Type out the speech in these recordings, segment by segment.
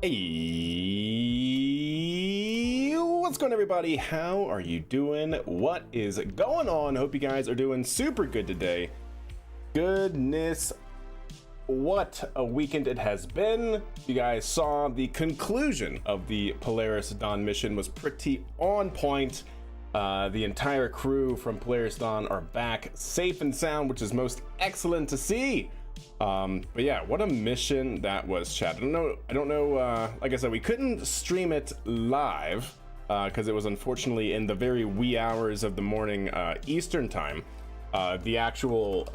Hey, what's going on, everybody? How are you doing? What is going on? Hope you guys are doing super good today. Goodness, what a weekend it has been. You guys saw the conclusion of the Polaris Dawn mission was pretty on point. The entire crew from Polaris Dawn are back safe and sound, which is most excellent to see. But yeah, what a mission that was, chat. I don't know, like I said, we couldn't stream it live because it was unfortunately in the very wee hours of the morning Eastern time. The actual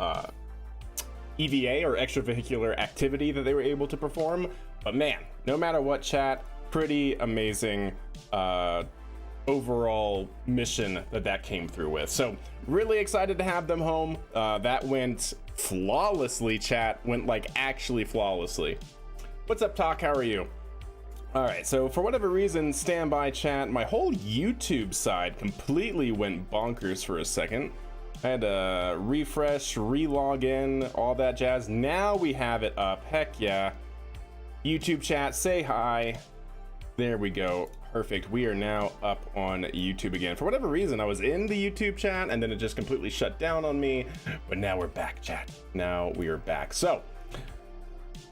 EVA or extravehicular activity that they were able to perform. But man, no matter what, chat, pretty amazing overall mission that came through with. So really excited to have them home. That went flawlessly, chat. Went like actually flawlessly. What's up, Talk? How are you? All right, so for whatever reason, standby, chat, my whole YouTube side completely went bonkers for a second. I had to refresh, re-log in, all that jazz. Now we have it up. Heck yeah. YouTube chat, say hi. There we go. Perfect. We are now up on YouTube again. For whatever reason, I was in the YouTube chat and then it just completely shut down on me. But now we're back, chat. Now we are back. So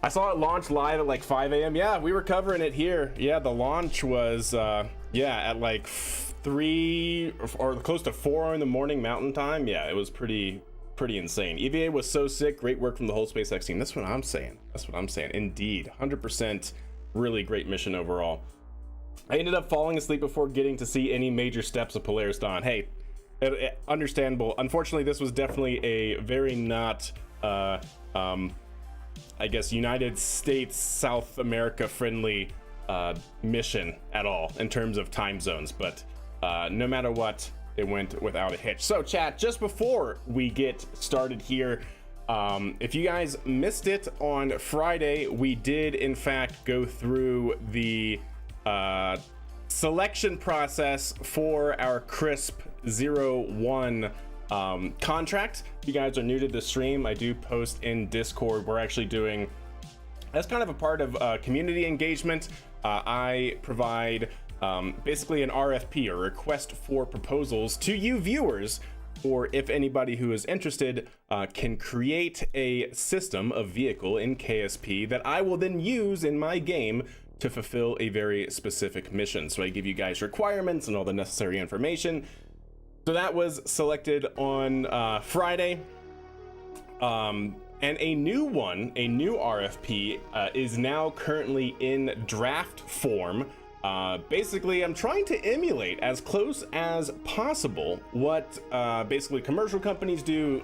I saw it launch live at like 5 a.m. Yeah, we were covering it here. Yeah, the launch was, at like 3 or close to 4 in the morning Mountain Time. Yeah, it was pretty insane. EVA was so sick. Great work from the whole SpaceX team. That's what I'm saying. That's what I'm saying. Indeed. 100% really great mission overall. I ended up falling asleep before getting to see any major steps of Polaris Dawn. Hey, understandable. Unfortunately, this was definitely a very not, I guess, United States, South America friendly mission at all in terms of time zones. But no matter what, it went without a hitch. So chat, just before we get started here, if you guys missed it on Friday, we did in fact go through the selection process for our CRISP 01 contract. If you guys are new to the stream, I do post in Discord. We're actually doing, as kind of a part of community engagement, I provide basically an RFP, or request for proposals, to you viewers, or if anybody who is interested can create a system of vehicle in KSP that I will then use in my game to fulfill a very specific mission. So I give you guys requirements and all the necessary information. So that was selected on Friday. And a new one, a new RFP is now currently in draft form. Basically, I'm trying to emulate as close as possible what basically commercial companies do,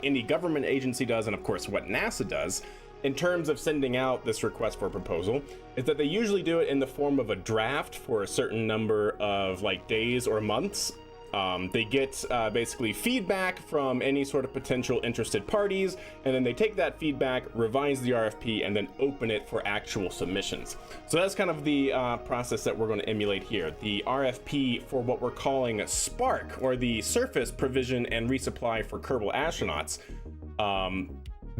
any government agency does, and of course what NASA does. In terms of sending out this request for proposal, is that they usually do it in the form of a draft for a certain number of like days or months. They get basically feedback from any sort of potential interested parties, and then they take that feedback, revise the RFP, and then open it for actual submissions. So that's kind of the process that we're going to emulate here. The RFP for what we're calling Spark, or the Surface Provision and Resupply for Kerbal Astronauts.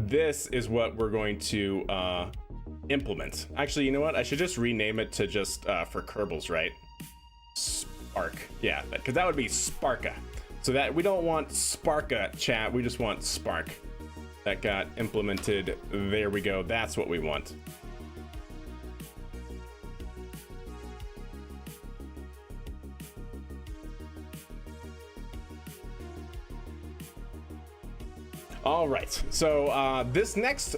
This is what we're going to implement. Actually, you know what? I should just rename it to just for Kerbals, right? Spark. Yeah, because that would be Sparka. So that we don't want Sparka, chat. We just want Spark. That got implemented. There we go. That's what we want. All right, so this next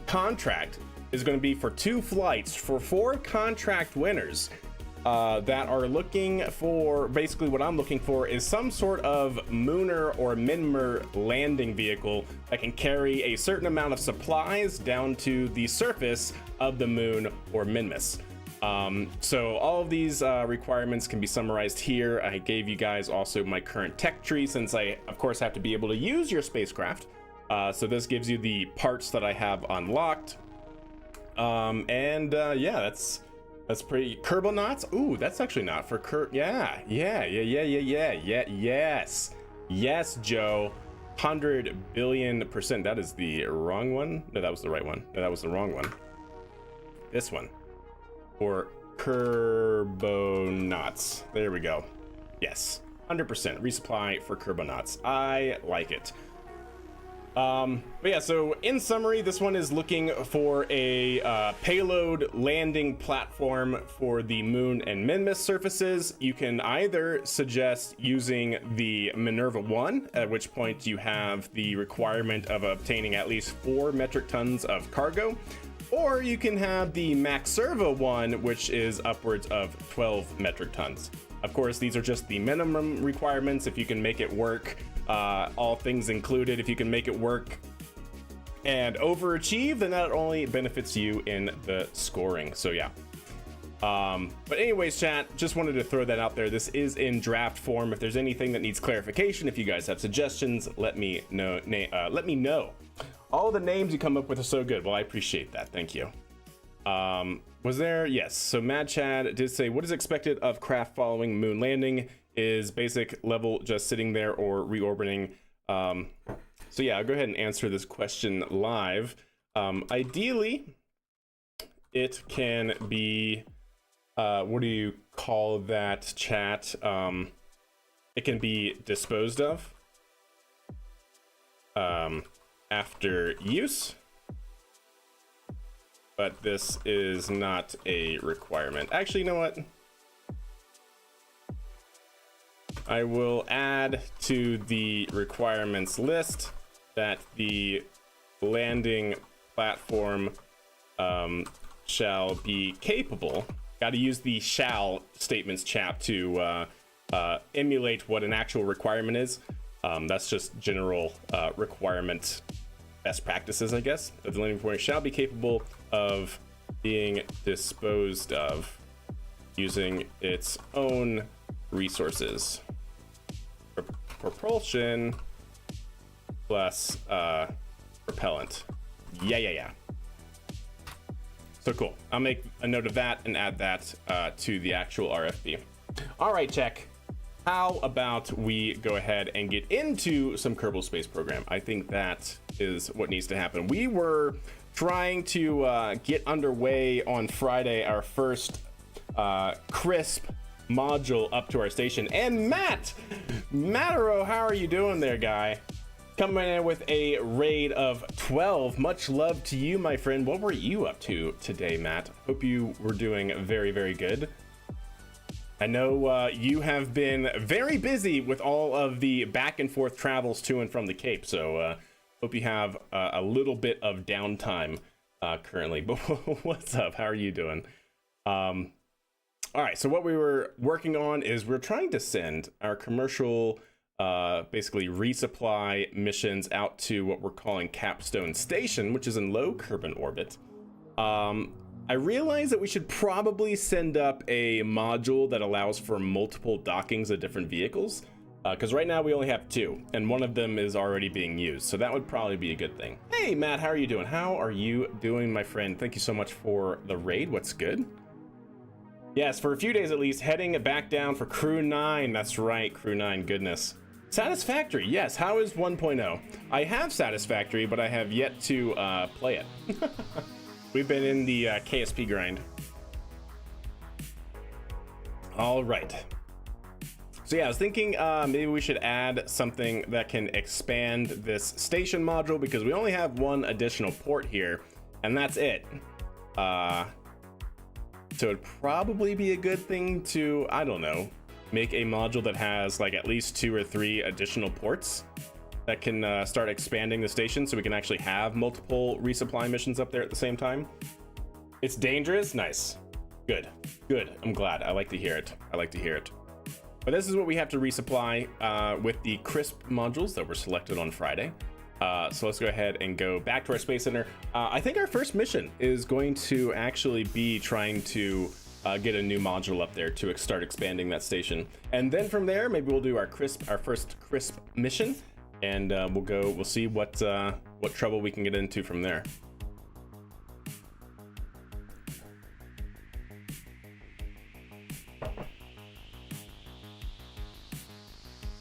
contract is going to be for 2 flights for 4 contract winners that are looking for, basically what I'm looking for is some sort of Mooner or Minmer landing vehicle that can carry a certain amount of supplies down to the surface of the moon or Minmus. So all of these requirements can be summarized here. I gave you guys also my current tech tree, since I of course have to be able to use your spacecraft. So this gives you the parts that I have unlocked. Yeah, that's pretty. Kerbonauts. Ooh, that's actually not for yes, Joe. 100 billion%. That is the wrong one. No, that was the right one. No, that was the wrong one. This one. or Kerbonauts. There we go. Yes, 100% resupply for Kerbonauts. I like it. But yeah, so in summary, this one is looking for a payload landing platform for the Moon and Minmus surfaces. You can either suggest using the Minerva 1, at which point you have the requirement of obtaining at least 4 metric tons of cargo, or you can have the Maxerva 1, which is upwards of 12 metric tons. Of course, these are just the minimum requirements. If you can make it work, all things included, if you can make it work and overachieve, then that only benefits you in the scoring. So yeah. But anyways, chat, just wanted to throw that out there. This is in draft form. If there's anything that needs clarification, if you guys have suggestions, let me know. Let me know. All the names you come up with are so good. Well, I appreciate that. Thank you. Was there? Yes. So Mad Chad did say, what is expected of craft following moon landing? Is basic level just sitting there or reorbiting? So yeah, I'll go ahead and answer this question live. Ideally, it can be, what do you call that, chat? It can be disposed of after use, but this is not a requirement. Actually, you know what? I will add to the requirements list that the landing platform shall be capable. Got to use the shall statements chap to emulate what an actual requirement is. That's just general requirement best practices, I guess. The landing point shall be capable of being disposed of using its own resources. Propulsion plus propellant. Yeah. So cool. I'll make a note of that and add that to the actual RFP. All right, check. How about we go ahead and get into some Kerbal Space Program? I think that is what needs to happen. We were trying to get underway on Friday, our first crisp module up to our station, and Mataro, how are you doing there, guy? Coming in with a raid of 12. Much love to you, my friend. What were you up to today, Matt? Hope you were doing very, very good. I know you have been very busy with all of the back and forth travels to and from the Cape, so hope you have a little bit of downtime currently. But what's up? How are you doing? All right, so what we were working on is we're trying to send our commercial, basically resupply missions out to what we're calling Capstone Station, which is in low Kerbin orbit. I realize that we should probably send up a module that allows for multiple dockings of different vehicles, because right now we only have 2, and one of them is already being used, so that would probably be a good thing. Hey, Matt, how are you doing? How are you doing, my friend? Thank you so much for the raid. What's good? Yes, for a few days at least, heading back down for Crew 9. That's right, Crew 9, goodness. Satisfactory, yes. How is 1.0? I have Satisfactory, but I have yet to play it. We've been in the KSP grind. All right. So yeah, I was thinking maybe we should add something that can expand this station module, because we only have 1 additional port here, and that's it. So it'd probably be a good thing to, I don't know, make a module that has like at least 2 or 3 additional ports that can start expanding the station, so we can actually have multiple resupply missions up there at the same time. It's dangerous. Nice. Good. I'm glad. I like to hear it. But this is what we have to resupply with the crisp modules that were selected on Friday. So let's go ahead and go back to our space center. I think our first mission is going to actually be trying to get a new module up there to start expanding that station, and then from there maybe we'll do our first crisp mission, and we'll see what trouble we can get into from there.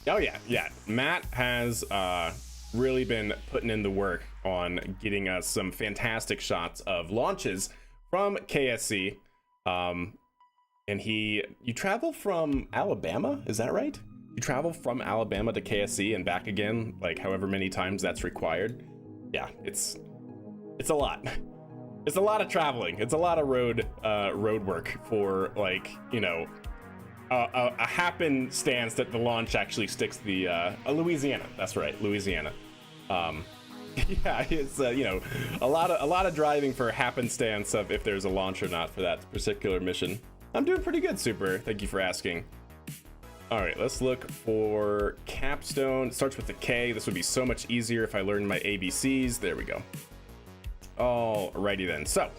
Oh yeah, Matt has really been putting in the work on getting us some fantastic shots of launches from KSC. And you travel from Alabama, is that right? You travel from Alabama to KSC and back again, like however many times that's required. Yeah, it's a lot. It's a lot of traveling. It's a lot of road work for, like, you know, a happenstance that the launch actually sticks the Louisiana. That's right, Louisiana. Yeah, it's you know, a lot of driving for happenstance of if there's a launch or not for that particular mission. I'm doing pretty good, Super. Thank you for asking. All right, let's look for capstone. It starts with the K. This would be so much easier if I learned my ABCs. There we go. Alrighty then. So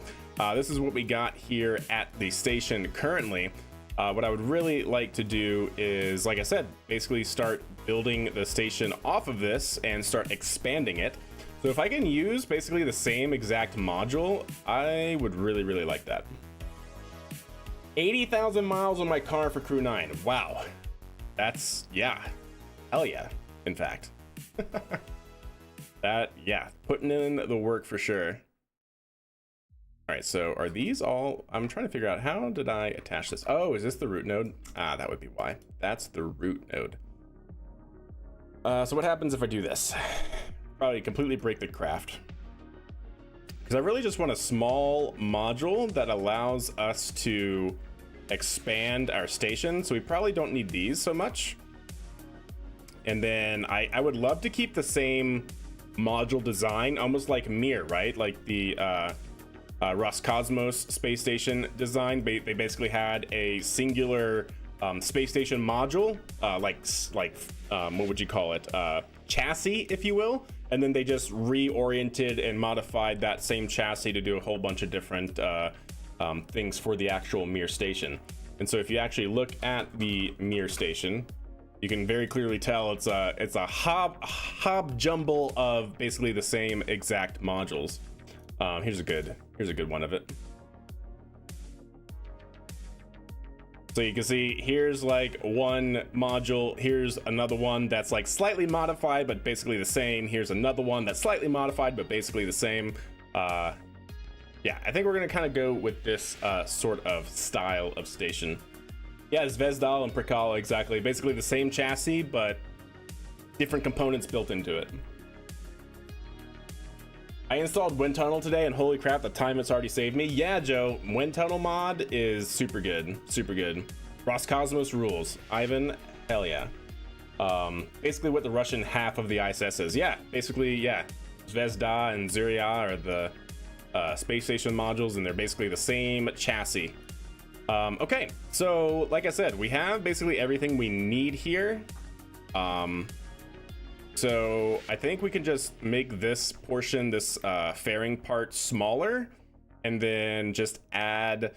this is what we got here at the station currently. What I would really like to do is, like I said, basically start building the station off of this and start expanding it. So if I can use basically the same exact module, I would really, really like that. 80,000 miles on my car for Crew 9. Wow. That's, yeah. Hell yeah, in fact. That, yeah, putting in the work for sure. All right, so are these all, I'm trying to figure out, how did I attach this? Oh, is this the root node? Ah, that would be why. That's the root node. So what happens if I do this? Probably completely break the craft. Because I really just want a small module that allows us to expand our station. So we probably don't need these so much. And then I would love to keep the same module design, almost like Mir, right? Like the Roscosmos space station design. They basically had a singular space station module, what would you call it? Chassis, if you will. And then they just reoriented and modified that same chassis to do a whole bunch of different things for the actual Mir station. And so if you actually look at the Mir station, you can very clearly tell it's a hob jumble of basically the same exact modules. Here's a good one of it. So you can see here's like one module, here's another one that's like slightly modified but basically the same, here's another one that's slightly modified but basically the same. Yeah, I think we're gonna kind of go with this sort of style of station. Yeah, it's Zvezdal and Prikala, exactly, basically the same chassis but different components built into it. I installed Wind Tunnel today and holy crap, the time it's already saved me. Yeah, Joe, Wind Tunnel mod is super good, super good. Roscosmos rules. Ivan, hell yeah. Basically what the Russian half of the ISS is. Yeah, basically, yeah. Zvezda and Zarya are the space station modules and they're basically the same chassis. Okay, so like I said, we have basically everything we need here. So I think we can just make this portion, this fairing part smaller, and then just add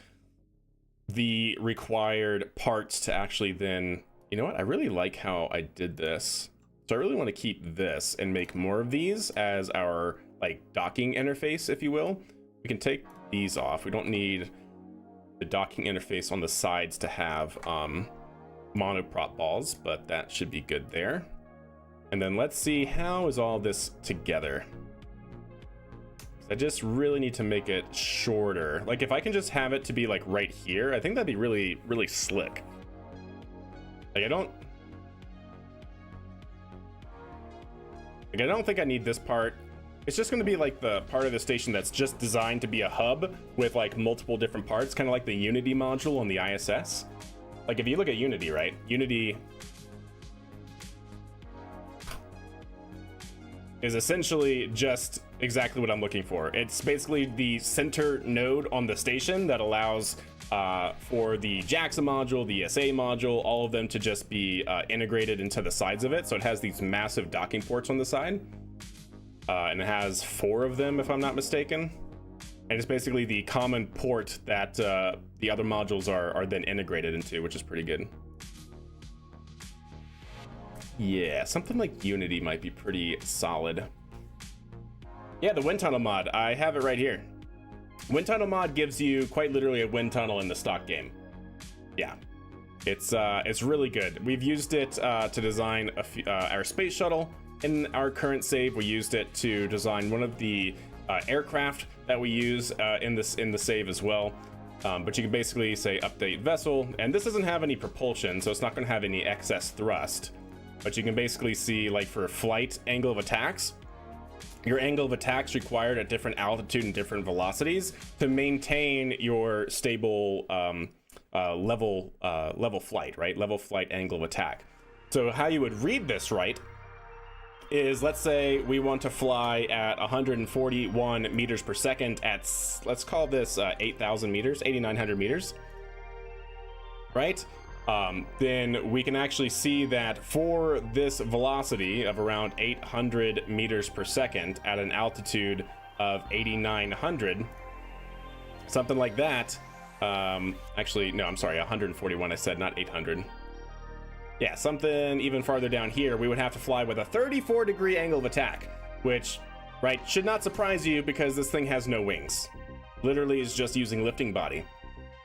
the required parts to actually then, you know what? I really like how I did this. So I really want to keep this and make more of these as our like docking interface, if you will. We can take these off. We don't need the docking interface on the sides to have monoprop balls, but that should be good there. And then let's see, how is all this together? I just really need to make it shorter. Like if I can just have it to be like right here, I think that'd be really, really slick. Like I don't think I need this part. It's just gonna be like the part of the station that's just designed to be a hub with like multiple different parts, kind of like the Unity module on the ISS. Like if you look at Unity, right? Unity is essentially just exactly what I'm looking for. It's basically the center node on the station that allows for the JAXA module, the SA module, all of them to just be integrated into the sides of it. So it has these massive docking ports on the side. And it has 4 of them, if I'm not mistaken. And it's basically the common port that the other modules are then integrated into, which is pretty good. Yeah, something like Unity might be pretty solid. Yeah, the Wind Tunnel mod, I have it right here. Wind Tunnel mod gives you quite literally a wind tunnel in the stock game. Yeah, it's really good. We've used it to design our space shuttle. In our current save, we used it to design one of the aircraft that we use in the save as well. But you can basically say update vessel, and this doesn't have any propulsion, so it's not going to have any excess thrust. But you can basically see, like, for flight angle of attacks, your angle of attacks required at different altitude and different velocities to maintain your stable level flight, right? Level flight angle of attack. So how you would read this, right, is, let's say we want to fly at 141 meters per second at, let's call this 8,000 meters, 8,900 meters, right? Then we can actually see that for this velocity of around 800 meters per second at an altitude of 8,900, something like that. Actually, no, I'm sorry, 141 I said, not 800. Yeah, something even farther down here, we would have to fly with a 34-degree angle of attack, which, right, should not surprise you because this thing has no wings. Literally is just using lifting body.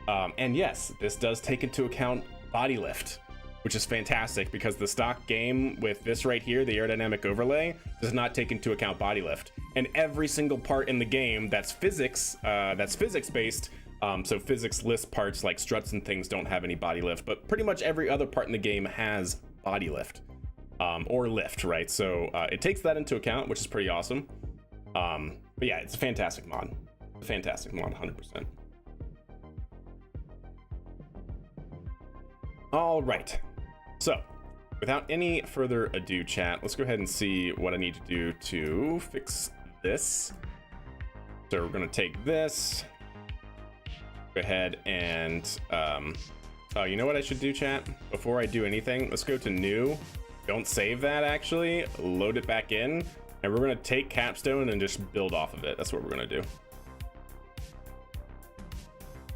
And yes, this does take into account body lift, which is fantastic because the stock game with this right here, the aerodynamic overlay, does not take into account body lift. And every single part in the game that's physics based, so physics list parts like struts and things don't have any body lift, but pretty much every other part in the game has body lift, or lift, right? So it takes that into account, which is pretty awesome. But yeah, it's a fantastic mod. A fantastic mod, 100%. All right, so without any further ado, chat, let's go ahead and see what I need to do to fix this. So we're gonna take this, go ahead and oh, you know what I should do, chat? Before I do anything, let's go to new. Don't save that, actually. Load it back in, and we're gonna take capstone and just build off of it. That's what we're gonna do.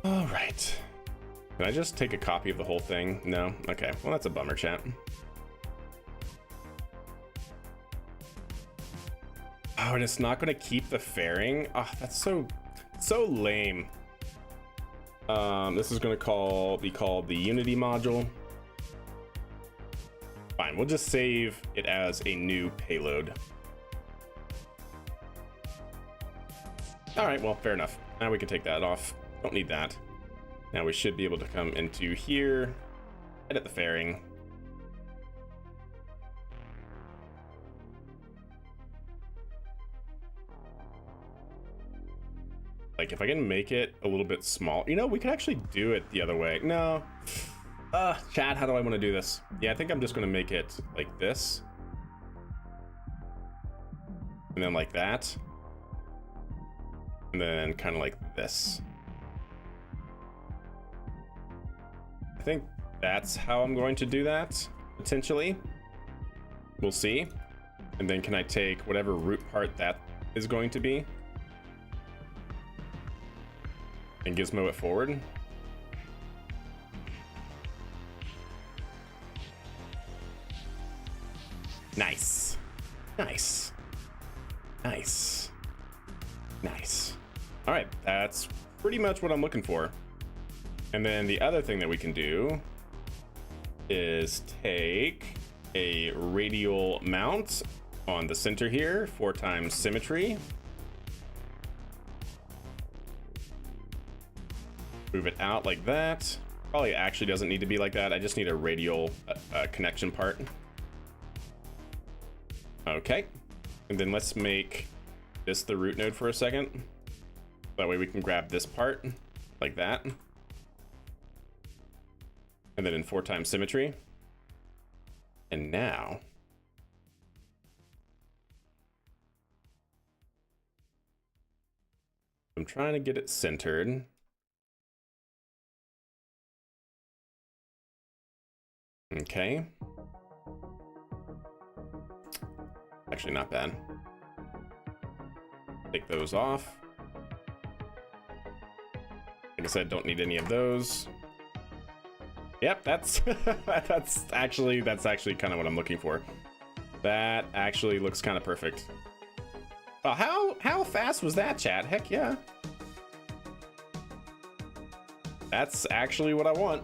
All right. Can I just take a copy of the whole thing? No? Okay, well, that's a bummer, chat. Oh, and it's not gonna keep the fairing? Oh, that's so lame. This is gonna be called the Unity module. Fine, we'll just save it as a new payload. All right, well, fair enough. Now we can take that off. Don't need that. Now we should be able to come into here, edit the fairing. Like, if I can make it a little bit small, you know, we could actually do it the other way. No, Chad, how do I want to do this? Yeah, I think I'm just going to make it like this. And then like that. And then kind of like this. I think that's how I'm going to do that, potentially. We'll see. And then can I take whatever root part that is going to be and gizmo it forward? Nice. Nice. Nice. Nice. All right, that's pretty much what I'm looking for. And then the other thing that we can do is take a radial mount on the center here, 4x symmetry. Move it out like that. Probably actually doesn't need to be like that. I just need a radial connection part. Okay. And then let's make this the root node for a second. That way we can grab this part like that. And then in 4x symmetry. And now I'm trying to get it centered. Okay. Actually, not bad. Take those off. Like I said, don't need any of those. Yep, that's that's actually kind of what I'm looking for. That actually looks kind of perfect. Oh, how fast was that, chat? Heck yeah. That's actually what I want.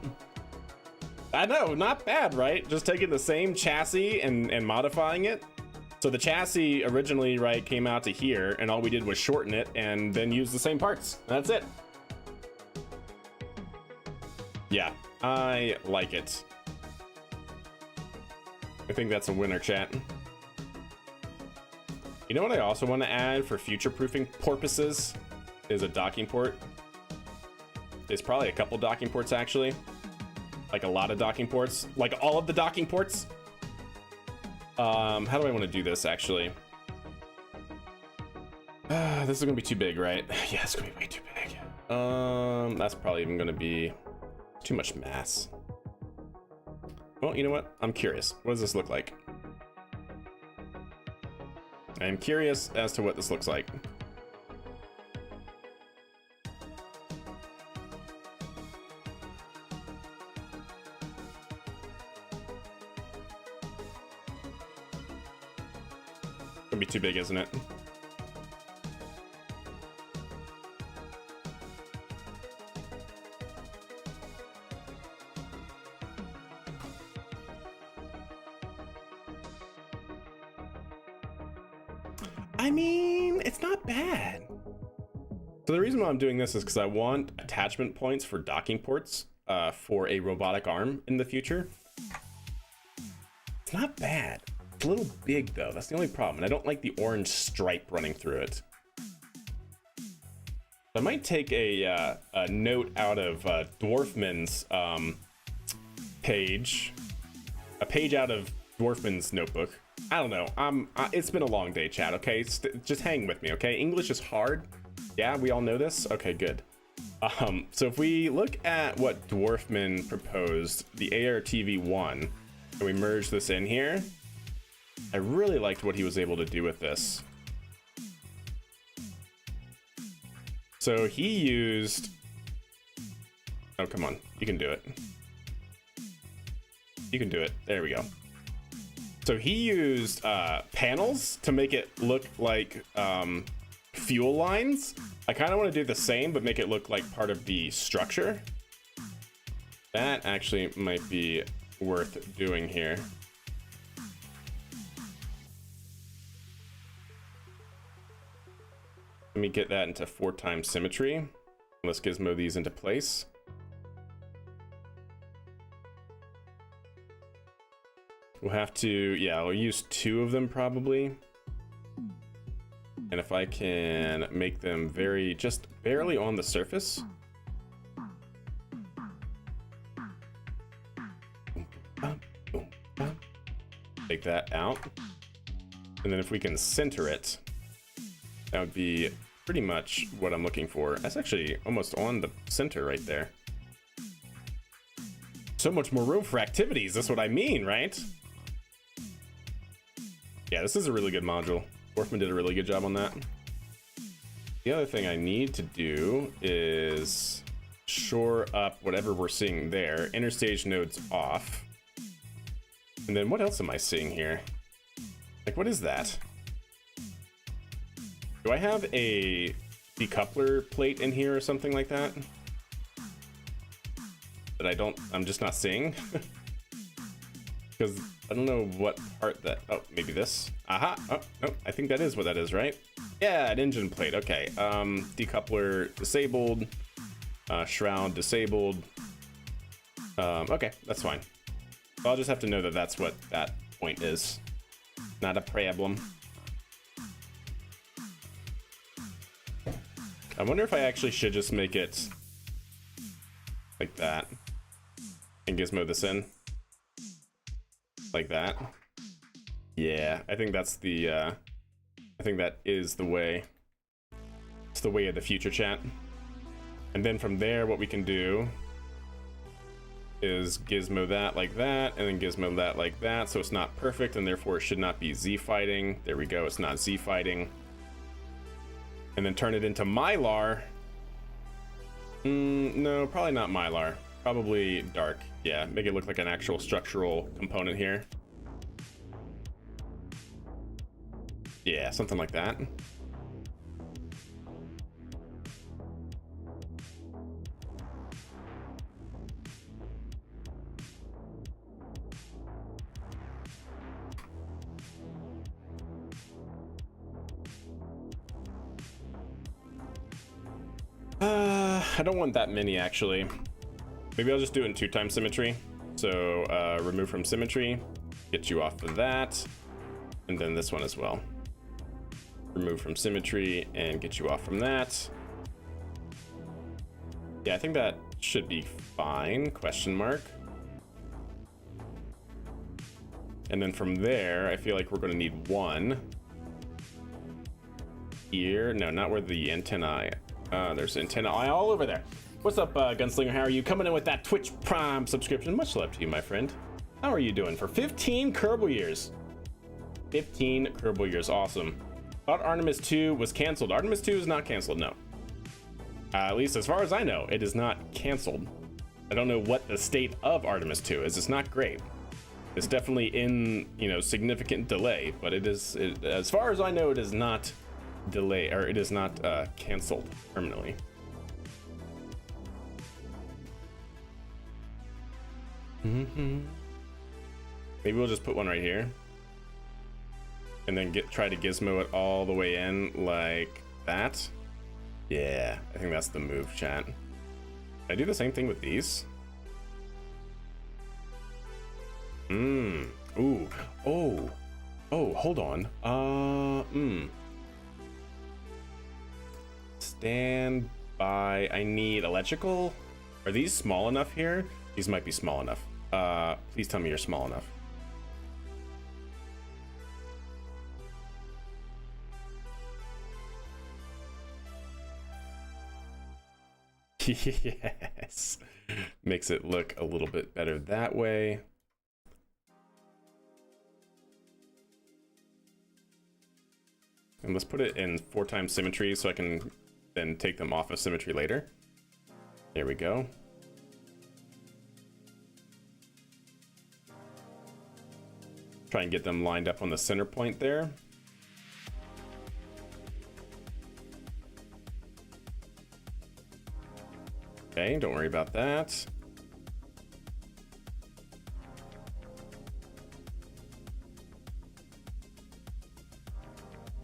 I know, not bad, right? Just taking the same chassis and modifying it. So the chassis originally, right, came out to here, and all we did was shorten it and then use the same parts. That's it. Yeah, I like it. I think that's a winner, chat. You know what I also want to add for future-proofing purposes is a docking port. There's probably a couple docking ports, actually. Like a lot of docking ports. Like all of the docking ports. How do I want to do this, actually? This is going to be too big, right? Yeah, it's going to be way too big. That's probably even going to be too much mass. Well, you know what? I'm curious. What does this look like? I'm curious as to what this looks like. Gonna be too big, isn't it? I mean, it's not bad. So the reason why I'm doing this is because I want attachment points for docking ports for a robotic arm in the future. It's not bad. It's a little big though. That's the only problem. And I don't like the orange stripe running through it. I might take a note out of Dwarfman's page. A page out of Dwarfman's notebook. I don't know. It's been a long day, chat. Okay, just hang with me. Okay, English is hard. Yeah, we all know this. Okay, good. So if we look at what Dwarfman proposed, the ARTV1, and we merge this in here, I really liked what he was able to do with this. So he used. Oh, come on. You can do it. You can do it. There we go. So he used panels to make it look like fuel lines. I kind of want to do the same, but make it look like part of the structure. That actually might be worth doing here. Let me get that into 4x symmetry. Let's gizmo these into place. We'll have to, yeah, I'll use 2 of them probably. And if I can make them just barely on the surface. Take that out. And then if we can center it, that would be pretty much what I'm looking for. That's actually almost on the center right there. So much more room for activities. That's what I mean, right? Yeah, this is a really good module. Dwarfman did a really good job on that. The other thing I need to do is shore up whatever we're seeing there. Interstage nodes off. And then what else am I seeing here? Like, what is that? Do I have a decoupler plate in here or something like that? That I'm just not seeing? Because I don't know what part that, oh, maybe this. Aha, oh, no, I think that is what that is, right? Yeah, an engine plate, okay. Decoupler disabled, shroud disabled. Okay, that's fine. I'll just have to know that that's what that point is. Not a problem. I wonder if I actually should just make it like that and gizmo this in like that. Yeah, I think that's the I think that is the way. It's the way of the future, chat. And then from there, what we can do is gizmo that like that, and then gizmo that like that, so it's not perfect, and therefore it should not be Z fighting. There we go, it's not Z fighting. And then turn it into Mylar. No, probably not Mylar. Probably dark. Yeah, make it look like an actual structural component here. Yeah, something like that. I don't want that many, actually. Maybe I'll just do it in 2x symmetry. So remove from symmetry, get you off of that, and then this one as well. Remove from symmetry and get you off from that. Yeah, I think that should be fine, question mark. And then from there, I feel like we're gonna need one here. No, not where the antennae. There's antennae all over there. What's up, Gunslinger? How are you? Coming in with that Twitch Prime subscription. Much love to you, my friend. How are you doing? For 15 Kerbal years. 15 Kerbal years, awesome. Thought Artemis 2 was canceled. Artemis 2 is not canceled, no. At least as far as I know, it is not canceled. I don't know what the state of Artemis 2 is. It's not great. It's definitely in, you know, significant delay, but as far as I know, it is not delay, or it is not canceled permanently. Maybe we'll just put one right here, and then try to gizmo it all the way in like that. Yeah, I think that's the move, chat. I do the same thing with these. Ooh. Oh, hold on. Stand by. I need electrical. Are these small enough here? These might be small enough. Please tell me you're small enough. Yes. Makes it look a little bit better that way. And let's put it in 4x symmetry so I can then take them off of symmetry later. There we go. Try and get them lined up on the center point there. Okay, don't worry about that.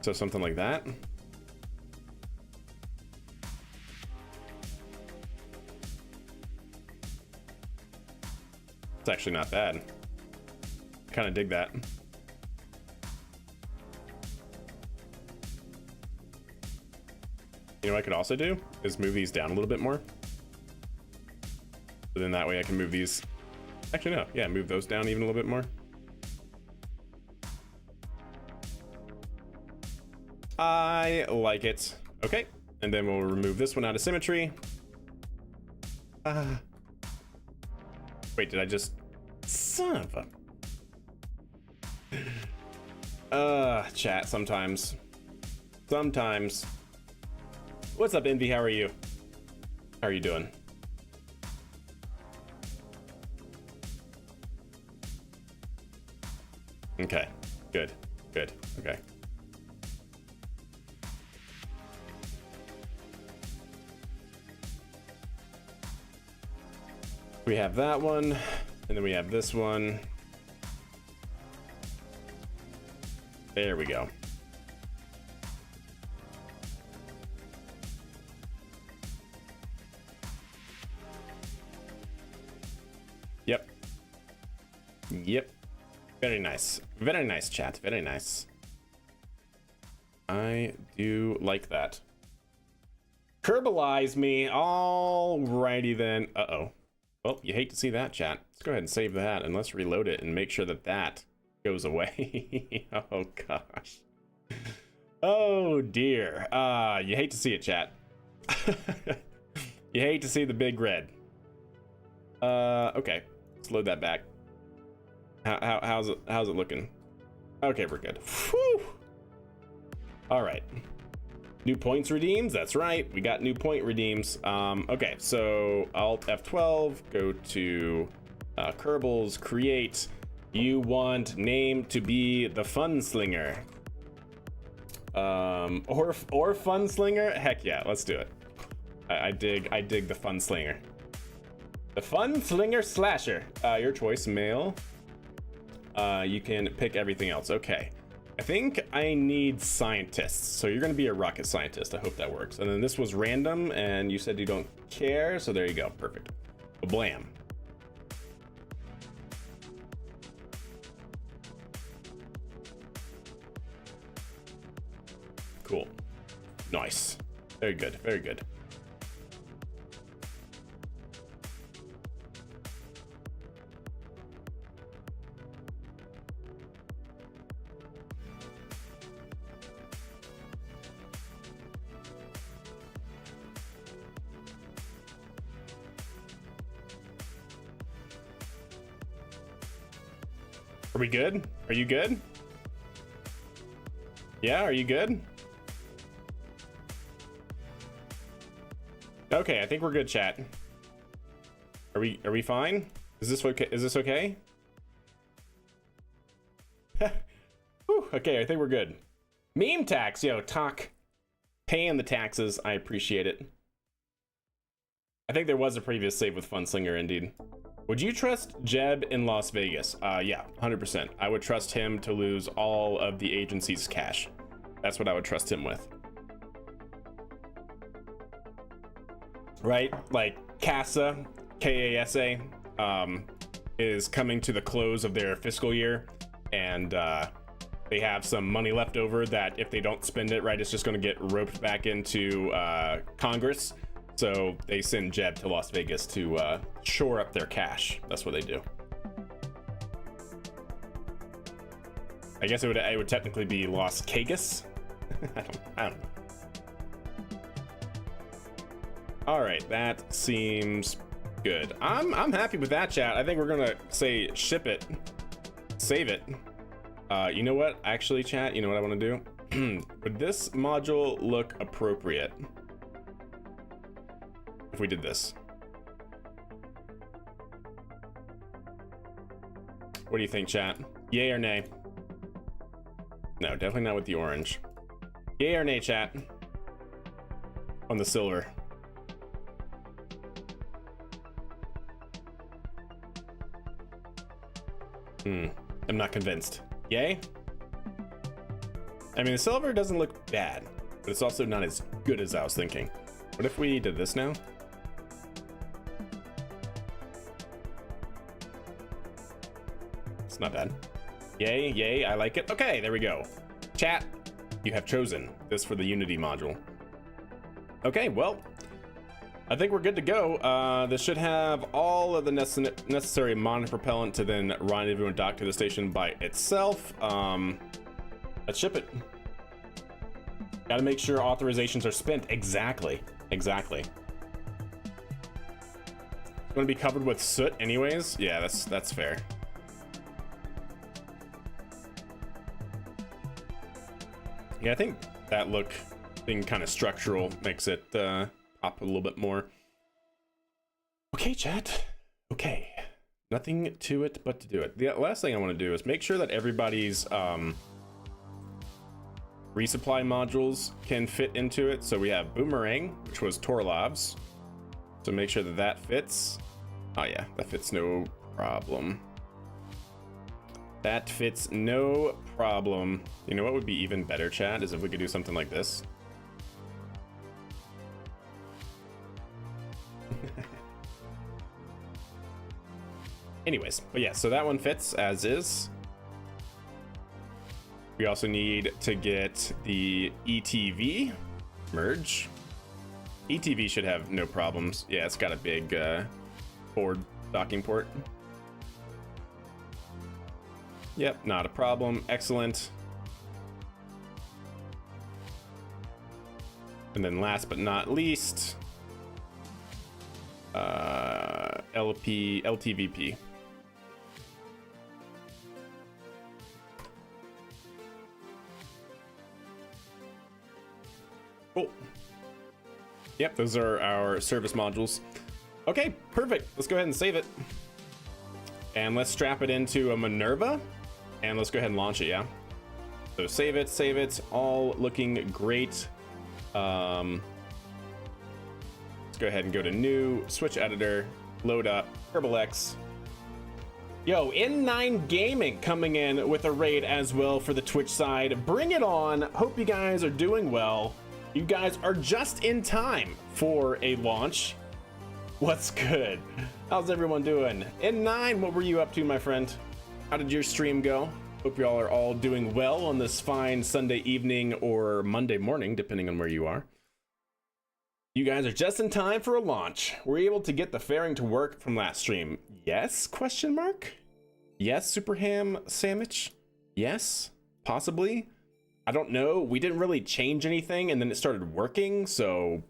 So something like that. It's actually not bad. Kind of dig that. You know what I could also do is move these down a little bit more. So then that way I can move these. Actually, no. Yeah, move those down even a little bit more. I like it. Okay, and then we'll remove this one out of symmetry. Wait, did I just... Son of a... chat, sometimes. Sometimes. What's up, Envy? How are you? How are you doing? Okay, good, good, okay. We have that one, and then we have this one. There we go. Yep. Yep. Very nice. Very nice, chat. Very nice. I do like that. Kerbalize me. Alrighty then. Uh-oh. Well, you hate to see that, chat. Let's go ahead and save that, and let's reload it and make sure that that goes away. Oh, gosh. Oh, dear. You hate to see it, chat. You hate to see the big red. Okay. Let's load that back. How's it looking? Okay, we're good. Whew. All right. New points redeems. That's right. We got new point redeems. Okay, so Alt F12, go to Kerbals, create. You want name to be the Fun Slinger. Or Fun Slinger? Heck yeah, let's do it. I dig the Fun Slinger. The Fun Slinger Slasher. Your choice, male. You can pick everything else. Okay. I think I need scientists. So you're going to be a rocket scientist. I hope that works. And then this was random, and you said you don't care. So there you go. Perfect. Blam. Cool. Nice. Very good. Very good. Are we good? Are you good? Yeah, are you good? Okay, I think we're good, chat. Are we fine? Is this okay? Is this okay? Whew, okay, I think we're good. Meme tax, yo, talk. Paying the taxes, I appreciate it. I think there was a previous save with Funslinger, indeed. Would you trust Jeb in Las Vegas? Yeah, 100%. I would trust him to lose all of the agency's cash. That's what I would trust him with. Right? Like KASA, K-A-S-A, is coming to the close of their fiscal year, and they have some money left over that if they don't spend it right, it's just going to get roped back into Congress. So they send Jeb to Las Vegas to shore up their cash. That's what they do. I guess it would technically be Las Vegas. I don't know. All right, that seems good. I'm happy with that, chat. I think we're gonna say ship it, save it. You know what? Actually, chat. You know what I want to do? Would this module look appropriate if we did this? What do you think, chat? Yay or nay? No, definitely not with the orange. Yay or nay, chat? On the silver. I'm not convinced. Yay? I mean, the silver doesn't look bad, but it's also not as good as I was thinking. What if we did this now? It's not bad. Yay, yay, I like it. Okay, there we go. Chat, you have chosen this for the Unity module. Okay, well, I think we're good to go. This should have all of the necessary monopropellant to then rendezvous and dock to the station by itself. Let's ship it. Gotta make sure authorizations are spent. Exactly. Exactly. It's gonna be covered with soot anyways. Yeah, that's fair. Yeah, I think that look being kind of structural makes it pop a little bit more. Okay, chat. Okay. Nothing to it but to do it. The last thing I want to do is make sure that everybody's resupply modules can fit into it. So we have Boomerang, which was Torlov's. So make sure that that fits. Oh yeah, that fits no problem. That fits no problem. You know what would be even better, chat, is if we could do something like this. Anyways, but yeah, so that one fits as is. We also need to get the ETV merge. ETV should have no problems. Yeah, it's got a big forward docking port. Yep, not a problem. Excellent. And then last but not least, LTVP. Cool. Yep, those are our service modules. Okay, perfect. Let's go ahead and save it. And let's strap it into a Minerva. And let's go ahead and launch it, yeah? So save it, all looking great. Let's go ahead and go to new, switch editor, load up, TurboX. Yo, N9 Gaming coming in with a raid as well for the Twitch side. Bring it on. Hope you guys are doing well. You guys are just in time for a launch. What's good? How's everyone doing? N9, what were you up to, my friend? How did your stream go? Hope y'all are all doing well on this fine Sunday evening or Monday morning, depending on where you are. You guys are just in time for a launch. Were you able to get the fairing to work from last stream? Yes? Question mark? Yes, Super Ham Sandwich? Yes? Possibly? I don't know. We didn't really change anything and then it started working, so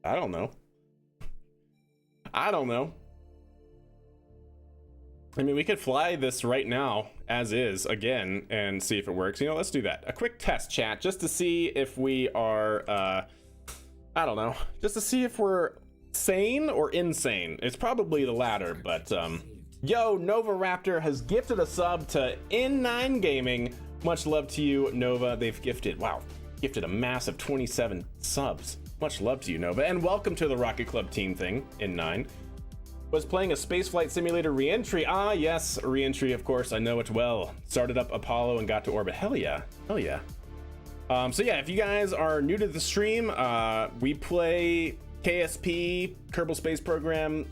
I don't know. I don't know. I mean, we could fly this right now as is again and see if it works. You know, let's do that. A quick test chat just to see if we are, I don't know, just to see if we're sane or insane. It's probably the latter, but, yo, Nova Raptor has gifted a sub to N9 Gaming. Much love to you, Nova. They've gifted, wow, gifted a massive 27 subs. Much love to you, Nova. And welcome to the Rocket Club team thing, N9. Was playing a spaceflight simulator re-entry. Ah, yes, re-entry, of course. I know it well. Started up Apollo and got to orbit. Hell yeah. Hell yeah. So yeah, if you guys are new to the stream, we play KSP, Kerbal Space Program,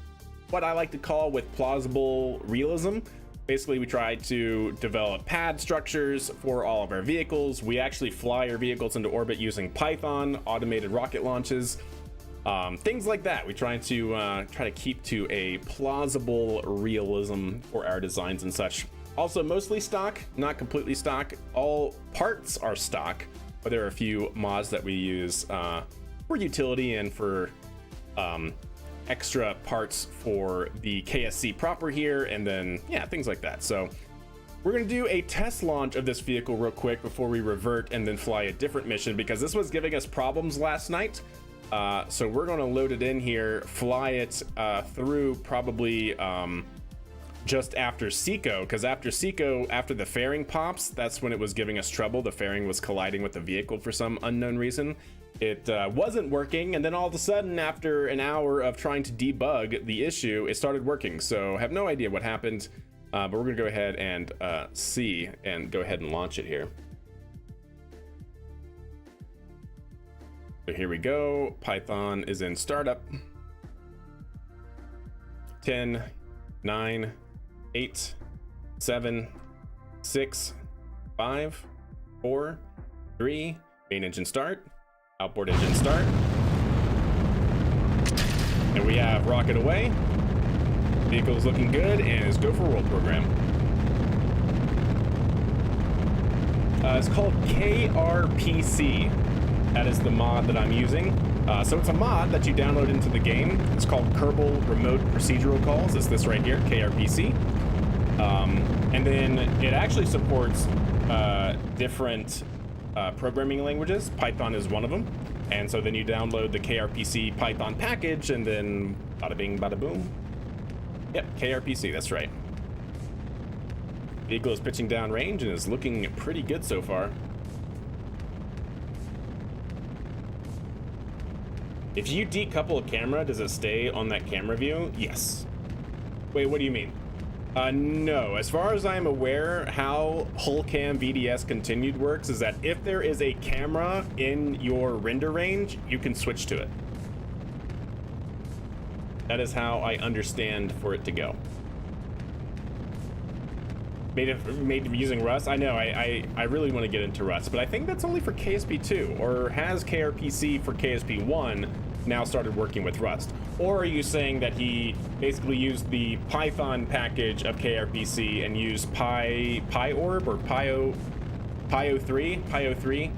what I like to call with plausible realism. Basically, we try to develop pad structures for all of our vehicles. We actually fly our vehicles into orbit using Python, automated rocket launches. Things like that. We try to keep to a plausible realism for our designs and such. Also, mostly stock, not completely stock. All parts are stock, but there are a few mods that we use for utility and for extra parts for the KSC proper here, and then yeah, things like that. So we're gonna do a test launch of this vehicle real quick before we revert and then fly a different mission, because this was giving us problems last night. So we're going to load it in here, fly it through probably just after Seco, because after Seco, after the fairing pops, that's when it was giving us trouble. The fairing was colliding with the vehicle for some unknown reason. It wasn't working, and then all of a sudden, after an hour of trying to debug the issue, it started working. So have no idea what happened, but we're going to go ahead and see and go ahead and launch it here. So here we go. Python is in startup. 10, 9, 8, 7, 6, 5, 4, 3, main engine start, outboard engine start. And we have rocket away. Vehicle is looking good and is go for roll program. It's called KRPC. That is the mod that I'm using. So it's a mod that you download into the game. It's called Kerbal Remote Procedural Calls. It's this right here, KRPC. And then it actually supports different programming languages. Python is one of them. And so then you download the KRPC Python package, and then bada bing, bada boom. Yep, KRPC, that's right. Vehicle is pitching down range and is looking pretty good so far. If you decouple a camera, does it stay on that camera view? Yes. Wait, what do you mean? No. As far as I am aware, how Hullcam VDS Continued works is that if there is a camera in your render range, you can switch to it. That is how I understand for it to go. Made using Rust? I know, I really want to get into Rust, but I think that's only for KSP 2, or has KRPC for KSP 1 now started working with Rust? Or are you saying that he basically used the Python package of KRPC and used PyOrb or Pio3,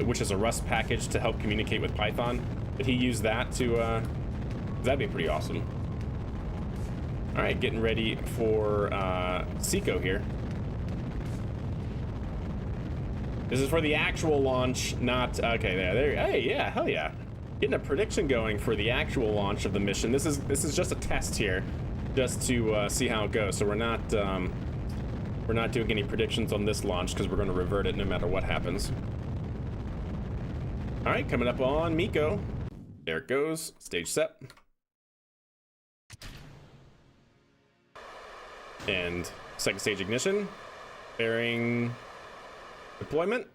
which is a Rust package to help communicate with Python? Did he use that to, that'd be pretty awesome. All right, getting ready for Seco here. This is for the actual launch, not okay. There. Hey, yeah, hell yeah. Getting a prediction going for the actual launch of the mission. This is just a test here, just to see how it goes. So we're not doing any predictions on this launch because we're going to revert it no matter what happens. All right, coming up on Miko. There it goes. Stage set. And second stage ignition, bearing deployment.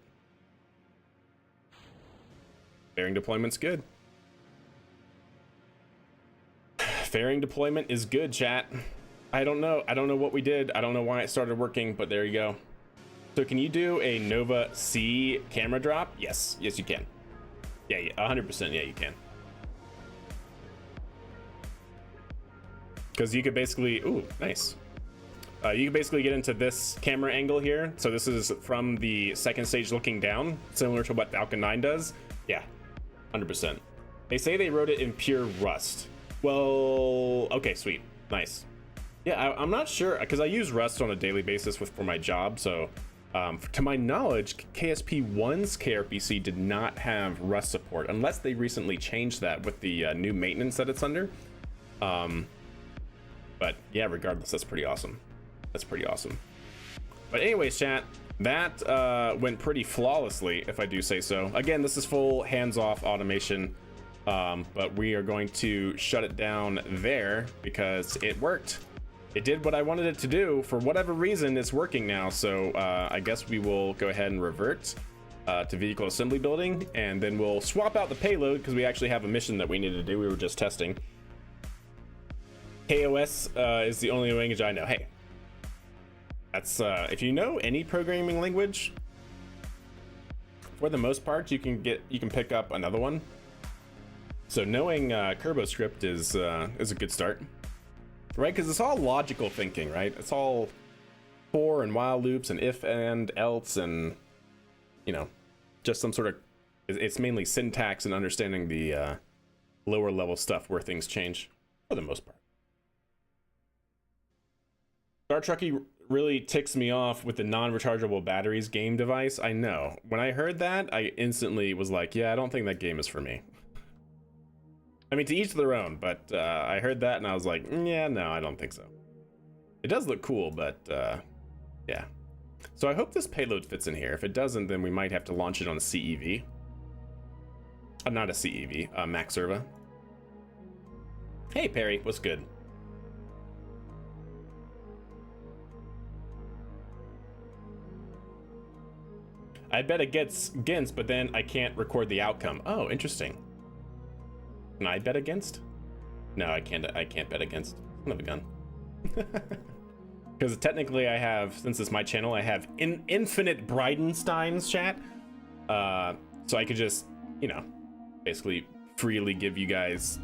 Bearing deployment's good. fairing deployment is good, chat. I don't know what we did. I don't know why it started working, but there you go. So can you do a Nova C camera drop? Yes, you can. Yeah, 100%. Yeah, you can. Because you could basically, ooh, nice. You can basically get into this camera angle here. So this is from the second stage looking down, similar to what Falcon 9 does. Yeah, 100%. They say they wrote it in pure Rust. Well, okay, sweet, nice. Yeah, I'm not sure, because I use Rust on a daily basis for my job. So to my knowledge, KSP 1's KRPC did not have Rust support, unless they recently changed that with the new maintenance that it's under. But yeah, regardless, that's pretty awesome. That's pretty awesome. But anyways, chat, that went pretty flawlessly, if I do say so. Again, this is full hands-off automation, but we are going to shut it down there because it worked. It did what I wanted it to do. For whatever reason, it's working now. So I guess we will go ahead and revert to vehicle assembly building, and then we'll swap out the payload because we actually have a mission that we need to do. We were just testing. KOS is the only language I know. Hey, that's if you know any programming language, for the most part, you can pick up another one. So knowing CurboScript is a good start, right? Because it's all logical thinking, right? It's all for and while loops and if and else, and just some sort of. It's mainly syntax and understanding the lower level stuff where things change for the most part. Star Trucky really ticks me off with the non-rechargeable batteries game device. I know. When I heard that, I instantly was like, yeah, I don't think that game is for me. I mean, to each their own, but I heard that and I was like, yeah, no, I don't think so. It does look cool, but yeah. So I hope this payload fits in here. If it doesn't, then we might have to launch it on a CEV. Not a CEV, Mac Serva. Hey, Perry, what's good? I bet against, but then I can't record the outcome. Oh, interesting. Can I bet against? No, I can't bet against. Son of a gun. Because technically I have, since it's my channel, I have infinite Bridenstein's, chat. So I could just, basically freely give you guys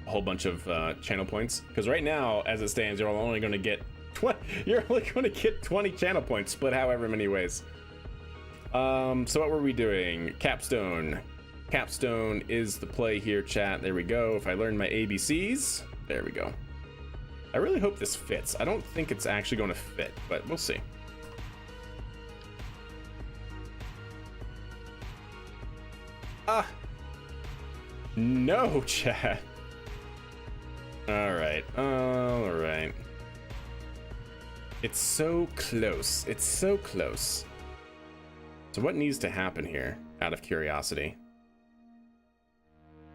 a whole bunch of channel points. Because right now, as it stands, you're only going to get 20 channel points, split however many ways. So what were we doing? Capstone. Capstone is the play here, chat. There we go. If I learn my ABCs, there we go. I really hope this fits. I don't think it's actually going to fit, but we'll see. No, chat. All right. It's so close. It's so close. So what needs to happen here, out of curiosity?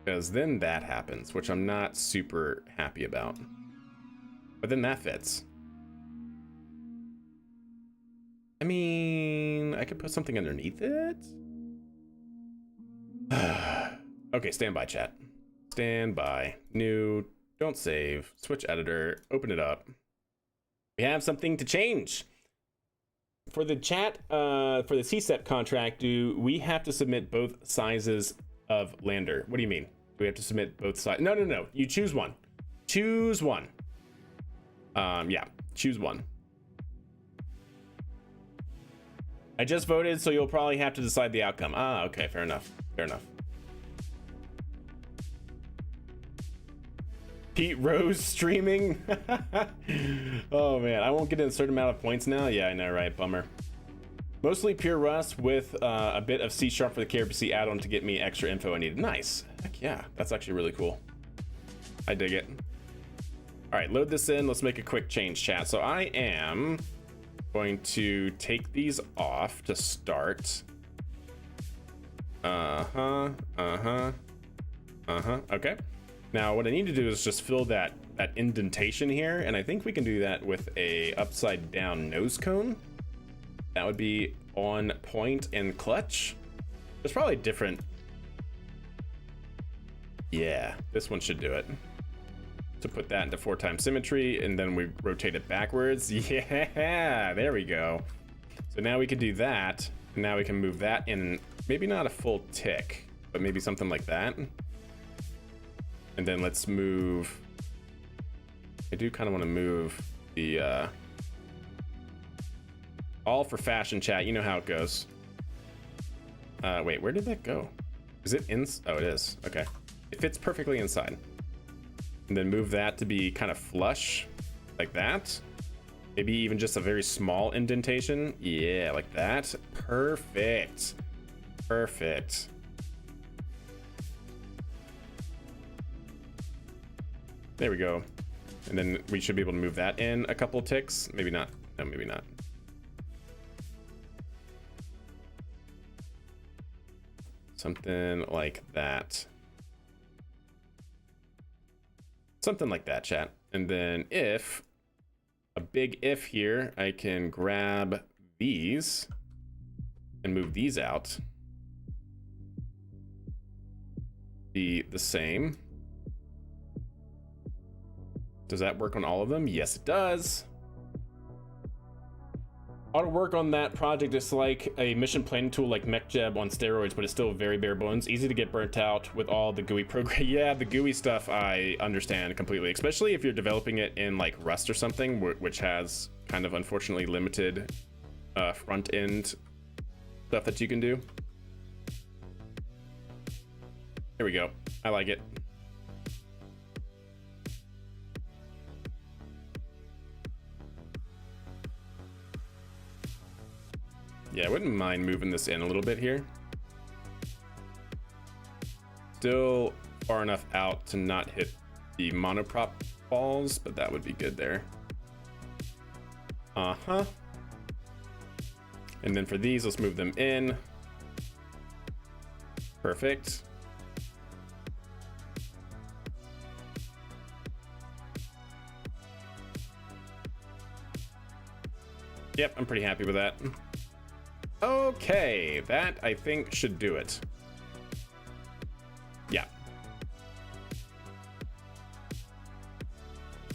Because then that happens, which I'm not super happy about. But then that fits. I mean, I could put something underneath it. Okay, stand by, chat. Stand by. New, don't save, switch editor, open it up. We have something to change. For the chat, for the CSEP contract, do we have to submit both sizes of lander? What do you mean? Do we have to submit both sizes? No. You choose one. Choose one. Yeah, choose one. I just voted, so you'll probably have to decide the outcome. Ah, okay, fair enough. Fair enough. Pete Rose streaming. Oh man, I won't get a certain amount of points now. Yeah, I know, right? Bummer. Mostly pure Rust with a bit of C# for the KRPC add-on to get me extra info I needed. Nice. Heck yeah, that's actually really cool. I dig it. All right, load this in. Let's make a quick change, chat. So I am going to take these off to start. Okay. Now what I need to do is just fill that indentation here, and I think we can do that with a upside down nose cone. That would be on point and clutch. There's probably different. Yeah, this one should do it. to put that into 4x symmetry, and then we rotate it backwards. Yeah, there we go. So now we can do that, and now we can move that in, maybe not a full tick, but maybe something like that. And then let's move, I do kind of want to move the, all for fashion, chat, you know how it goes. Wait, where did that go? Is it in? Oh, it is. Okay. It fits perfectly inside. And then move that to be kind of flush, like that. Maybe even just a very small indentation. Yeah, like that. Perfect. Perfect. There we go. And then we should be able to move that in a couple ticks. Maybe not. No, maybe not. Something like that. Something like that, chat. And then if, a big if here, I can grab these and move these out. Be the same. Does that work on all of them? Yes, it does. Auto work on that project is like a mission planning tool like MechJeb on steroids, but it's still very bare bones. Easy to get burnt out with all the GUI program. Yeah, the GUI stuff I understand completely, especially if you're developing it in like Rust or something, which has kind of unfortunately limited front end stuff that you can do. Here we go. I like it. Yeah, I wouldn't mind moving this in a little bit here. Still far enough out to not hit the monoprop balls, but that would be good there. Uh-huh. And then for these, let's move them in. Perfect. Yep, I'm pretty happy with that. Okay, that I think should do it. Yeah.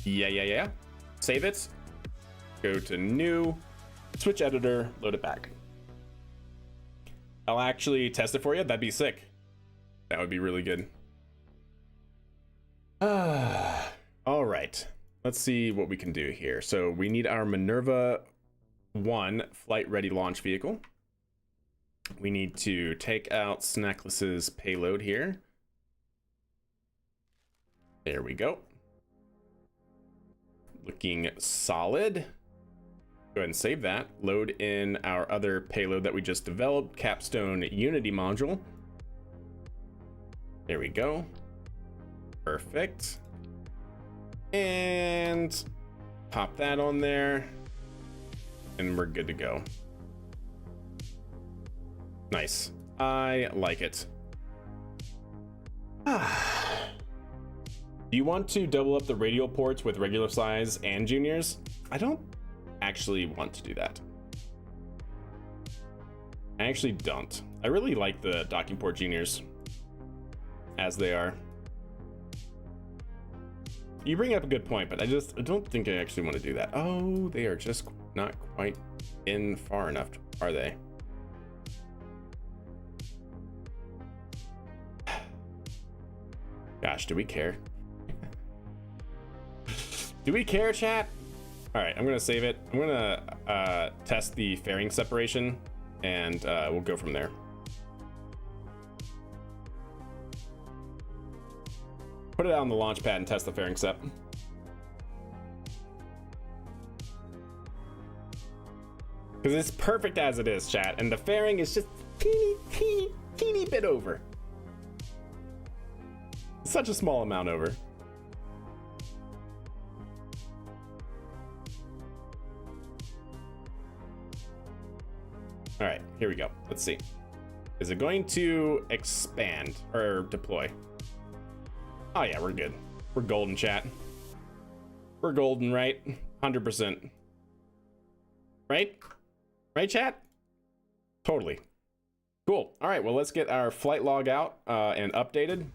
Yeah. Save it. Go to new, switch editor, load it back. I'll actually test it for you. That'd be sick. That would be really good. All right. Let's see what we can do here. So we need our Minerva 1 flight ready launch vehicle. We need to take out Snackless's payload here. There we go. Looking solid. Go ahead and save that. Load in our other payload that we just developed, Capstone Unity module. There we go. Perfect. And pop that on there. And we're good to go. Nice. I like it. Do you want to double up the radial ports with regular size and juniors? I don't actually want to do that. I actually don't. I really like the docking port juniors as they are. You bring up a good point, but I don't think I actually want to do that. Oh, they are just not quite in far enough, are they? Gosh, do we care? Do we care, chat? All right, I'm gonna save it. I'm gonna test the fairing separation, and we'll go from there. Put it out on the launch pad and test the fairing sep. Because it's perfect as it is, chat, and the fairing is just teeny bit over. Such a small amount over. All right, here we go. Let's see. Is it going to expand or deploy? Oh yeah, we're good. We're golden, chat. We're golden, right? 100%. Right? Right, chat? Totally. Cool. All right, well, let's get our flight log out and updated.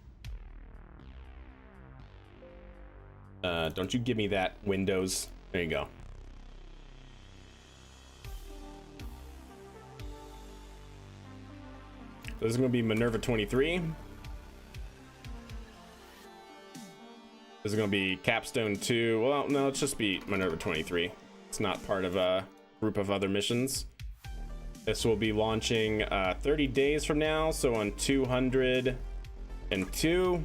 Don't you give me that, Windows. There you go. So this is going to be Minerva 23. This is going to be Capstone 2. Well, no, let's just be Minerva 23. It's not part of a group of other missions. This will be launching 30 days from now, so on 202.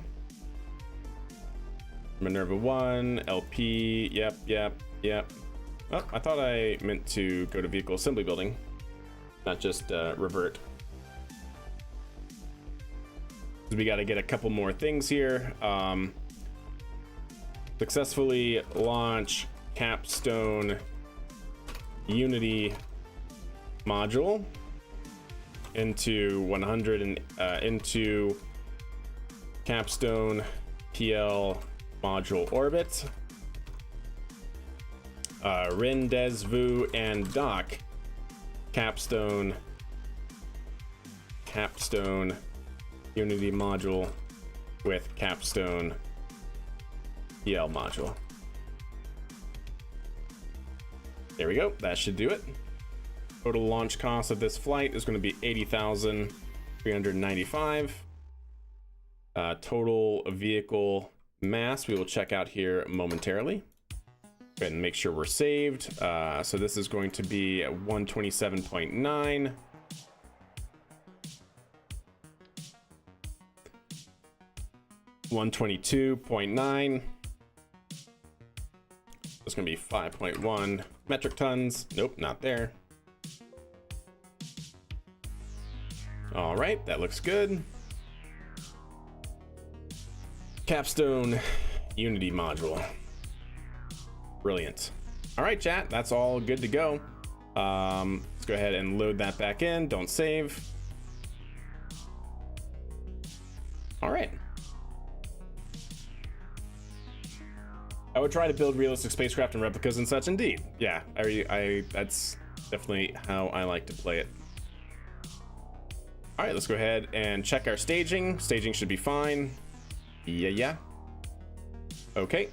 Minerva 1, LP, yep. Oh, I thought I meant to go to vehicle assembly building, not just revert. We got to get a couple more things here. Successfully launch Capstone Unity module into 100 and into Capstone PL module orbit. Rendezvous and dock Capstone Unity module with Capstone PL module. There we go. That should do it. Total launch cost of this flight is going to be 80,395. Total vehicle mass we will check out here momentarily. Go ahead and make sure we're saved. So this is going to be 127.9. $122.9. It's gonna be 5.1 metric tons. Nope, not there. All right, that looks good. Capstone Unity module. Brilliant. All right, chat, that's all good to go. Let's go ahead and load that back in. Don't save. All right. I would try to build realistic spacecraft and replicas and such. Indeed, yeah. That's definitely how I like to play it. All right, let's go ahead and check our staging. Staging should be fine. Yeah. Okay.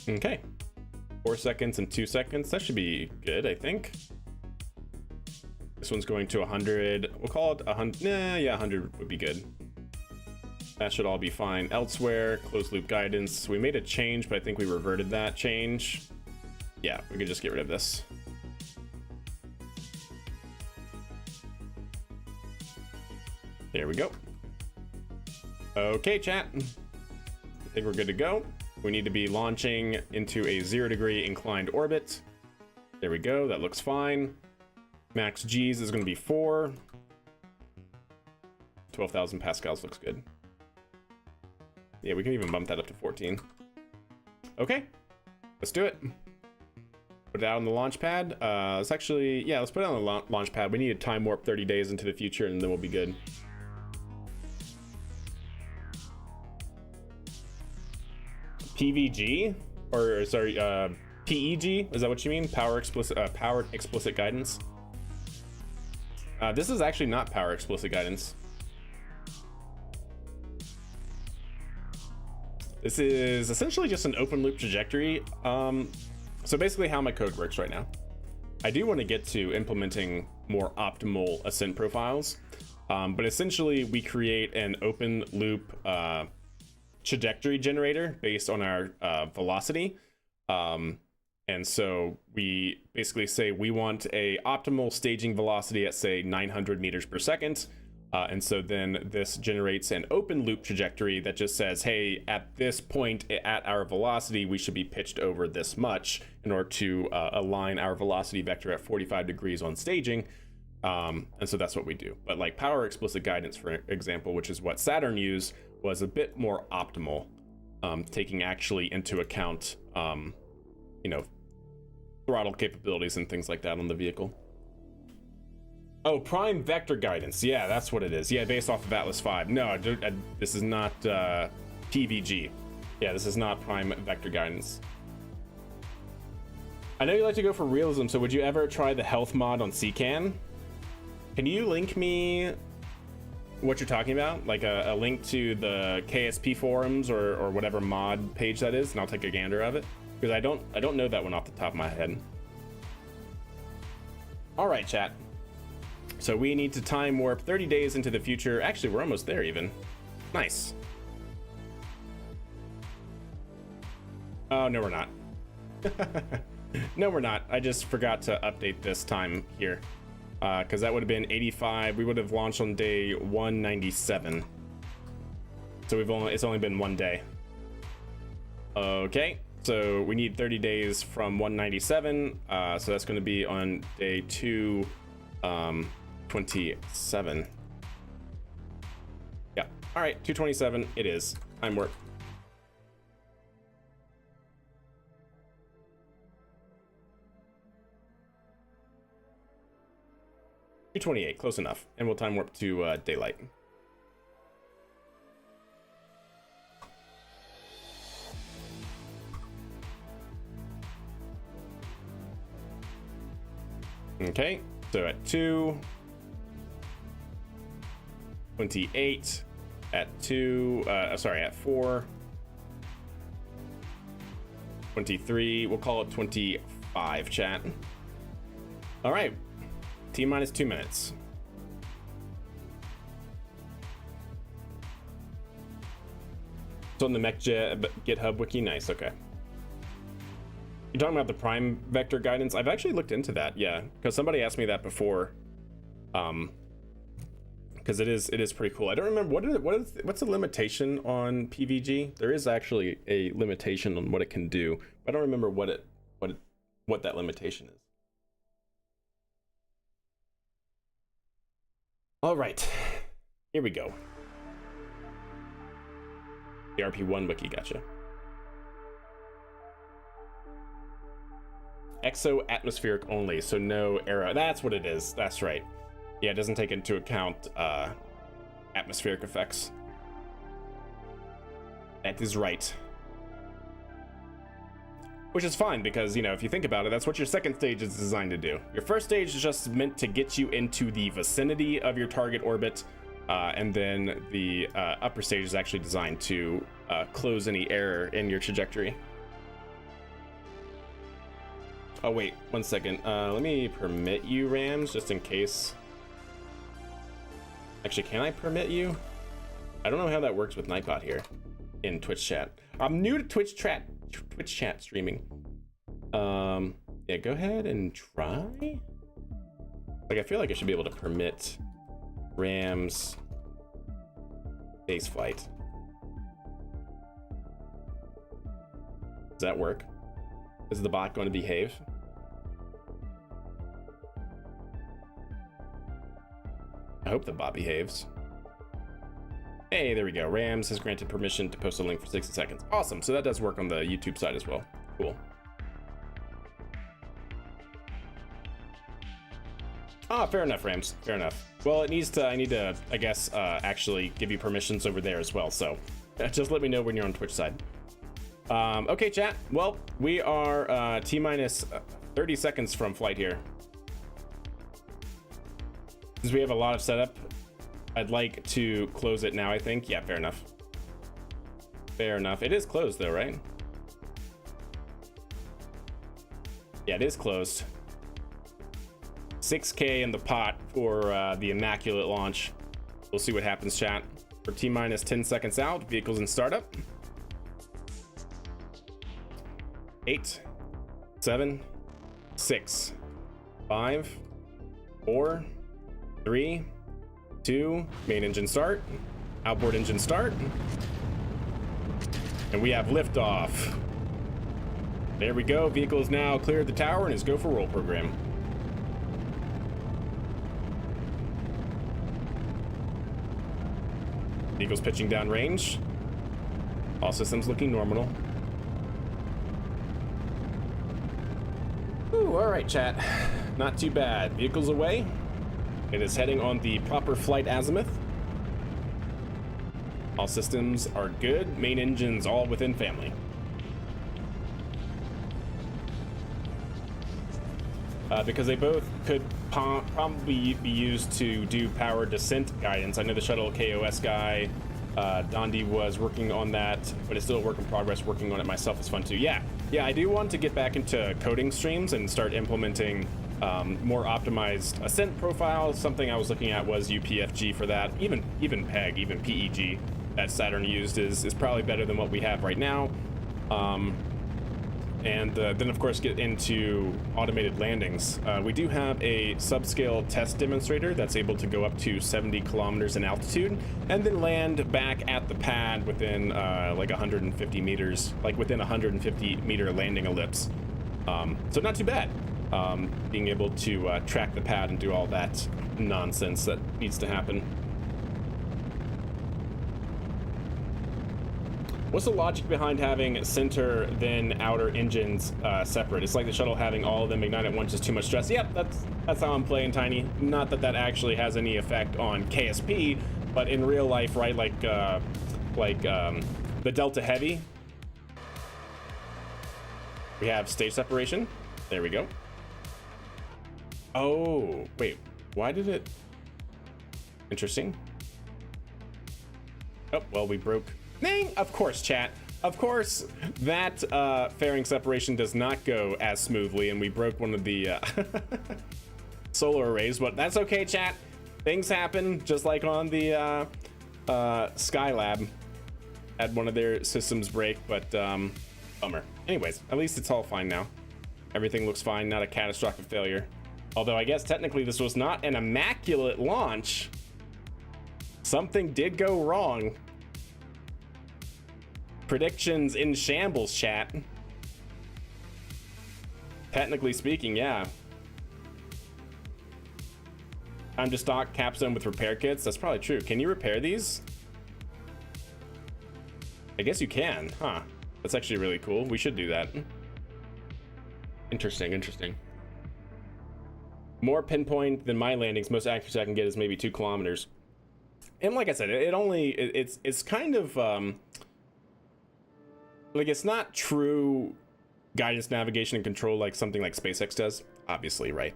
Okay, 4 seconds and 2 seconds. That should be good, I think. This one's going to 100. We'll call it 100. Yeah, 100 would be good. That should all be fine. Elsewhere, closed loop guidance. We made a change, but I think we reverted that change. Yeah, we could just get rid of this. There we go. Okay, chat. I think we're good to go. We need to be launching into a 0-degree inclined orbit. There we go, that looks fine. Max G's is going to be 4. 12,000 pascals looks good. Yeah, we can even bump that up to 14. Okay, let's do it. Put it out on the launch pad. Let's put it on the launch pad. We need to time warp 30 days into the future and then we'll be good. PVG, or sorry, PEG, is that what you mean? Powered explicit guidance. This is actually not power explicit guidance. This is essentially just an open loop trajectory. So basically how my code works right now. I do want to get to implementing more optimal ascent profiles, but essentially we create an open loop trajectory generator based on our velocity. And so we basically say we want a optimal staging velocity at say 900 meters per second. And so then this generates an open loop trajectory that just says, hey, at this point at our velocity, we should be pitched over this much in order to align our velocity vector at 45 degrees on staging. And so that's what we do. But like power explicit guidance, for example, which is what Saturn used, was a bit more optimal, taking actually into account, throttle capabilities and things like that on the vehicle. Oh, prime vector guidance. Yeah, that's what it is. Yeah, based off of Atlas 5. No, this is not PVG. Yeah, this is not prime vector guidance. I know you like to go for realism, so would you ever try the health mod on CCAN? Can you link me what you're talking about? Like a link to the KSP forums or whatever mod page that is, and I'll take a gander of it. Because I don't know that one off the top of my head. All right, chat. So we need to time warp 30 days into the future. Actually, we're almost there even. Nice. Oh, no, we're not. No, we're not. I just forgot to update this time here. Because that would have been 85. We would have launched on day 197. So it's only been 1 day. Okay. So we need 30 days from 197. So that's going to be on day 227. Yeah. All right. 227. It is. Time warp. $228. Close enough. And we'll time warp to daylight. Okay, so at 2:28, at 4:23, we'll call it 25, chat. All right, T-minus 2 minutes. It's on the MechJet GitHub wiki, nice, okay. You're talking about the prime vector guidance? I've actually looked into that, yeah, because somebody asked me that before. Because it is pretty cool. I don't remember what's the limitation on PVG. There is actually a limitation on what it can do. But I don't remember what that limitation is. All right, here we go. The RP1 wiki, gotcha. Exo-atmospheric only, so no aero. That's what it is. That's right. Yeah, it doesn't take into account atmospheric effects. That is right. Which is fine because, you know, if you think about it, that's what your second stage is designed to do. Your first stage is just meant to get you into the vicinity of your target orbit, and then the upper stage is actually designed to close any error in your trajectory. Oh wait, 1 second. Let me permit you, Rams, just in case. Actually, can I permit you? I don't know how that works with Nightbot here in Twitch chat. I'm new to Twitch chat streaming. Yeah, go ahead and try. Like, I feel like I should be able to permit Rams space flight. Does that work? Is the bot going to behave? I hope the bot behaves. Hey, there we go. Rams has granted permission to post a link for 60 seconds. Awesome. So that does work on the YouTube side as well. Cool. Ah, fair enough, Rams. Fair enough. Well, I need to, I guess, actually give you permissions over there as well. So just let me know when you're on Twitch side. Okay, chat. Well, we are T-minus 30 seconds from flight here. Since we have a lot of setup, I'd like to close it now, I think. Yeah, fair enough. Fair enough. It is closed though, right? Yeah, it is closed. 6K in the pot for the immaculate launch. We'll see what happens, chat. For T-minus 10 seconds out, vehicles in startup. 8, 7, 6, 5, 4, 3, 2, main engine start, outboard engine start, and we have liftoff. There we go. Vehicle is now cleared the tower and is go for roll program. Vehicle's pitching down range. All systems looking normal. Ooh, all right, chat. Not too bad. Vehicle's away. It is heading on the proper flight azimuth. All systems are good. Main engines all within family. Because they both could probably be used to do power descent guidance. I know the shuttle KOS guy, Dondi, was working on that, but it's still a work in progress. Working on it myself is fun too. Yeah, I do want to get back into coding streams and start implementing more optimized ascent profiles. Something I was looking at was UPFG for that. Even PEG, even PEG that Saturn used is probably better than what we have right now. And then of course get into automated landings. We do have a subscale test demonstrator that's able to go up to 70 kilometers in altitude and then land back at the pad within like 150 meters, like within 150 meter landing ellipse. So not too bad. Being able to track the pad and do all that nonsense that needs to happen. What's the logic behind having center then outer engines separate? It's like the shuttle having all of them ignite at once is too much stress. Yep, that's how I'm playing, Tiny. Not that that actually has any effect on KSP, but in real life, right? Like the Delta Heavy, we have stage separation. There we go. Oh wait, why did it? Interesting. Oh well, we broke. Dang, of course, chat. Of course, that fairing separation does not go as smoothly, and we broke one of the solar arrays, but that's okay, chat. Things happen, just like on the Skylab. Had one of their systems break, but bummer. Anyways, at least it's all fine now. Everything looks fine, not a catastrophic failure. Although I guess technically this was not an immaculate launch. Something did go wrong. Predictions in shambles, chat. Technically speaking, yeah. Time to stock capstone with repair kits. That's probably true. Can you repair these? I guess you can, huh? That's actually really cool. We should do that. Interesting. More pinpoint than my landings. Most accuracy I can get is maybe 2 kilometers. And like I said, it's kind of like, it's not true guidance, navigation, and control like something like SpaceX does, obviously, right?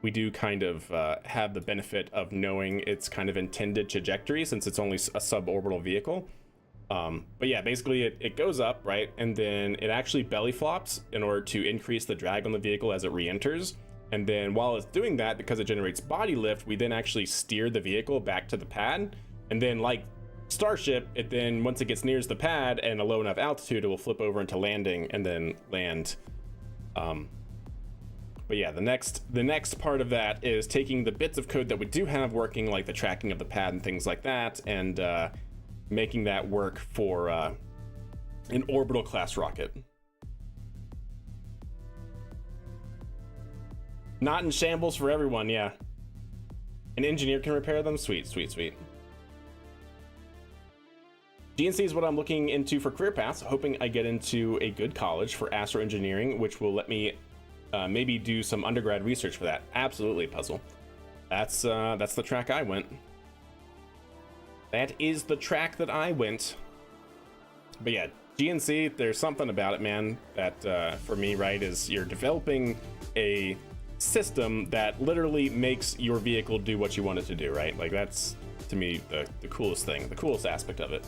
We do kind of have the benefit of knowing its kind of intended trajectory since it's only a suborbital vehicle. But yeah, basically it goes up, right? And then it actually belly flops in order to increase the drag on the vehicle as it re-enters. And then while it's doing that, because it generates body lift, we then actually steer the vehicle back to the pad. And then like Starship, it then, once it gets near the pad and a low enough altitude, it will flip over into landing and then land. But yeah, the next part of that is taking the bits of code that we do have working, like the tracking of the pad and things like that, and making that work for an orbital class rocket. Not in shambles for everyone, yeah. An engineer can repair them? Sweet. GNC is what I'm looking into for career paths, hoping I get into a good college for astro engineering, which will let me maybe do some undergrad research for that. Absolutely, Puzzle. That's the track I went. That is the track that I went. But yeah, GNC, there's something about it, man, that for me, right, is you're developing a system that literally makes your vehicle do what you want it to do, right? Like, that's, to me, the coolest thing, the coolest aspect of it.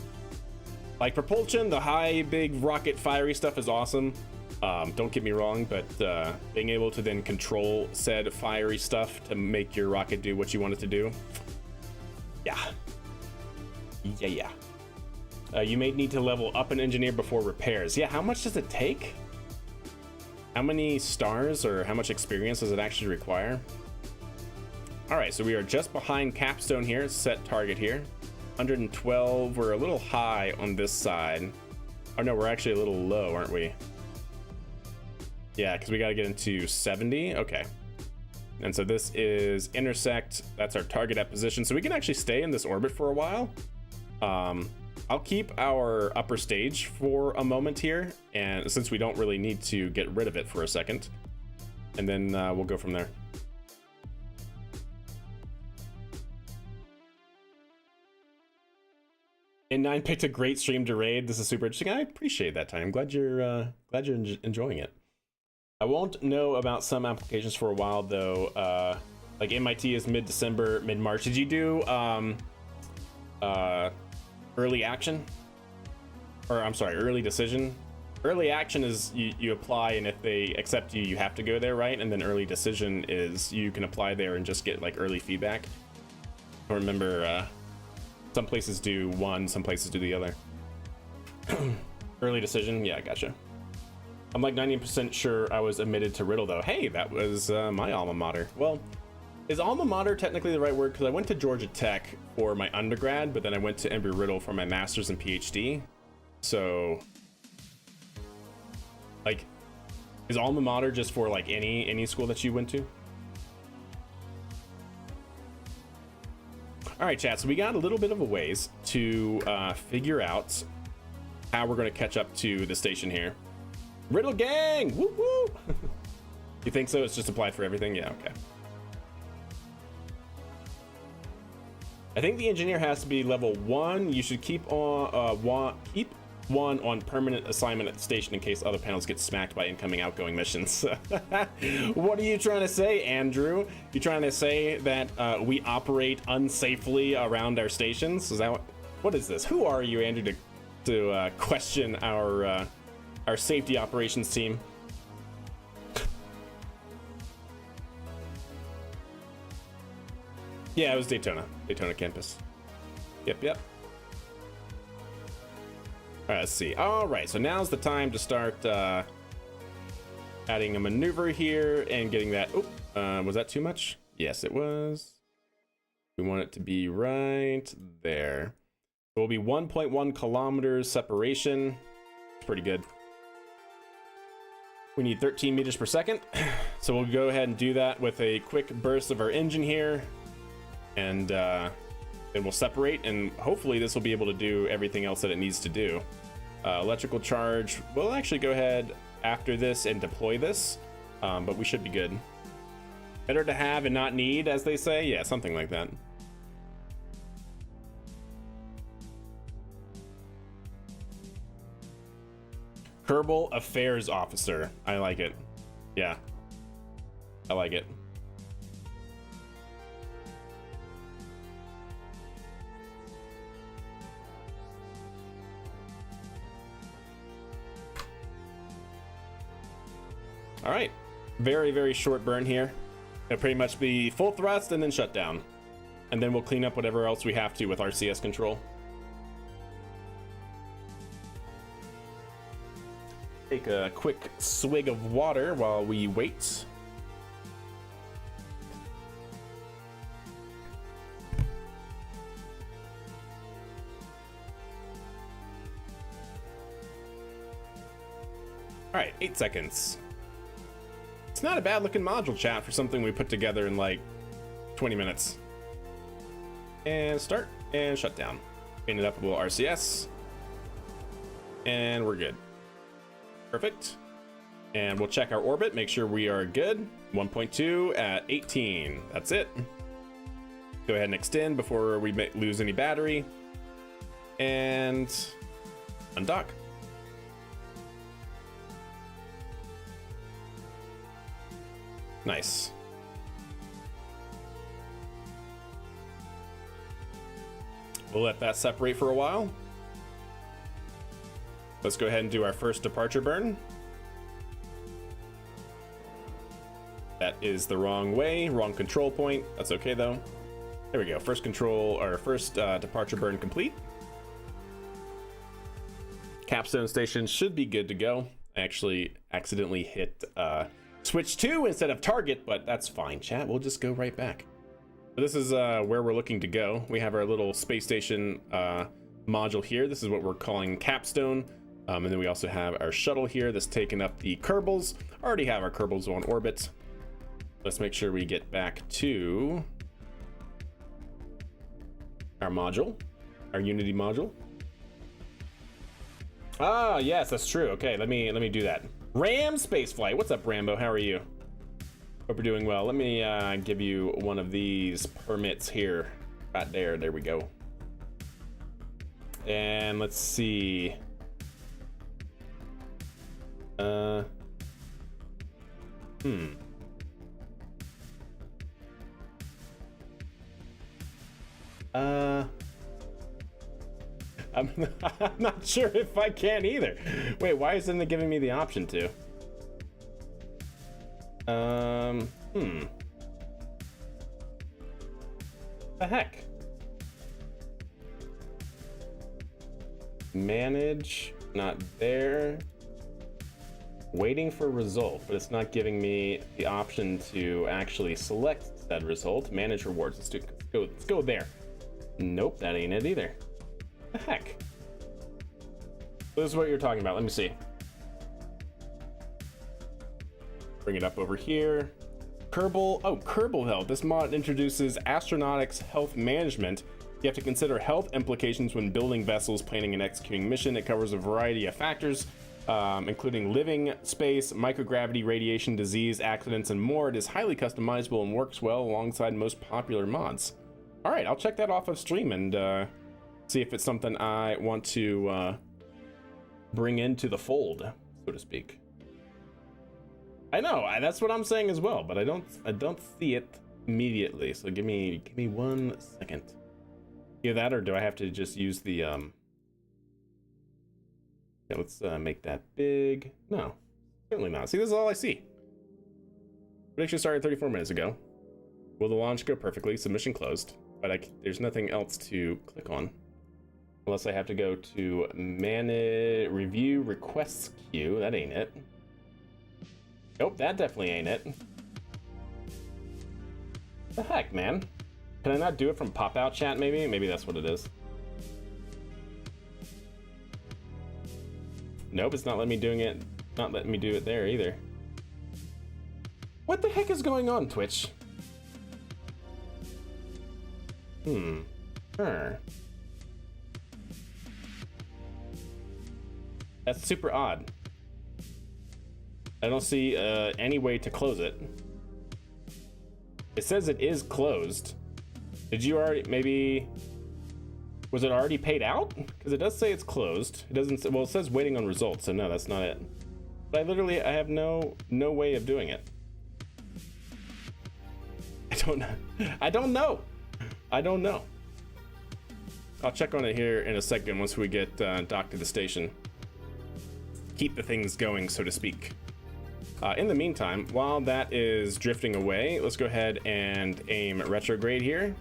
Like propulsion, the high, big rocket fiery stuff is awesome. Don't get me wrong, but being able to then control said fiery stuff to make your rocket do what you want it to do. Yeah. You may need to level up an engineer before repairs. Yeah, how much does it take? How many stars or how much experience does it actually require? All right, so we are just behind capstone here, set target here. 112, we're a little high on this side. Oh no, we're actually a little low, aren't we? Yeah, because we got to get into 70. Okay. And so this is intersect. That's our target at position. So we can actually stay in this orbit for a while. I'll keep our upper stage for a moment here. And since we don't really need to get rid of it for a second, and then we'll go from there. N9 picked a great stream to raid. This is super interesting. I appreciate that, time. I'm glad you're enjoying it. I won't know about some applications for a while though. Like MIT is mid-December, mid-March. Did you do early action? Or I'm sorry, early decision? Early action is you apply, and if they accept you, you have to go there, right? And then early decision is you can apply there and just get like early feedback. I remember some places do one, some places do the other. Early decision, yeah, gotcha. I'm like 90% sure I was admitted to Riddle though. Hey, that was my alma mater. Well, is alma mater technically the right word? Because I went to Georgia Tech for my undergrad, but then I went to Embry-Riddle for my master's and PhD. So, like, is alma mater just for like any school that you went to? All right, chat. So we got a little bit of a ways to figure out how we're going to catch up to the station here. Riddle gang! Woo woo! You think so? It's just applied for everything? Yeah, okay. I think the engineer has to be level 1. You should keep on one on permanent assignment at the station in case other panels get smacked by incoming outgoing missions. What are you trying to say, Andrew? You trying to say that we operate unsafely around our stations? Is that what is this? Who are you, Andrew, to question our safety operations team? Yeah, it was Daytona campus. Yep. All right, let's see. All right, so now's the time to start adding a maneuver here and getting that. Oh, was that too much? Yes, it was. We want it to be right there. It will be 1.1 kilometers separation. It's pretty good. We need 13 meters per second. So we'll go ahead and do that with a quick burst of our engine here. And then we'll separate, and hopefully this will be able to do everything else that it needs to do. Electrical charge, we'll actually go ahead after this and deploy this, but we should be good. Better to have and not need, as they say. Yeah, something like that. Kerbal Affairs Officer. I like it. Yeah, I like it. All right, very short burn here. It'll pretty much be full thrust and then shut down, and then we'll clean up whatever else we have to with RCS control. Take a quick swig of water while we wait. All right, 8 seconds. It's not a bad looking module, chat, for something we put together in like 20 minutes. And start and shut down. Clean it up with a little RCS. And we're good. Perfect. And we'll check our orbit, make sure we are good. 1.2 at 18. That's it. Go ahead and extend before we lose any battery. And undock. Nice. We'll let that separate for a while. Let's go ahead and do our first departure burn. That is the wrong way, wrong control point. That's okay though. There we go. First departure burn complete. Capstone station should be good to go. I actually accidentally hit switch 2 instead of target, but that's fine, chat. We'll just go right back. So this is where we're looking to go. We have our little space station module here. This is what we're calling Capstone. And then we also have our shuttle here that's taking up the Kerbals. Already have our Kerbals on orbit. Let's make sure we get back to our module, our Unity module. Ah, yes, that's true. Okay, let me do that. Ram Spaceflight. What's up, Rambo? How are you? Hope you're doing well. Let me give you one of these permits here. Right there. There we go. And let's see. I'm not sure if I can either. Wait, why isn't it giving me the option to? The heck? Manage, not there. Waiting for result, but it's not giving me the option to actually select said result. Manage rewards. Let's go there. Nope, that ain't it either. The heck? This is what you're talking about. Let me see. Bring it up over here. Kerbal Health. This mod introduces astronautics health management. You have to consider health implications when building vessels, planning and executing mission. It covers a variety of factors, including living space, microgravity, radiation, disease, accidents, and more. It is highly customizable and works well alongside most popular mods. All right, I'll check that off of stream and see if it's something I want to bring into the fold, so to speak. I know, that's what I'm saying as well, but I don't see it immediately. So give me 1 second. Either that, or do I have to just use the yeah, let's make that big. No, certainly not. See, this is all I see. Prediction started 34 minutes ago. Will the launch go perfectly? Submission closed. But there's nothing else to click on. Unless I have to go to manage review requests queue. That ain't it. Nope, that definitely ain't it. The heck, man? Can I not do it from pop-out chat, maybe? Maybe that's what it is. Nope, it's not letting me doing it. Not letting me do it there either. What the heck is going on, Twitch? Sure. That's super odd. I don't see any way to close it. It says it is closed. Did you already, maybe, was it already paid out? Because it does say it's closed. It doesn't say, well, it says waiting on results, so no, that's not it. But I have no way of doing it. I don't know. I don't know. I'll check on it here in a second once we get docked to the station. Keep the things going, so to speak. In the meantime, while that is drifting away, let's go ahead and aim retrograde here.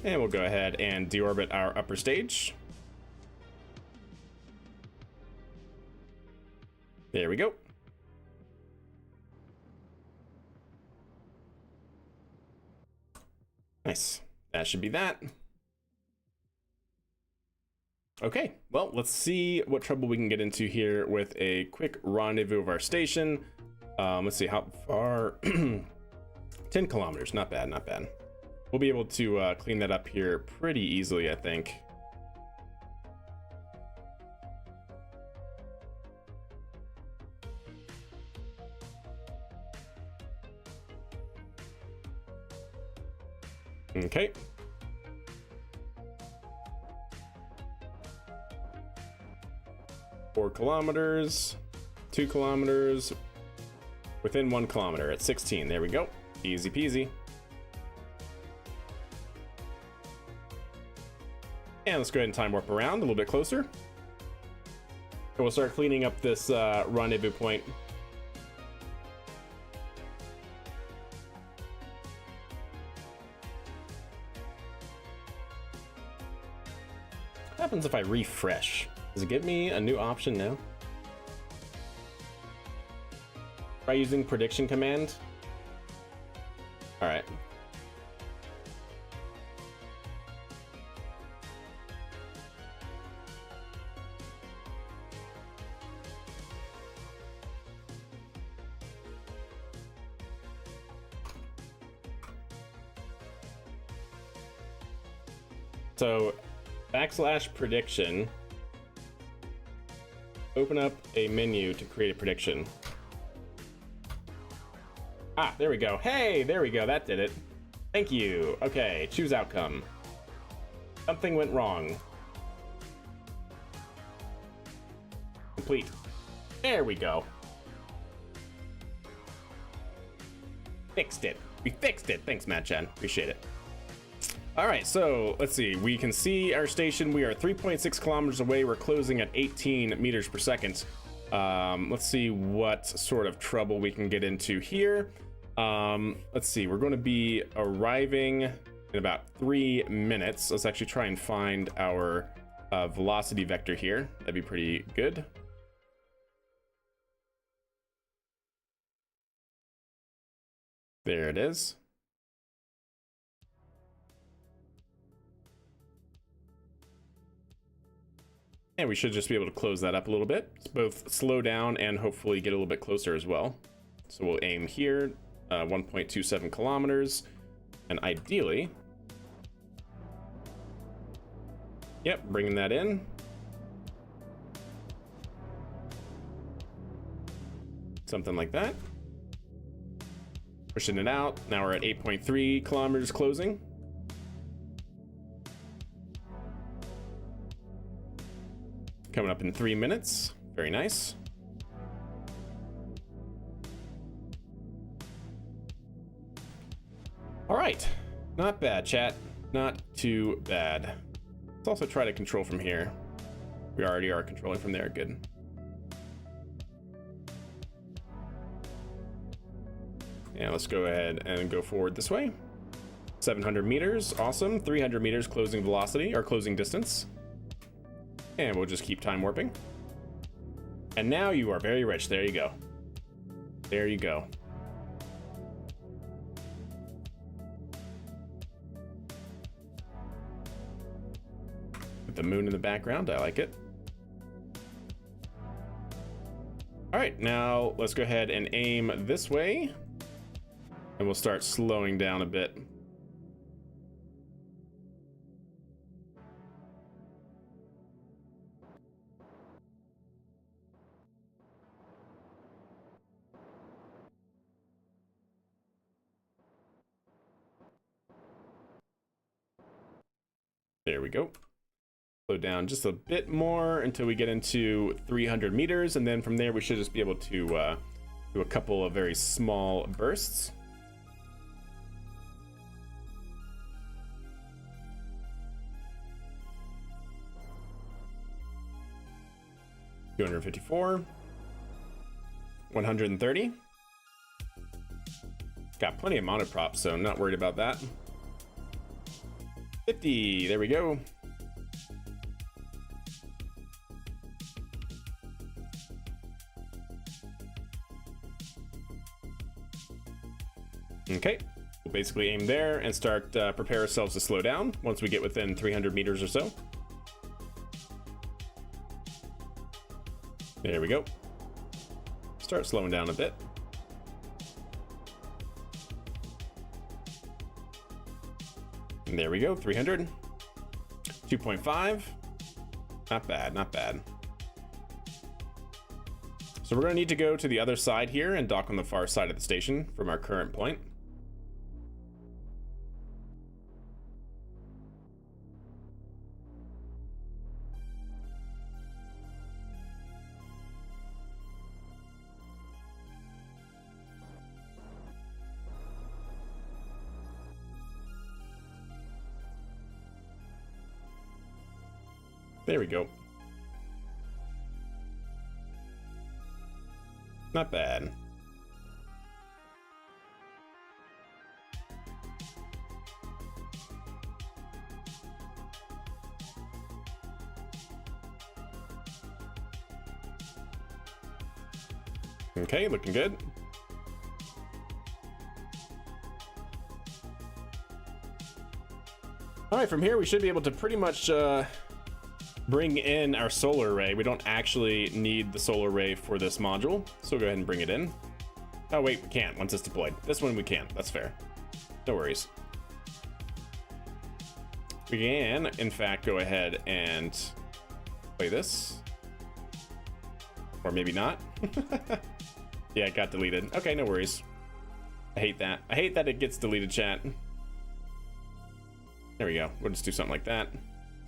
And we'll go ahead and deorbit our upper stage. There we go. Nice. That should be that. Okay, well, let's see what trouble we can get into here with a quick rendezvous of our station. Let's see how far. 10 kilometers, not bad, not bad. We'll be able to clean that up here pretty easily, I think. Okay. Four kilometers, 2 kilometers, within 1 kilometer at 16. There we go. Easy peasy. And let's go ahead and time warp around a little bit closer. And we'll start cleaning up this rendezvous point. What happens if I refresh? Does it give me a new option now? Try using prediction command. All right. So /prediction. Open up a menu to create a prediction. Ah, there we go. Hey, there we go. That did it. Thank you. Okay, choose outcome. Something went wrong. Complete. There we go. Fixed it. We fixed it. Thanks, Matt Chen. Appreciate it. All right, so let's see. We can see our station. We are 3.6 kilometers away. We're closing at 18 meters per second. Let's see what sort of trouble we can get into here. Let's see. We're going to be arriving in about 3 minutes. Let's actually try and find our velocity vector here. That'd be pretty good. There it is. And we should just be able to close that up a little bit. It's both slow down and hopefully get a little bit closer as well. So we'll aim here, 1.27 kilometers, and ideally, yep, bringing that in. Something like that. Pushing it out. Now we're at 8.3 kilometers closing. Coming up in 3 minutes. Very nice. All right. Not bad, chat. Not too bad. Let's also try to control from here. We already are controlling from there. Good. Yeah, let's go ahead and go forward this way. 700 meters. Awesome. 300 meters closing velocity or closing distance. And we'll just keep time warping. And now you are very rich. There you go. There you go. With the moon in the background, I like it. All right, now let's go ahead and aim this way. And we'll start slowing down a bit. There we go. Slow down just a bit more until we get into 300 meters. And then from there, we should just be able to do a couple of very small bursts. $254, 130. Got plenty of mounted props, so I'm not worried about that. 50, there we go. Okay, we'll basically aim there and start prepare ourselves to slow down once we get within 300 meters or so. There we go. Start slowing down a bit. And there we go, 300. 2.5. Not bad, not bad. So we're going to need to go to the other side here and dock on the far side of the station from our current point. There we go. Not bad. Okay, looking good. All right, from here we should be able to pretty much bring in our solar array. We don't actually need the solar array for this module, so we'll go ahead and bring it in. Oh wait, we can't once it's deployed. This one we can, that's fair. No worries. We can, in fact, go ahead and play this. Or maybe not. Yeah, it got deleted. Okay, no worries. I hate that. I hate that it gets deleted, chat. There we go. We'll just do something like that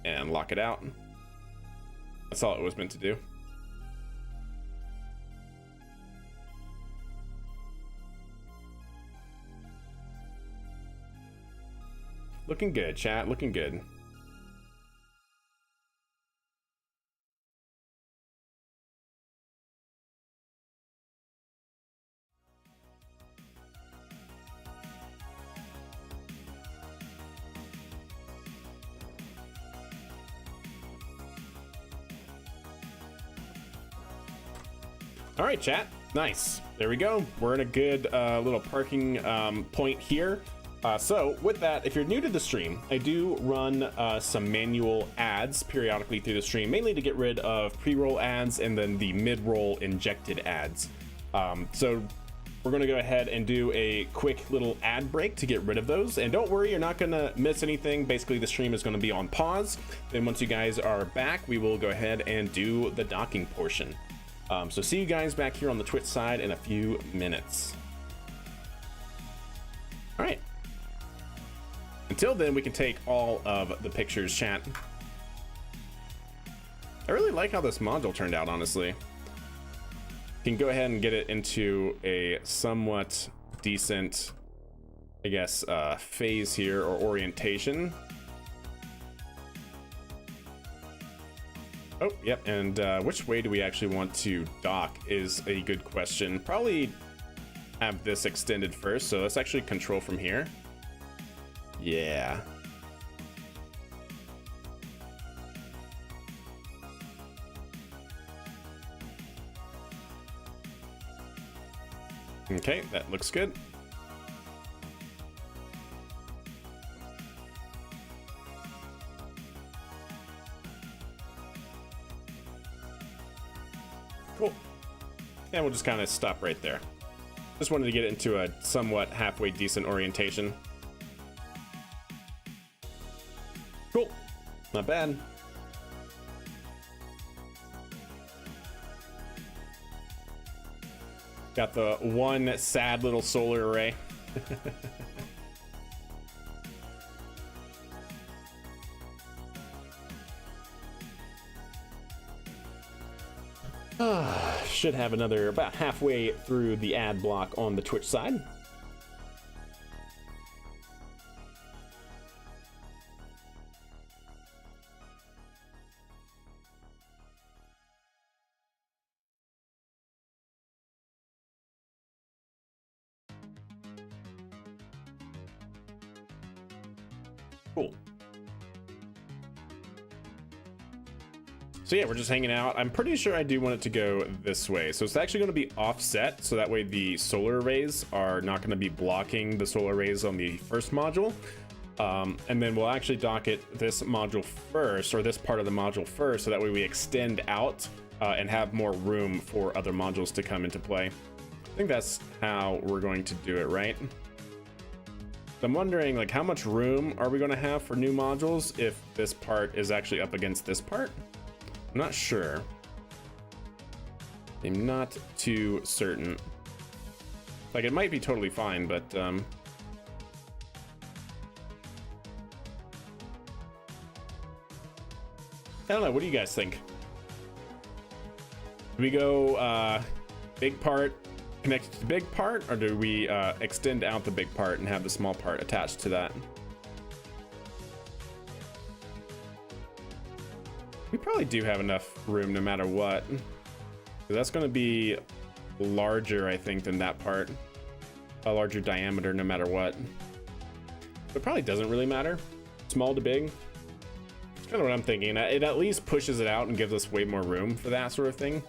and lock it out. That's all it was meant to do. Looking good, chat. Looking good. All right, chat. Nice. There we go. We're in a good little parking point here. So with that, if you're new to the stream, I do run some manual ads periodically through the stream, mainly to get rid of pre-roll ads and then the mid-roll injected ads. So we're going to go ahead and do a quick little ad break to get rid of those. And don't worry, you're not going to miss anything. Basically, the stream is going to be on pause. Then once you guys are back, we will go ahead and do the docking portion. So see you guys back here on the Twitch side in a few minutes. All right. Until then, we can take all of the pictures, chat. I really like how this module turned out, honestly. You can go ahead and get it into a somewhat decent, I guess, phase here, or orientation. Oh, yep, and which way do we actually want to dock is a good question. Probably have this extended first, so let's actually control from here. Yeah. Okay, that looks good. Cool. And we'll just kind of stop right there. Just wanted to get it into a somewhat halfway decent orientation. Cool. Not bad. Got the one sad little solar array. Should have another about halfway through the ad block on the Twitch side. Cool. So yeah, we're just hanging out. I'm pretty sure I do want it to go this way. So it's actually going to be offset, so that way the solar arrays are not going to be blocking the solar arrays on the first module. And then we'll actually dock it this module first, or this part of the module first, so that way we extend out and have more room for other modules to come into play. I think that's how we're going to do it, right? I'm wondering, like, how much room are we going to have for new modules if this part is actually up against this part? I'm not sure. I'm not too certain. Like, it might be totally fine, but I don't know. What do you guys think? Do we go big part connected to the big part, or do we extend out the big part and have the small part attached to that? We probably do have enough room no matter what. That's going to be larger, I think, than that part. A larger diameter no matter what. But it probably doesn't really matter. Small to big. It's kind of what I'm thinking. It at least pushes it out and gives us way more room for that sort of thing.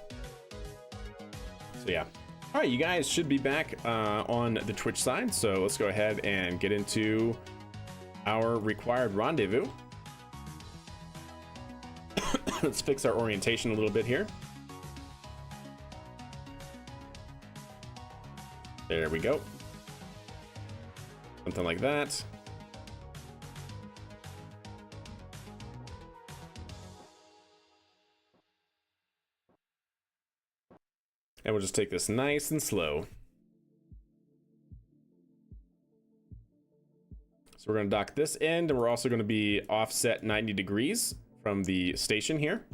So yeah. All right, you guys should be back on the Twitch side. So let's go ahead and get into our required rendezvous. Let's fix our orientation a little bit here. There we go. Something like that. And we'll just take this nice and slow. So we're going to dock this end, and we're also going to be offset 90 degrees from the station here.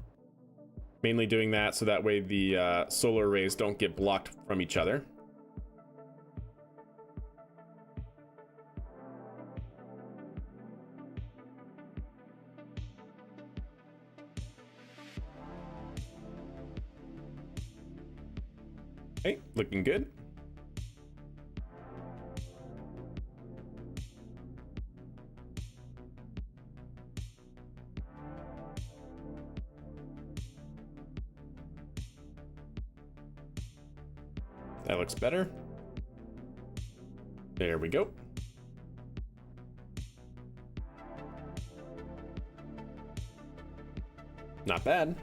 Mainly doing that so that way the solar arrays don't get blocked from each other. Okay, looking good. That looks better. There we go. Not bad.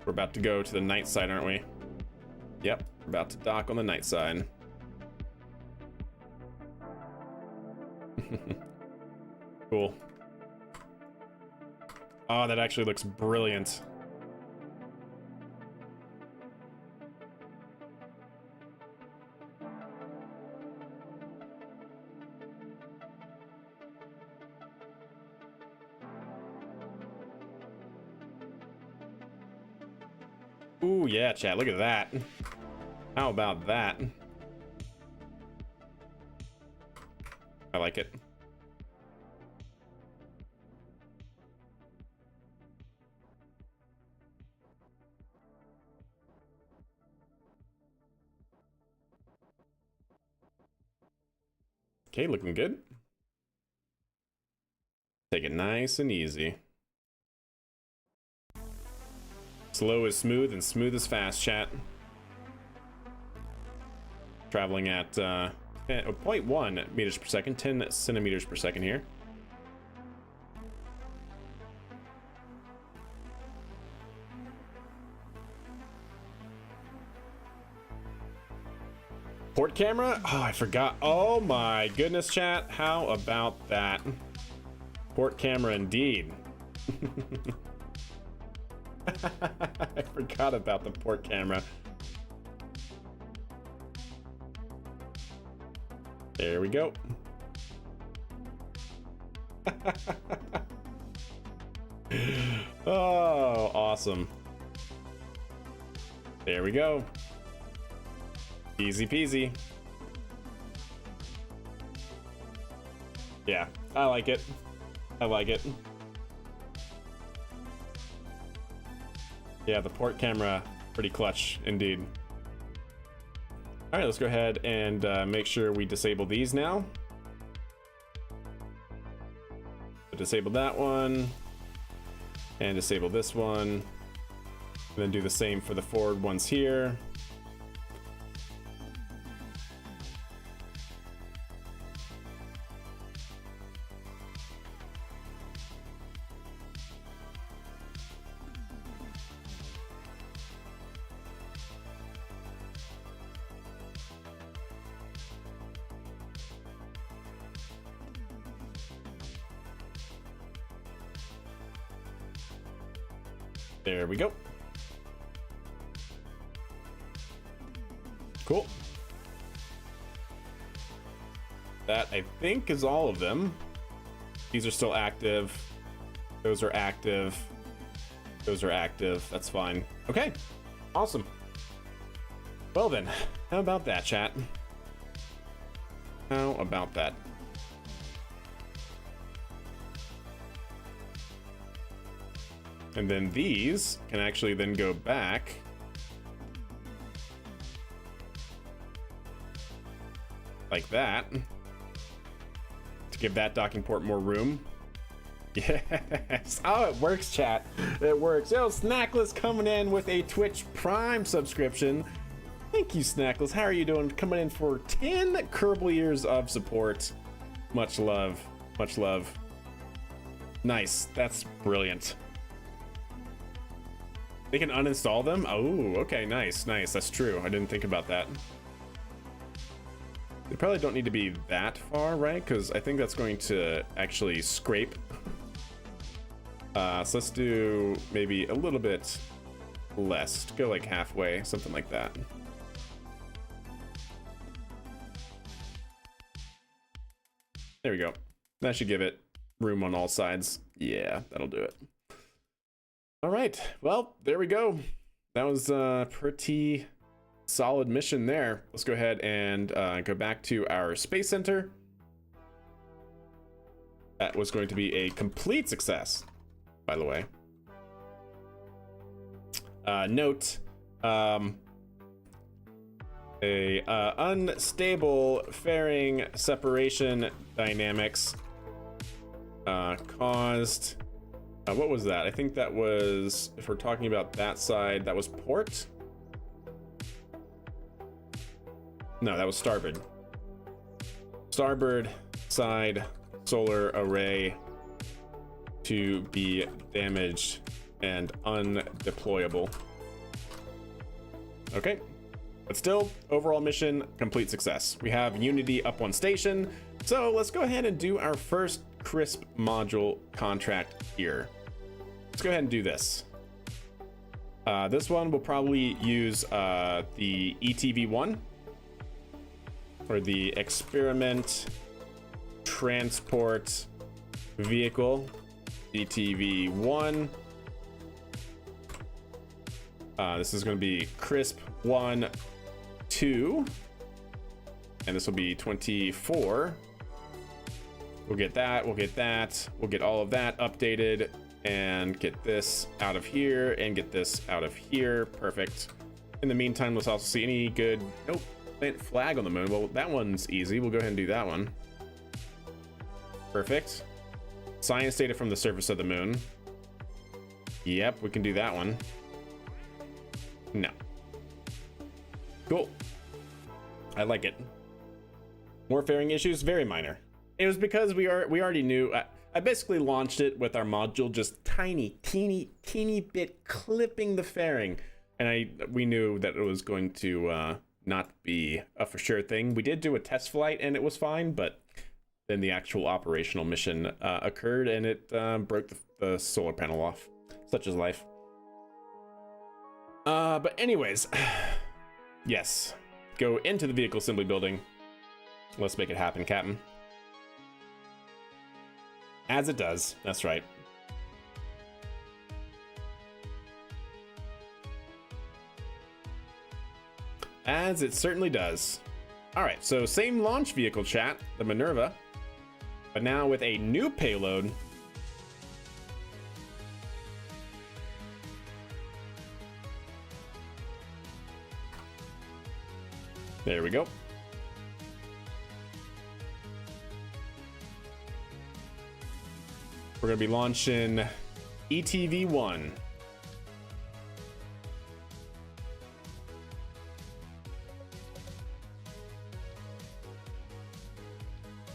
We're about to go to the night side, aren't we? Yep, we're about to dock on the night side. Cool. Oh, that actually looks brilliant. Ooh, yeah, chat, look at that. How about that? I like it. Okay, looking good. Take it nice and easy. Slow is smooth and smooth is fast, chat. Traveling at 0.1 meters per second, 10 centimeters per second here. Port camera? Oh, I forgot. Oh my goodness, chat. How about that? Port camera indeed. I forgot about the port camera. There we go. Oh, awesome. There we go. Easy peasy. Yeah, I like it. I like it. Yeah, the port camera, pretty clutch indeed. All right, let's go ahead and make sure we disable these now. So disable that one and disable this one. And then do the same for the forward ones here. There we go. Cool. That, I think, is all of them. These are still active. Those are active. Those are active. That's fine. Okay. Awesome. Well then, how about that, chat? How about that? And then these can actually then go back. Like that. To give that docking port more room. Yes. Oh, it works, chat. It works. Yo, Snackless coming in with a Twitch Prime subscription. Thank you, Snackless. How are you doing? Coming in for 10 Kerbal years of support. Much love. Much love. Nice. That's brilliant. They can uninstall them? Oh, okay, nice, nice. That's true. I didn't think about that. They probably don't need to be that far, right? Because I think that's going to actually scrape. So let's do maybe a little bit less. Go like halfway, something like that. There we go. That should give it room on all sides. Yeah, that'll do it. All right, well, there we go. That was a pretty solid mission there. Let's go ahead and go back to our space center. That was going to be a complete success, by the way. Note, unstable fairing separation dynamics caused, what was that? I think that was, if we're talking about that side, that was port? No, that was starboard. Starboard side solar array to be damaged and undeployable. Okay, but still, overall mission, complete success. We have Unity up on station, so let's go ahead and do our first CRISP module contract here. Let's go ahead and do this. This one will probably use the ETV1, or the Experiment Transport Vehicle, ETV1. This is going to be CRISP 1, 2, and this will be 24. We'll get that, we'll get that, we'll get all of that updated, and get this out of here, and get this out of here. Perfect. In the meantime, let's also see any good... Nope, plant flag on the moon. Well, that one's easy. We'll go ahead and do that one. Perfect. Science data from the surface of the moon. Yep, we can do that one. No. Cool. I like it. More fairing issues, very minor. It was because we already knew. I basically launched it with our module just teeny bit clipping the fairing, and we knew that it was going to not be a for sure thing. We did do a test flight and it was fine, but then the actual operational mission occurred and it broke the solar panel off. Such is life. But anyways, yes, go into the vehicle assembly building. Let's make it happen, Captain. As it does, that's right. As it certainly does. All right, so same launch vehicle chat, the Minerva, but now with a new payload. There we go. We're going to be launching ETV1.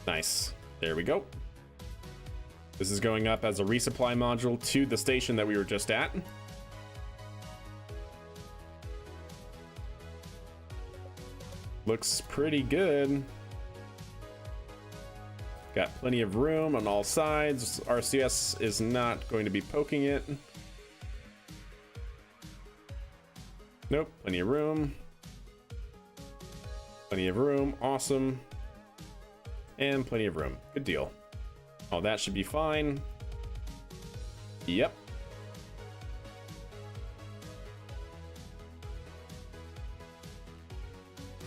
Nice. There we go. This is going up as a resupply module to the station that we were just at. Looks pretty good. Got plenty of room on all sides. RCS is not going to be poking it. Nope, plenty of room. Plenty of room, awesome. And plenty of room, good deal. Oh, that should be fine. Yep.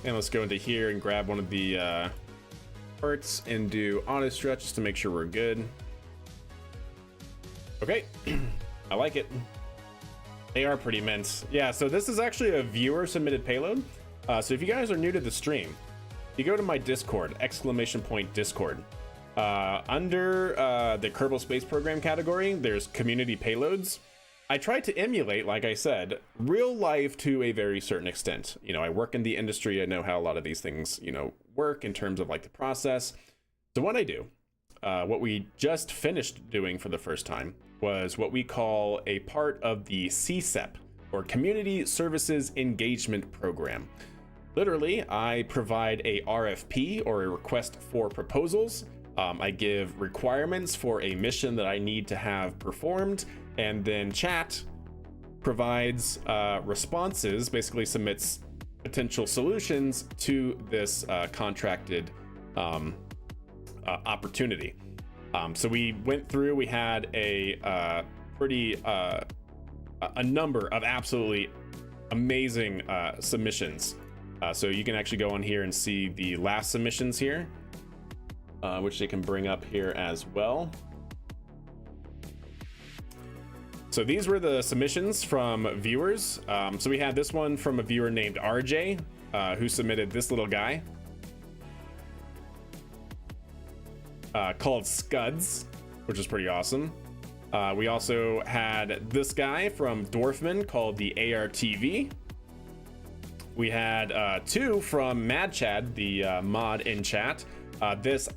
And let's go into here and grab one of the parts and do auto stretch just to make sure we're good. Okay, I like it. They are pretty immense. Yeah, so this is actually a viewer submitted payload. So if you guys are new to the stream, you go to my Discord, !Discord. Under the Kerbal Space Program category, there's community payloads. I tried to emulate, like I said, real life to a very certain extent. You know, I work in the industry. I know how a lot of these things, you know, work in terms of like the process. So what I do, what we just finished doing for the first time was what we call a part of the CSEP, or Community Services Engagement Program. Literally, I provide a RFP, or a request for proposals. I give requirements for a mission that I need to have performed, and then chat provides responses, basically submits potential solutions to this contracted opportunity. So we went through, we had a number of absolutely amazing submissions. So you can actually go on here and see the last submissions here, which they can bring up here as well. So these were the submissions from viewers. So we had this one from a viewer named RJ, who submitted this little guy called Scuds, which is pretty awesome. We also had this guy from Dwarfman called the ARTV. We had two from Mad Chad, the mod in chat. This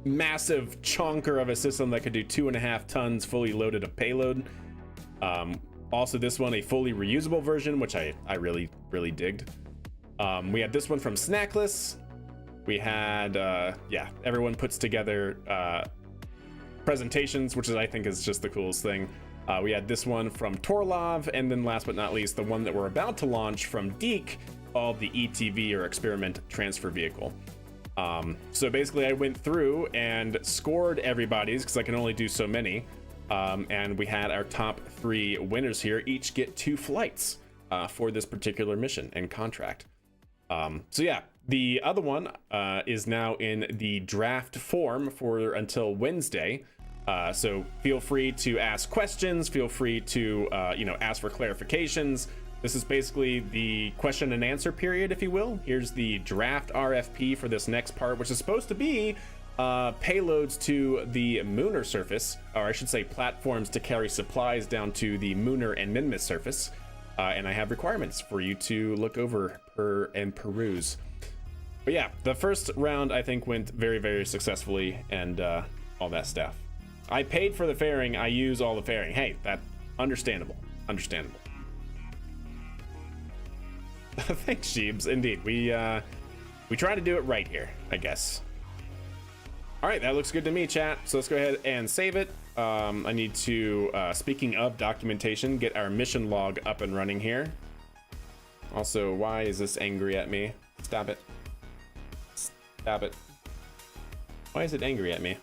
massive chonker of a system that could do 2.5 tons fully loaded of payload. Also this one, a fully reusable version, which I really digged. We had this one from Snackless. We had everyone puts together presentations, which I think is just the coolest thing. We had this one from Torlov, and then last but not least, the one that we're about to launch from Deke, called the ETV, or Experiment Transfer Vehicle. So basically I went through and scored everybody's, because I can only do so many. And we had our top 3 winners here each get 2 flights for this particular mission and contract. So yeah, the other one is now in the draft form for until Wednesday. So feel free to ask questions, feel free to ask for clarifications. This is basically the question and answer period, if you will. Here's the draft RFP for this next part, which is supposed to be payloads to the Mooner surface, or I should say platforms to carry supplies down to the Mooner and Minmus surface. And I have requirements for you to look over and peruse. But yeah, the first round I think went very successfully, and all that stuff. I paid for the fairing, I use all the fairing. Hey, that understandable. Thanks, Jeebs. Indeed, we try to do it right here, I guess. All right, that looks good to me, chat. So let's go ahead and save it. I need to, speaking of documentation, get our mission log up and running here. Also, why is this angry at me? Stop it. Stop it. Why is it angry at me?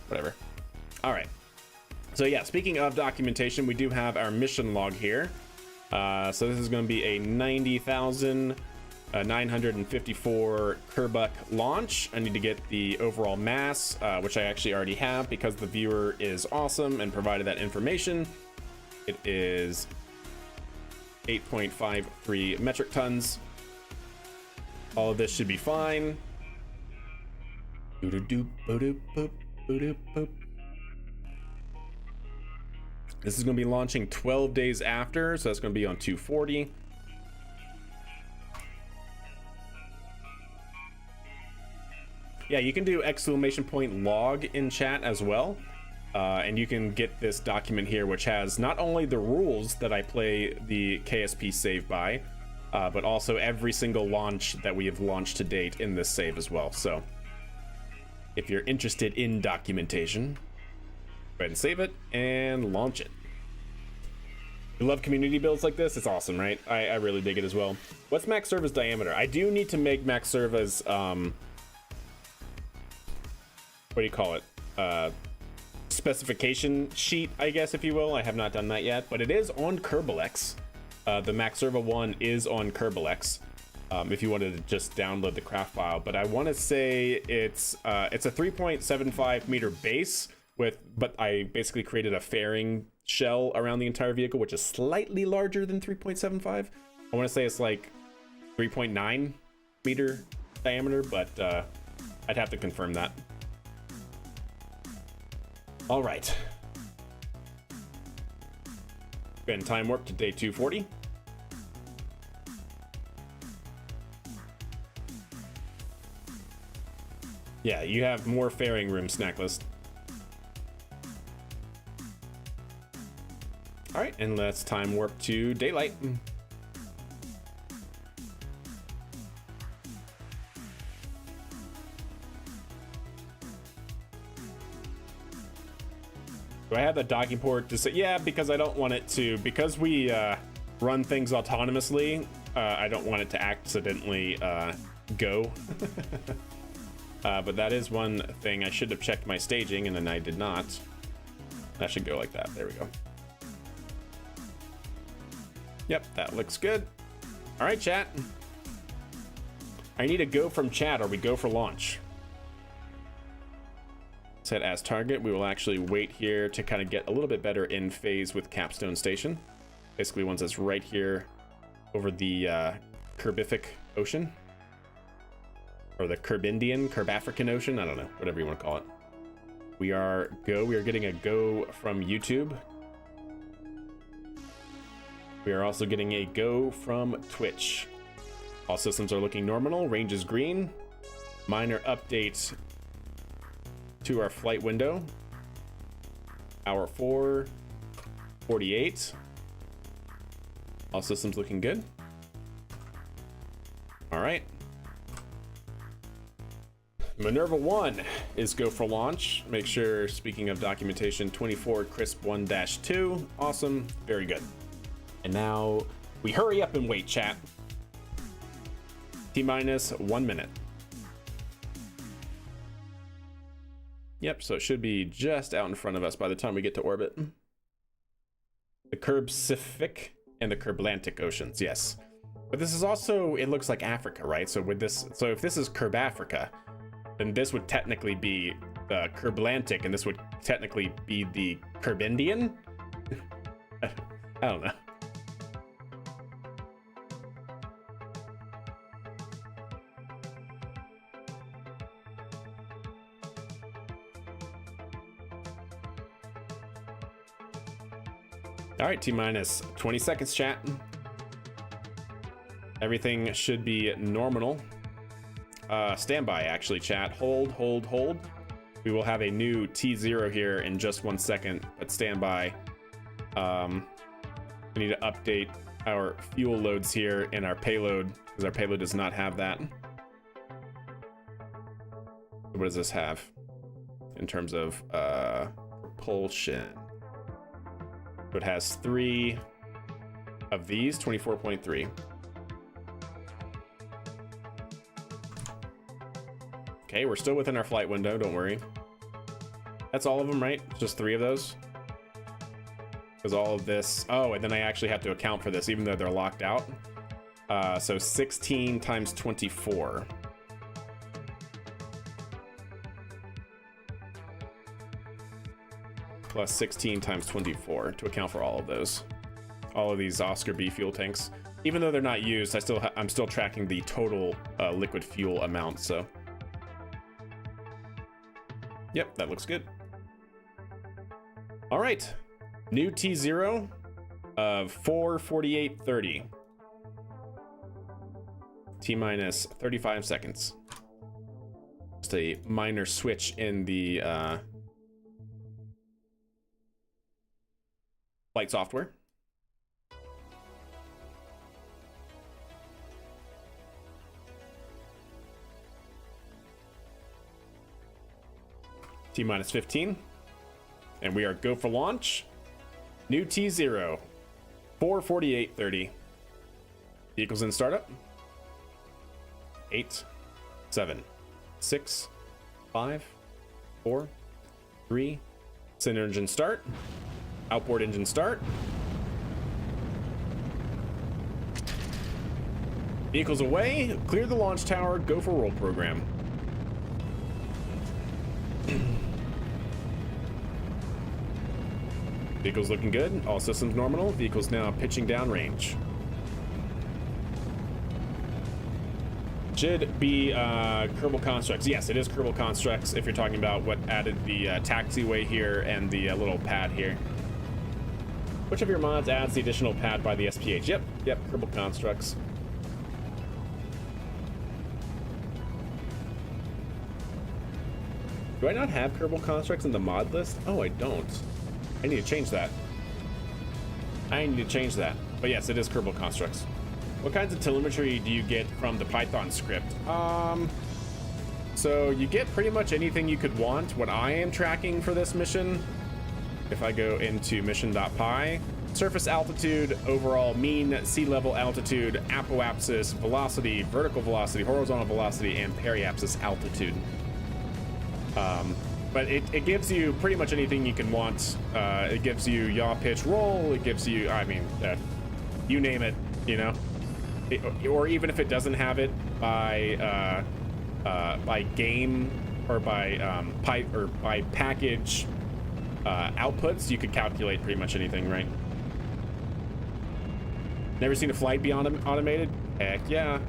Whatever. All right. So yeah, speaking of documentation, we do have our mission log here. So this is going to be a 90,954 Kerbuck launch. I need to get the overall mass, which I actually already have because the viewer is awesome and provided that information. It is 8.53 metric tons. All of this should be fine. This is going to be launching 12 days after, so that's going to be on 240. Yeah, you can do !log in chat as well. And you can get this document here, which has not only the rules that I play the KSP save by, but also every single launch that we have launched to date in this save as well. So if you're interested in documentation, go ahead and save it and launch it. You love community builds like this? It's awesome, right? I really dig it as well. What's Max Serva's diameter? I do need to make Max Serva's, what do you call it? Specification sheet, I guess, if you will. I have not done that yet, but it is on Kerbalex. The Max Serva one is on Kerbalex. If you wanted to just download the craft file, but I want to say it's a 3.75 meter base but I basically created a fairing shell around the entire vehicle, which is slightly larger than 3.75. I want to say it's like 3.9 meter diameter, but I'd have to confirm that. All right. And time warp to day 240. Yeah, you have more fairing room, Snacklist. All right, and let's time warp to daylight. I have the docking port to say, yeah, because I don't want it to, because we run things autonomously, I don't want it to accidentally go. But that is one thing. I should have checked my staging, and then I did not. That should go like that. There we go. Yep, that looks good. All right, chat. I need a go from chat, or we go for launch. Set as target. We will actually wait here to kind of get a little bit better in phase with Capstone Station. Basically, once it's right here over the Curbific Ocean. Or the Curb-African Ocean. I don't know. Whatever you want to call it. We are go. We are getting a go from YouTube. We are also getting a go from Twitch. All systems are looking normal. Range is green. Minor update to our flight window. Hour 4:48. All systems looking good. All right. Minerva 1 is go for launch. Make sure, speaking of documentation, 24 crisp 1-2. Awesome. Very good. And now we hurry up and wait, chat. T-minus 1 minute. Yep, so it should be just out in front of us by the time we get to orbit. The Curb-Pacific and the Curb-Atlantic Oceans, yes. But this is also, it looks like Africa, right? So with this, so if this is Curb-Africa, then this would technically be the Curb-Atlantic, and this would technically be the Curb-Indian? I don't know. All right, T-minus 20 seconds, chat. Everything should be normal. Standby, actually, chat. Hold. We will have a new T0 here in just 1 second, but standby. We need to update our fuel loads here in our payload, because our payload does not have that. What does this have in terms of propulsion? So it has 3 of these, 24.3. Okay, we're still within our flight window, don't worry. That's all of them, right? Just 3 of those? Because all of this... Oh, and then I actually have to account for this, even though they're locked out. So 16 times 24. Plus 16 times 24 to account for all of those. All of these Oscar B fuel tanks. Even though they're not used, I'm still tracking the total liquid fuel amount, so... Yep, that looks good. All right, new T0 of 4:48:30. T-minus 35 seconds. Just a minor switch in the flight software. T-minus 15. And we are go for launch. New T0. 4:48:30. Vehicles in startup. 8, 7, 6, 5, 4, 3. Center engine start. Outboard engine start. Vehicles away. Clear the launch tower. Go for roll program. Vehicles looking good. All systems nominal. Vehicles now pitching down range. Should be Kerbal Constructs. Yes, it is Kerbal Constructs if you're talking about what added the taxiway here and the little pad here. Which of your mods adds the additional pad by the SPH? Yep, Kerbal Constructs. Do I not have Kerbal Constructs in the mod list? Oh, I don't. I need to change that. But yes, it is Kerbal Constructs. What kinds of telemetry do you get from the Python script? So you get pretty much anything you could want. What I am tracking for this mission if I go into mission.py, surface altitude, overall mean sea level altitude, apoapsis, velocity, vertical velocity, horizontal velocity, and periapsis altitude. But it gives you pretty much anything you can want. It gives you yaw, pitch, roll. It gives you, I mean, you name it, you know? Or even if it doesn't have it by game or by package outputs, you could calculate pretty much anything, right? Never seen a flight be automated? Heck yeah.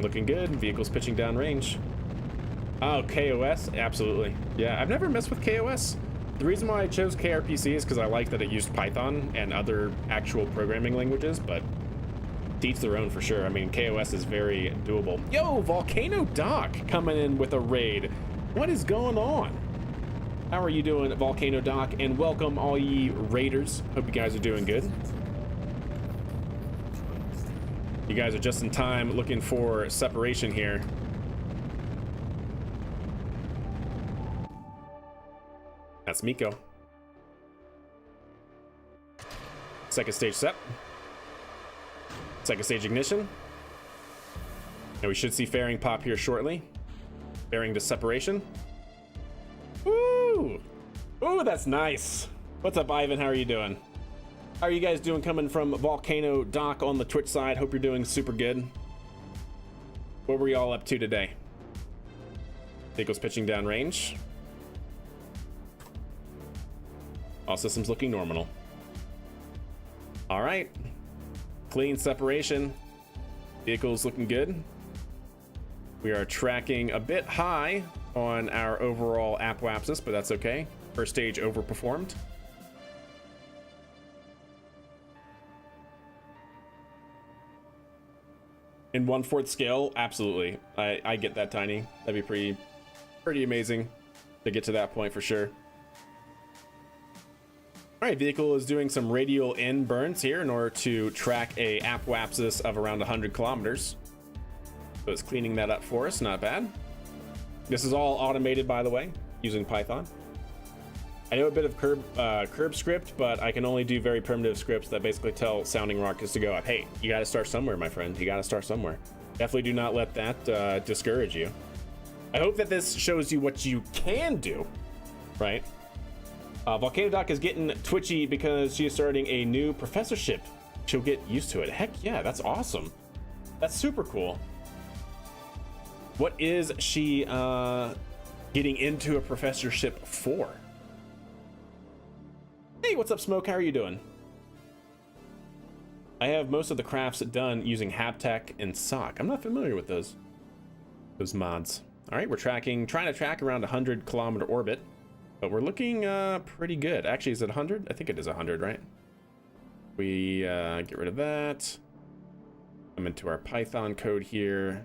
Looking good. Vehicles pitching down range. Oh, KOS? Absolutely. Yeah, I've never messed with KOS. The reason why I chose KRPC is because I like that it used Python and other actual programming languages, but to each their own for sure. I mean, KOS is very doable. Yo, Volcano Doc coming in with a raid. What is going on? How are you doing, Volcano Doc? And welcome all ye raiders. Hope you guys are doing good. You guys are just in time looking for separation here. That's Miko. Second stage set. Second stage ignition. And we should see fairing pop here shortly. Fairing to separation. Woo! Ooh, that's nice. What's up, Ivan? How are you doing? How are you guys doing coming from Volcano Doc on the Twitch side? Hope you're doing super good. What were y'all up to today? Vehicles pitching down range. All systems looking nominal. All right. Clean separation. Vehicles looking good. We are tracking a bit high on our overall apoapsis, but that's okay. First stage overperformed. In 1/4 scale, absolutely. I get that, Tiny. That'd be pretty amazing to get to that point for sure. All right, vehicle is doing some radial in burns here in order to track a apoapsis of around 100 kilometers. So it's cleaning that up for us, not bad. This is all automated, by the way, using Python. I know a bit of curb script, but I can only do very primitive scripts that basically tell sounding rockets to go up. Hey, you got to start somewhere, my friend. You got to start somewhere. Definitely do not let that discourage you. I hope that this shows you what you can do, right? Volcano Doc is getting twitchy because she is starting a new professorship. She'll get used to it. Heck yeah, that's awesome. That's super cool. What is she getting into a professorship for? Hey, what's up, Smoke? How are you doing? I have most of the crafts done using Haptech and Sock. I'm not familiar with those mods. All right, we're trying to track around 100 kilometer orbit, but we're looking pretty good. Actually, is it 100? I think it is 100, right? We get rid of that. I'm into our Python code here.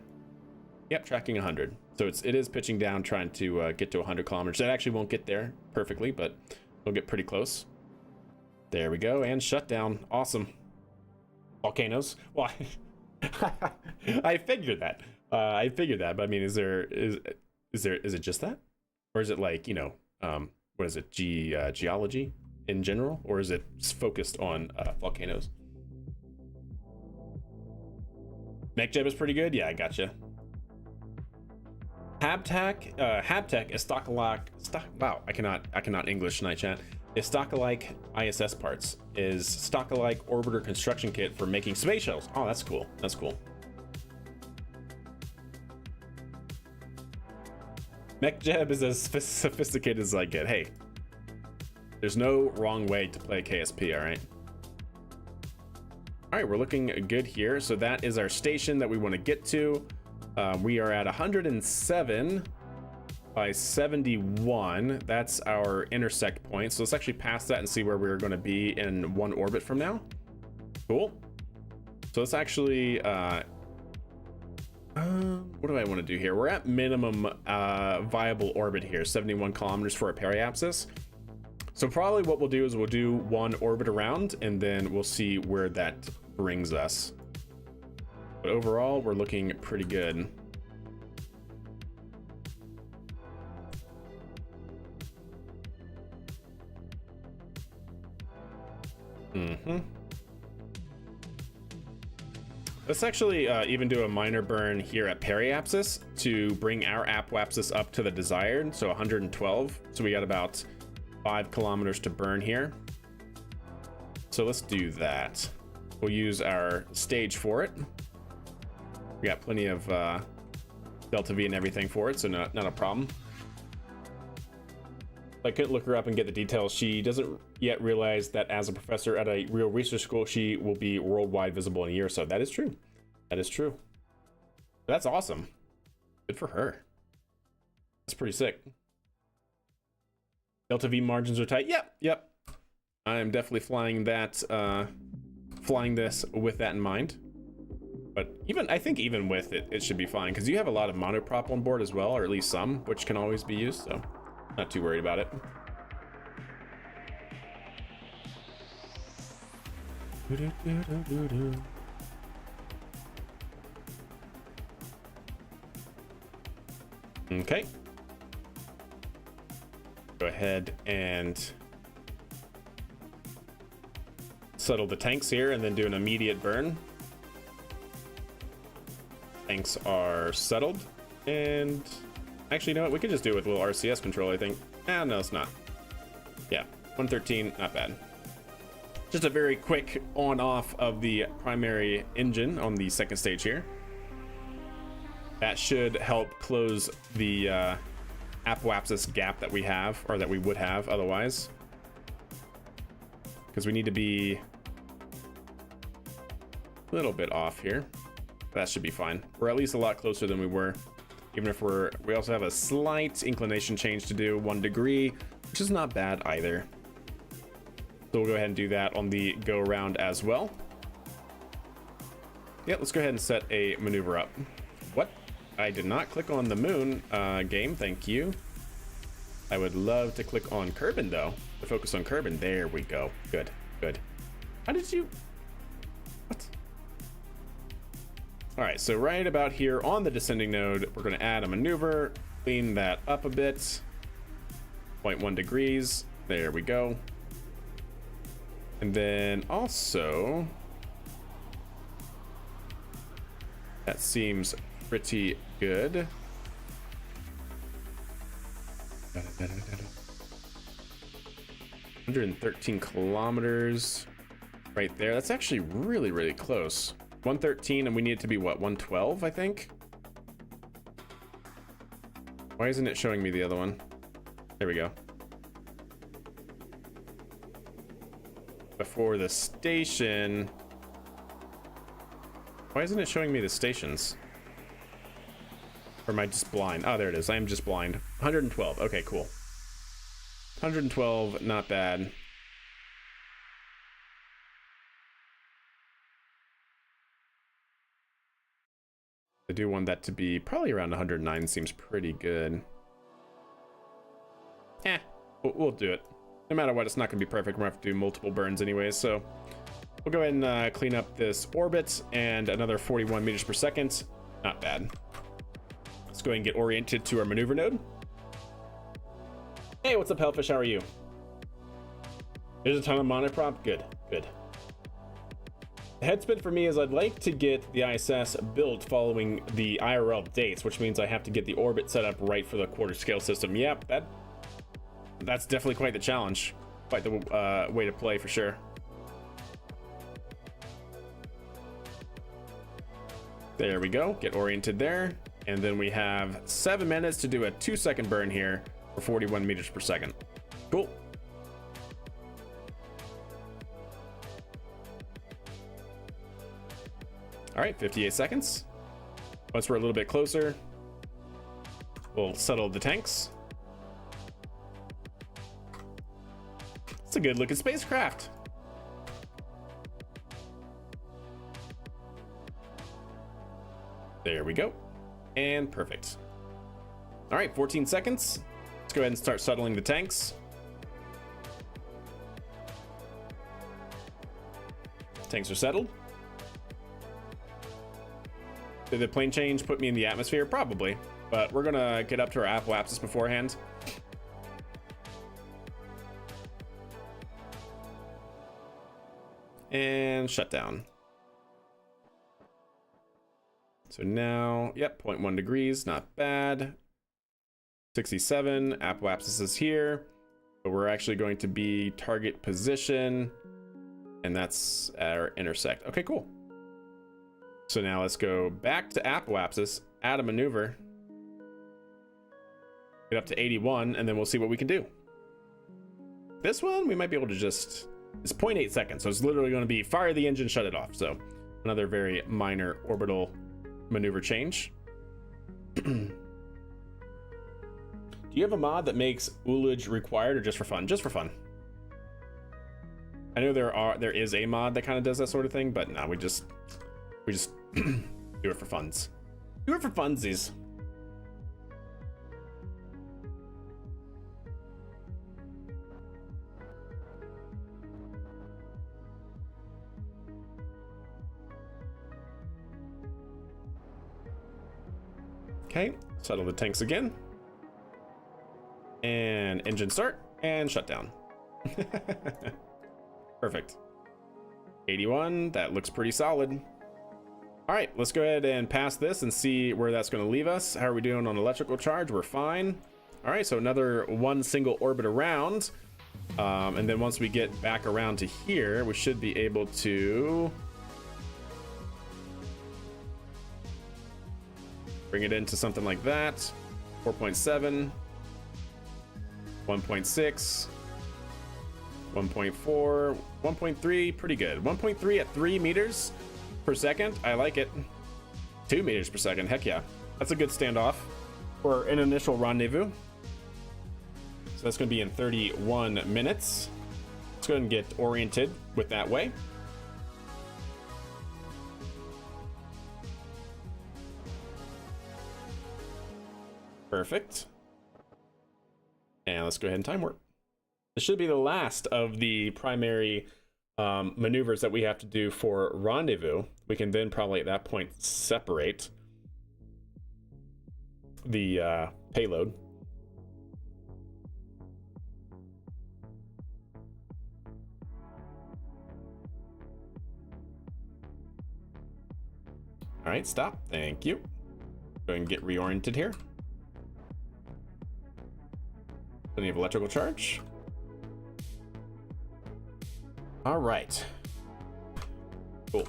Yep, tracking 100. So it is pitching down, trying to get to 100 kilometers. It actually won't get there perfectly, but we'll get pretty close. There we go, and shutdown. Awesome. Volcanoes. Well, I figured that. But I mean, is it just that, or is it like, you know, what is it, geology in general, or is it focused on volcanoes? MechJeb is pretty good. Yeah, I gotcha. Haptech is wow, I cannot English tonight, chat. Is stock-alike ISS parts. Is stock-alike orbiter construction kit for making space shuttles. Oh, that's cool. That's cool. MechJeb is as sophisticated as I get. Hey, there's no wrong way to play KSP, all right? All right, we're looking good here. So that is our station that we want to get to. We are at 107 by 71. That's our intersect point. So let's actually pass that and see where we're going to be in one orbit from now. Cool. So let's actually what do I want to do here? We're at minimum viable orbit here, 71 kilometers for a periapsis. So probably what we'll do is we'll do one orbit around and then we'll see where that brings us. But overall, we're looking pretty good. Let's actually even do a minor burn here at periapsis to bring our apoapsis up to the desired, so 112. So we got about 5 kilometers to burn here. So let's do that. We'll use our stage for it. We got plenty of delta V and everything for it, so not a problem. I couldn't look her up and get the details. She doesn't yet realize that as a professor at a real research school, she will be worldwide visible in a year or so. That is true. That is true. That's awesome. Good for her. That's pretty sick. Delta V margins are tight. Yep. I'm definitely flying that, flying this with that in mind. But I think even with it, it should be fine because you have a lot of monoprop on board as well, or at least some, which can always be used. So. Not too worried about it. Okay. Go ahead and settle the tanks here and then do an immediate burn. Tanks are settled and actually, you know what? We could just do it with a little RCS control, I think. No, it's not. Yeah, 113, not bad. Just a very quick on-off of the primary engine on the second stage here. That should help close the apoapsis gap that we have, or that we would have otherwise. Because we need to be a little bit off here. That should be fine. We're at least a lot closer than we were. Even if we also have a slight inclination change to do, 1 degree, which is not bad either. So we'll go ahead and do that on the go around as well. Yeah, let's go ahead and set a maneuver up. What? I did not click on the moon game, thank you. I would love to click on Kerbin though, to focus on Kerbin. There we go. Good. How did you? What? All right, so right about here on the descending node, we're going to add a maneuver, clean that up a bit. 0.1 degrees. There we go. And then also, that seems pretty good. 113 kilometers right there. That's actually really, really close. 113, and we need it to be what, 112, I think? Why isn't it showing me the other one? There we go. Before the station. Why isn't it showing me the stations? Or am I just blind? Oh, there it is. I am just blind. 112. Okay, cool. 112, not bad. I do want that to be probably around 109. Seems pretty good. We'll do it. No matter what, it's not going to be perfect. We're going to have to do multiple burns anyways, so we'll go ahead and clean up this orbit and another 41 meters per second. Not bad. Let's go ahead and get oriented to our maneuver node. Hey, what's up, Hellfish? How are you? There's a ton of monoprop. Good. The headspin for me is I'd like to get the ISS built following the IRL dates, which means I have to get the orbit set up right for the quarter scale system. Yep, that's definitely quite the challenge. Quite the way to play for sure. There we go. Get oriented there. And then we have 7 minutes to do a 2-second burn here for 41 meters per second. Cool. All right, 58 seconds. Once we're a little bit closer, we'll settle the tanks. It's a good looking spacecraft. There we go. And perfect. All right, 14 seconds. Let's go ahead and start settling the tanks. Tanks are settled. Did the plane change put me in the atmosphere? Probably, but we're gonna get up to our apoapsis beforehand. and shut down. So now, yep, 0.1 degrees, not bad. 67, apoapsis is here, but we're actually going to be target position, and that's our intersect. Okay, cool. So now let's go back to apoapsis, add a maneuver, get up to 81, and then we'll see what we can do. This one, we might be able to just, it's 0.8 seconds, so it's literally going to be fire the engine, shut it off. So another very minor orbital maneuver change. Do you have a mod that makes ullage required, or just for fun? Just for fun. I know there is a mod that kind of does that sort of thing, but no, we just do it for funs. Do it for funsies. Okay, settle the tanks again. And engine start and shut down. Perfect. 81, that looks pretty solid. All right, let's go ahead and pass this and see where that's going to leave us. How are we doing on electrical charge? We're fine. All right, so another one single orbit around. And then once we get back around to here, we should be able to bring it into something like that. 4.7, 1.6, 1.4, 1.3, pretty good. 1.3 at 3 meters per second. I like it. 2 meters per second. Heck yeah. That's a good standoff for an initial rendezvous. So that's going to be in 31 minutes. Let's go ahead and get oriented with that way. Perfect. And let's go ahead and time warp. This should be the last of the primary maneuvers that we have to do for rendezvous. We can then probably at that point separate the payload. All right, stop. Thank you. Go ahead and get reoriented here. Plenty of electrical charge. All right. Cool.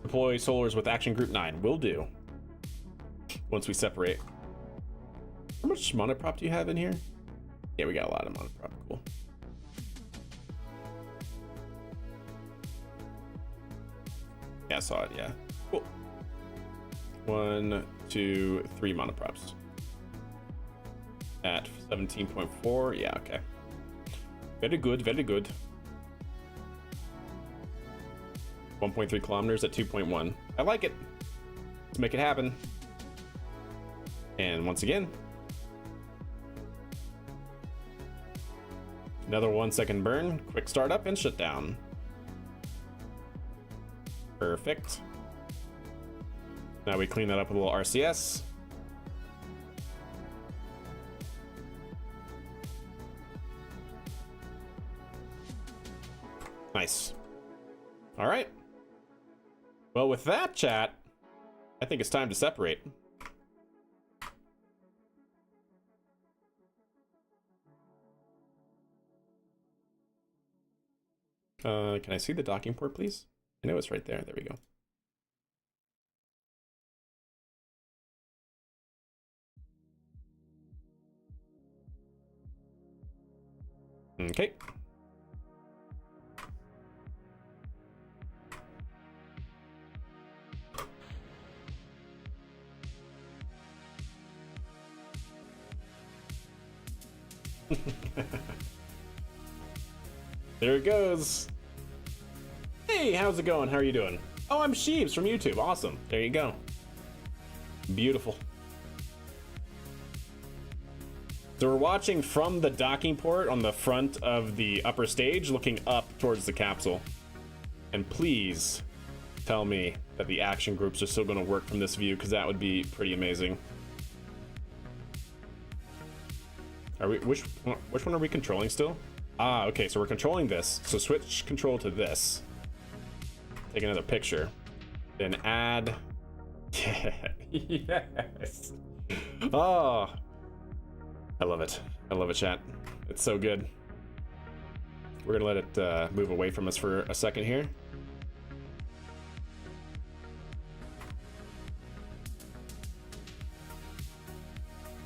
Deploy solars with action group 9. Will do. Once we separate. How much monoprop do you have in here? Yeah, we got a lot of monoprop. Cool. Yeah, I saw it. Yeah. Cool. 1, 2, 3 monoprops. At 17.4. Yeah, okay. Very good, very good. 1.3 kilometers at 2.1. I like it. Let's make it happen. And once again, another 1 second burn. Quick startup and shut down. Perfect. Now we clean that up with a little RCS. Nice. All right. Well, with that, chat, I think it's time to separate. Can I see the docking port, please? I know it's right there. There we go. Okay. There it goes. Hey, how's it going? How are you doing? Oh, I'm Sheeves from YouTube. Awesome. There you go. Beautiful. So we're watching from the docking port on the front of the upper stage, looking up towards the capsule. And please tell me that the action groups are still going to work from this view, because that would be pretty amazing. Are we, which one are we controlling still? Ah, okay, so we're controlling this. So switch control to this. Take another picture. Then add. Yeah. Yes. Oh. I love it. I love it, chat. It's so good. We're gonna let it move away from us for a second here.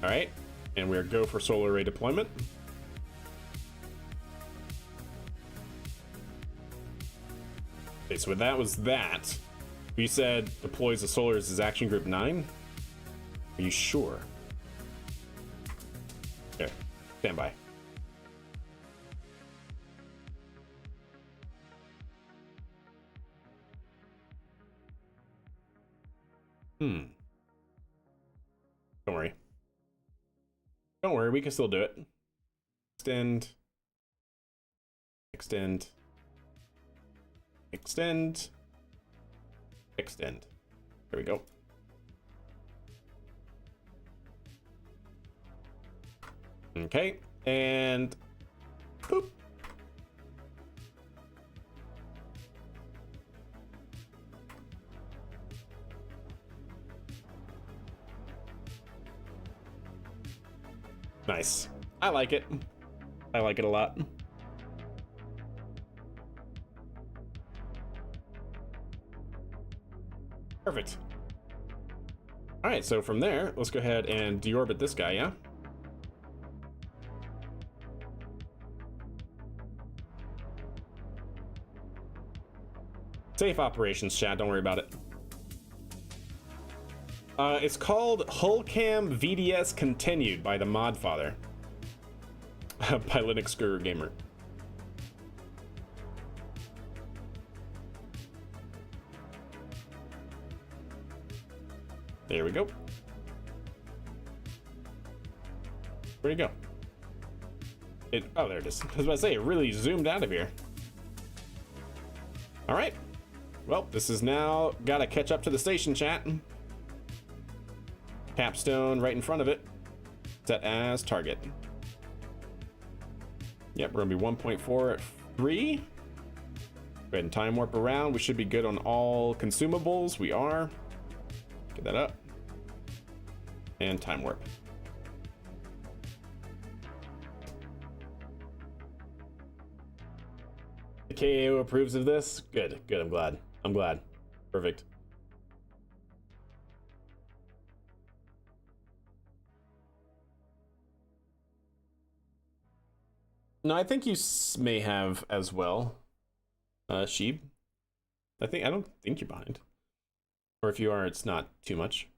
All right, and we're go for solar array deployment. Okay, so that was that. You said deploys the solars as action group 9. Are you sure? Here, stand by. Don't worry. Don't worry, we can still do it. Extend. Extend. Extend. Extend. There we go. Okay, and boop. Nice. I like it. I like it a lot. Perfect. All right, so from there, let's go ahead and deorbit this guy, yeah? Safe operations, chat, don't worry about it. It's called Hullcam VDS Continued by the Modfather. By Linux Guru Gamer. There we go. Where'd it go? Oh, there it is. I was about to say, it really zoomed out of here. All right. Well, this is now got to catch up to the station, chat. Capstone right in front of it. Set as target. Yep, we're gonna be 1.4 at 3. Go ahead and time warp around. We should be good on all consumables. We are. Get that up. And time warp. The KO approves of this. Good, good. I'm glad. I'm glad. Perfect. No, I think you may have as well, Sheeb. I don't think you're behind. Or if you are, it's not too much.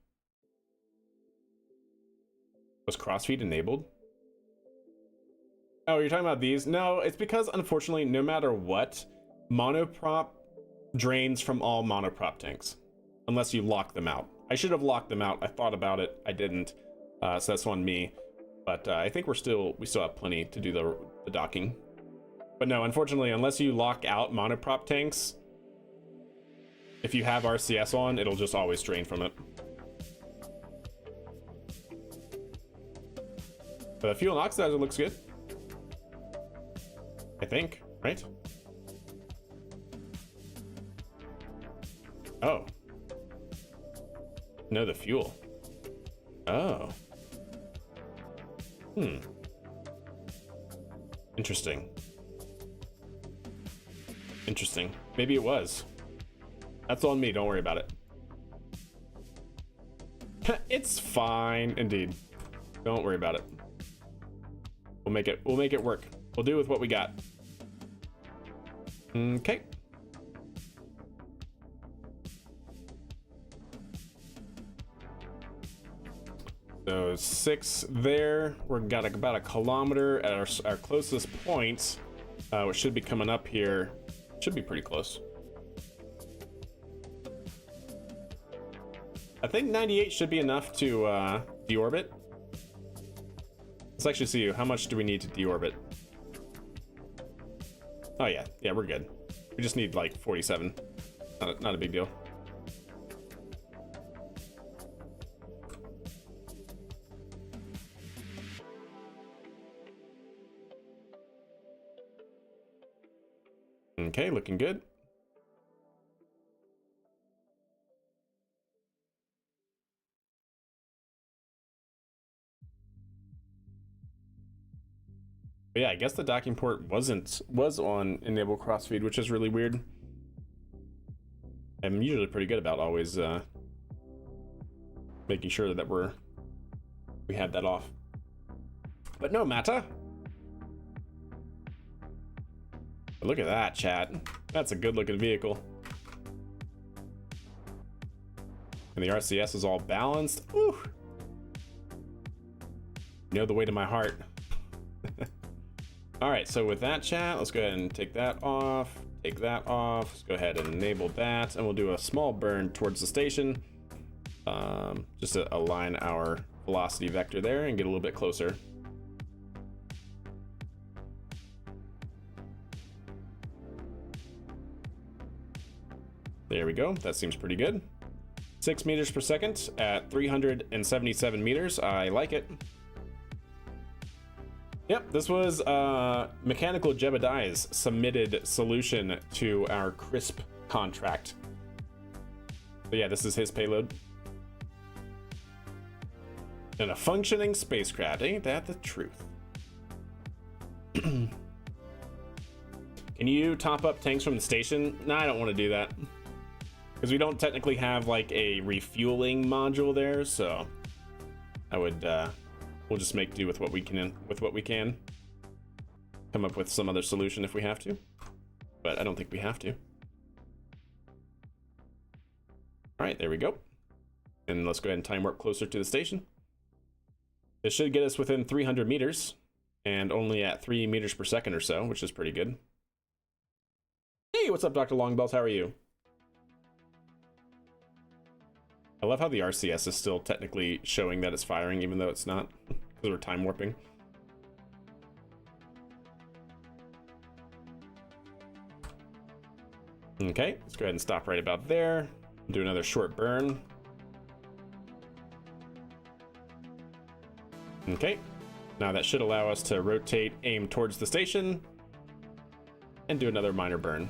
Was crossfeed enabled? Oh, you're talking about these? No, it's because, unfortunately, no matter what, monoprop drains from all monoprop tanks. Unless you lock them out. I should have locked them out. I thought about it. I didn't. So that's on me. But I think we still have plenty to do the docking. But no, unfortunately, unless you lock out monoprop tanks, if you have RCS on, it'll just always drain from it. But the fuel and oxidizer looks good. I think, right? Oh. No, the fuel. Oh. Interesting. Interesting. Maybe it was. That's on me, don't worry about it. It's fine, indeed. Don't worry about it. We'll make it work. We'll do with what we got. Okay. So 6 there. We've got about a kilometer at our closest point, which should be coming up here. Should be pretty close. I think 98 should be enough to deorbit. Let's actually see how much do we need to deorbit. Oh yeah, we're good. We just need like 47. Not a big deal. Okay, looking good. But yeah, I guess the docking port was on enable crossfeed, which is really weird. I'm usually pretty good about always making sure that we had that off. But no matter. Look at that, chat. That's a good looking vehicle. And the RCS is all balanced. Woo! You know the way to my heart. All right, so with that, chat, let's go ahead and take that off. Take that off. Let's go ahead and enable that, and we'll do a small burn towards the station, just to align our velocity vector there and get a little bit closer. There we go. That seems pretty good. 6 meters per second at 377 meters. I like it. Yep, this was Mechanical Jebediah's submitted solution to our CRISP contract. But yeah, this is his payload. And a functioning spacecraft, ain't that the truth? Can you top up tanks from the station? No, I don't want to do that. Because we don't technically have like a refueling module there, so I would we'll just make do with what we can come up with some other solution if we have to, but I don't think we have to. All right, there we go. And let's go ahead and time warp closer to the station. This should get us within 300 meters and only at 3 meters per second or so, which is pretty good. Hey, what's up, Dr. Longbells? How are you? I love how the RCS is still technically showing that it's firing, even though it's not, because we're time warping. Okay, let's go ahead and stop right about there. Do another short burn. Okay, now that should allow us to rotate, aim towards the station, and do another minor burn.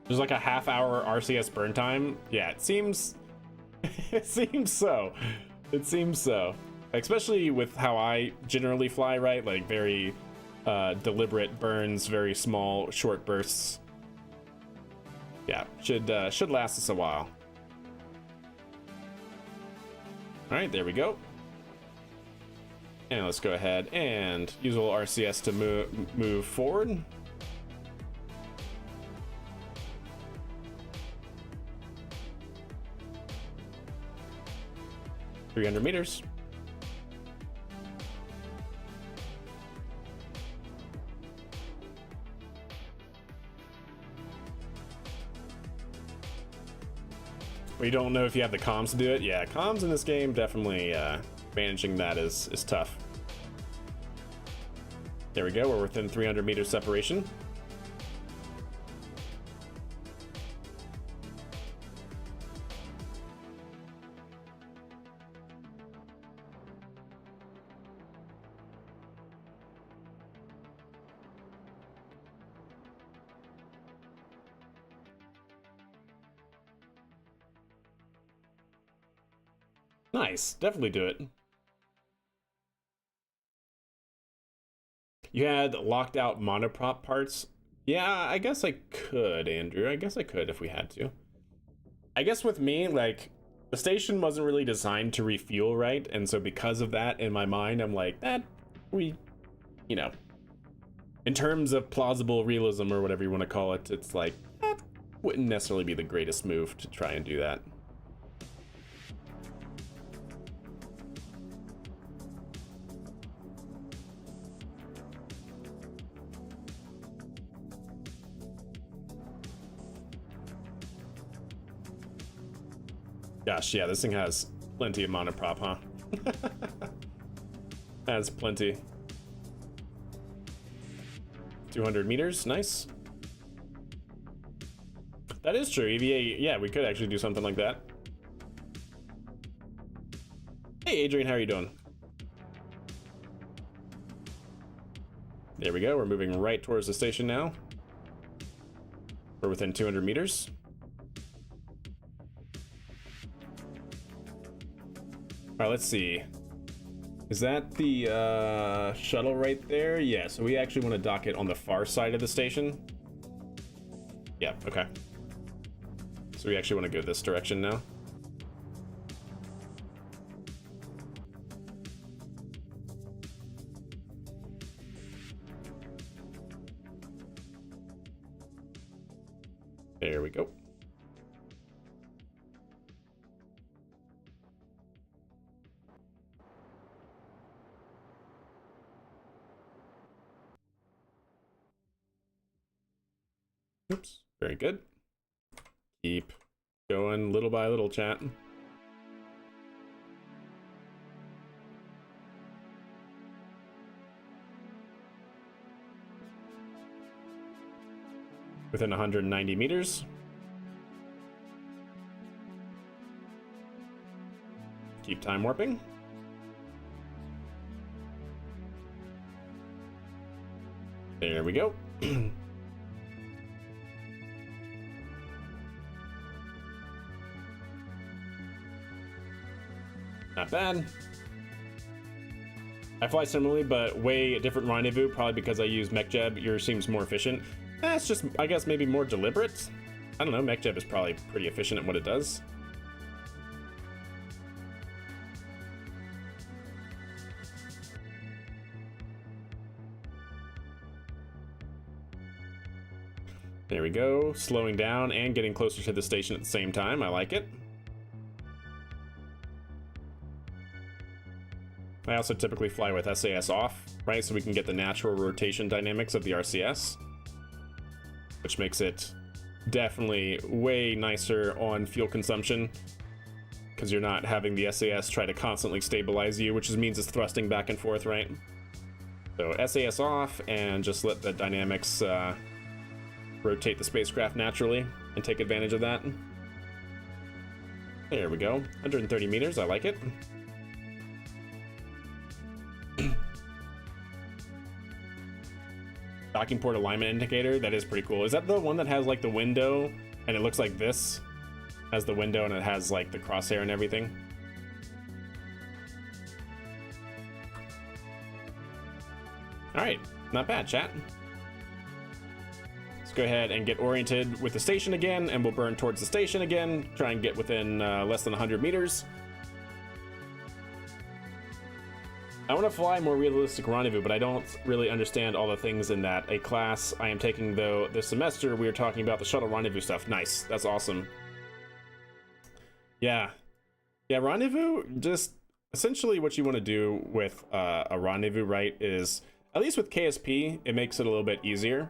There's like a half-hour RCS burn time. Yeah, it seems it seems so. It seems so. Especially with how I generally fly, right? Like very deliberate burns, very small, short bursts. Yeah, should last us a while. All right, there we go. And let's go ahead and use a little RCS to move forward. $300 meters. We don't know if you have the comms to do it. Yeah, comms in this game, definitely managing that is tough. There we go, we're within 300 meters separation. Nice, definitely do it. You had locked out monoprop parts. Yeah, I guess I could, Andrew. I guess I could if we had to. I guess with me, like, the station wasn't really designed to refuel, right? And so because of that, in my mind, I'm like, you know, in terms of plausible realism or whatever you want to call it, it's like, that wouldn't necessarily be the greatest move to try and do that. Gosh, yeah, this thing has plenty of monoprop, huh? Has plenty. 200 meters, nice. That is true, EVA, yeah, we could actually do something like that. Hey, Adrian, how are you doing? There we go. We're moving right towards the station now. We're within 200 meters. All right, let's see. Is that the shuttle right there? Yeah, so we actually want to dock it on the far side of the station. Yeah, okay. So we actually want to go this direction now. There we go. Oops, very good. Keep going little by little, chat. Within 190 meters. Keep time warping. There we go. Not bad. I fly similarly, but way different rendezvous, probably because I use MechJeb. Yours seems more efficient. It's just, I guess, maybe more deliberate. I don't know, MechJeb is probably pretty efficient at what it does. There we go, slowing down and getting closer to the station at the same time. I like it. I also typically fly with SAS off, right? So we can get the natural rotation dynamics of the RCS, which makes it definitely way nicer on fuel consumption because you're not having the SAS try to constantly stabilize you, which means it's thrusting back and forth, right? So SAS off and just let the dynamics rotate the spacecraft naturally and take advantage of that. There we go, 130 meters, I like it. Docking port alignment indicator, that is pretty cool. Is that the one that has like the window and it looks like this? Has the window and it has like the crosshair and everything. All right, not bad, chat. Let's go ahead and get oriented with the station again, and we'll burn towards the station again. Try and get within less than 100 meters. I want to fly more realistic rendezvous, but I don't really understand all the things in that. A class I am taking, though, this semester, we were talking about the shuttle rendezvous stuff. Nice. That's awesome. Yeah. Yeah, rendezvous, just essentially what you want to do with a rendezvous, right, is, at least with KSP, it makes it a little bit easier.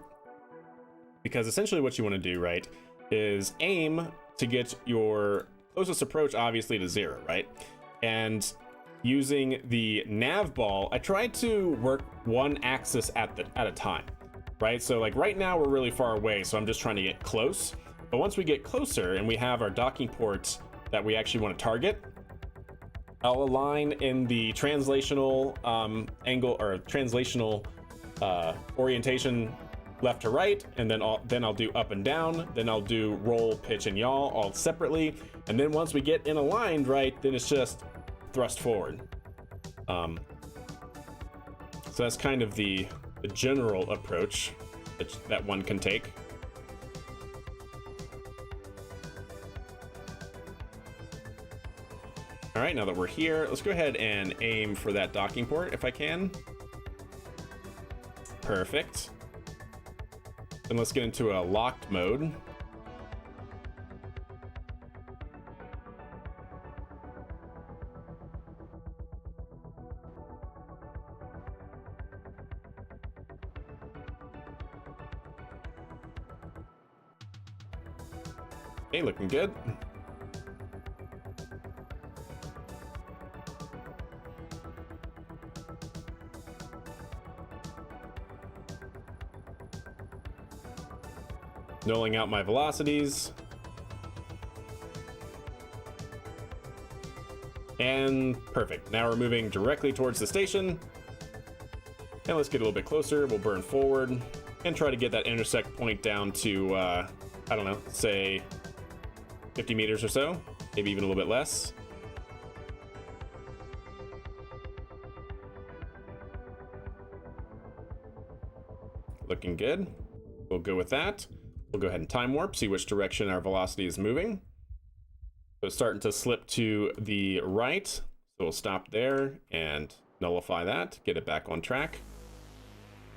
Because essentially what you want to do, right, is aim to get your closest approach, obviously, to 0, right? And using the nav ball, I try to work one axis at a time, right? So like right now we're really far away, so I'm just trying to get close. But once we get closer and we have our docking ports that we actually want to target, I'll align in the translational angle or translational orientation left to right, and then I'll do up and down, then I'll do roll, pitch, and yaw all separately, and then once we get in aligned, right, then it's just thrust forward. So that's kind of the general approach that one can take. All right, now that we're here, let's go ahead and aim for that docking port if I can. Perfect. Then let's get into a locked mode. Okay, looking good. Nulling out my velocities. And perfect. Now we're moving directly towards the station. And let's get a little bit closer. We'll burn forward and try to get that intersect point down to, I don't know, say 50 meters or so, maybe even a little bit less. Looking good. We'll go with that. We'll go ahead and time warp, see which direction our velocity is moving. So it's starting to slip to the right. So we'll stop there and nullify that, get it back on track.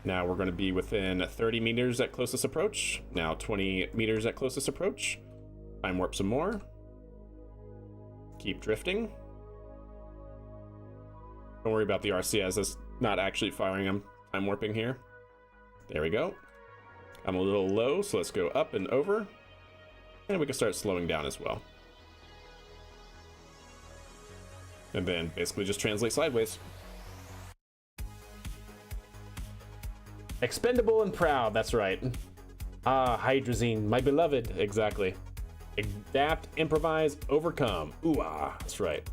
Now we're going to be within 30 meters at closest approach. Now 20 meters at closest approach. Time warp some more. Keep drifting. Don't worry about the RCS. It's not actually firing. I'm time warping here. There we go. I'm a little low, so let's go up and over. And we can start slowing down as well. And then basically just translate sideways. Expendable and proud, that's right. Ah, hydrazine, my beloved, exactly. Adapt, improvise, overcome. Ooh, ah, that's right.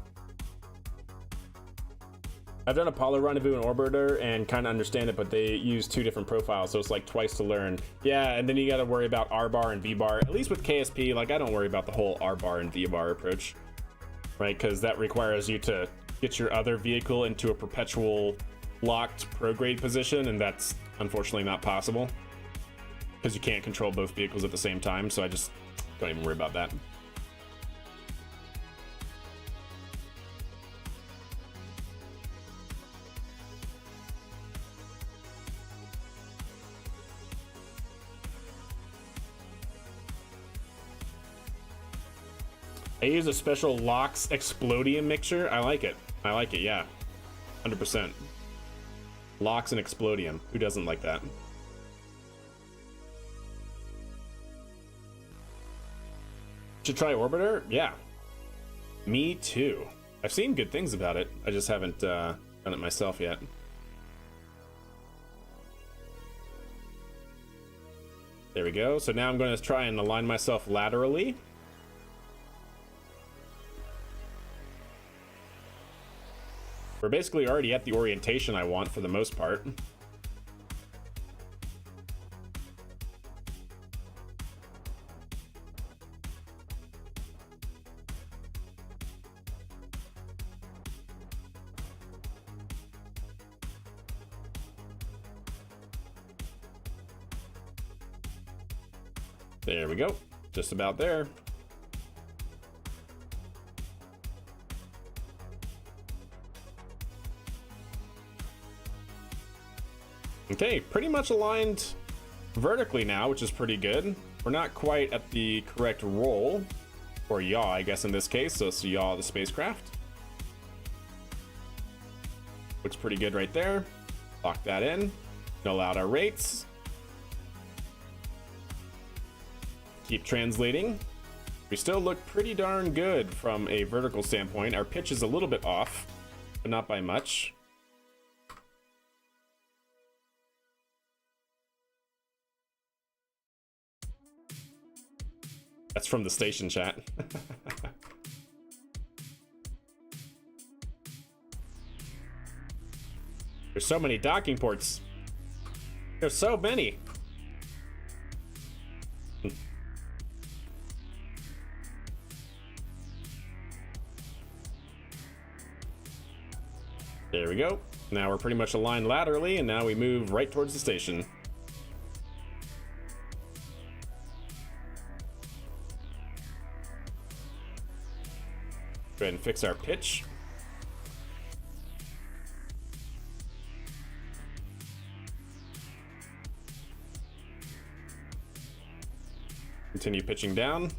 I've done Apollo Rendezvous and Orbiter and kind of understand it, but they use two different profiles, so it's like twice to learn. Yeah, and then you got to worry about R bar and V bar. At least with KSP, like I don't worry about the whole R bar and V bar approach, right? Because that requires you to get your other vehicle into a perpetual locked prograde position, and that's unfortunately not possible because you can't control both vehicles at the same time. So I just don't even worry about that. I use a special LOX Explodium mixture. I like it. I like it, yeah. 100%. LOX and Explodium. Who doesn't like that? Should try Orbiter? Yeah. Me too. I've seen good things about it. I just haven't done it myself yet. There we go. So now I'm going to try and align myself laterally. We're basically already at the orientation I want for the most part. There we go. Just about there. Okay, pretty much aligned vertically now, which is pretty good. We're not quite at the correct roll, or yaw, I guess in this case, so it's yaw the spacecraft. Looks pretty good right there. Lock that in. Null out our rates. Keep translating. We still look pretty darn good from a vertical standpoint. Our pitch is a little bit off, but not by much. That's from the station chat. There's so many docking ports. There's so many. There we go. Now we're pretty much aligned laterally, and now we move right towards the station. Go ahead and fix our pitch. Continue pitching down.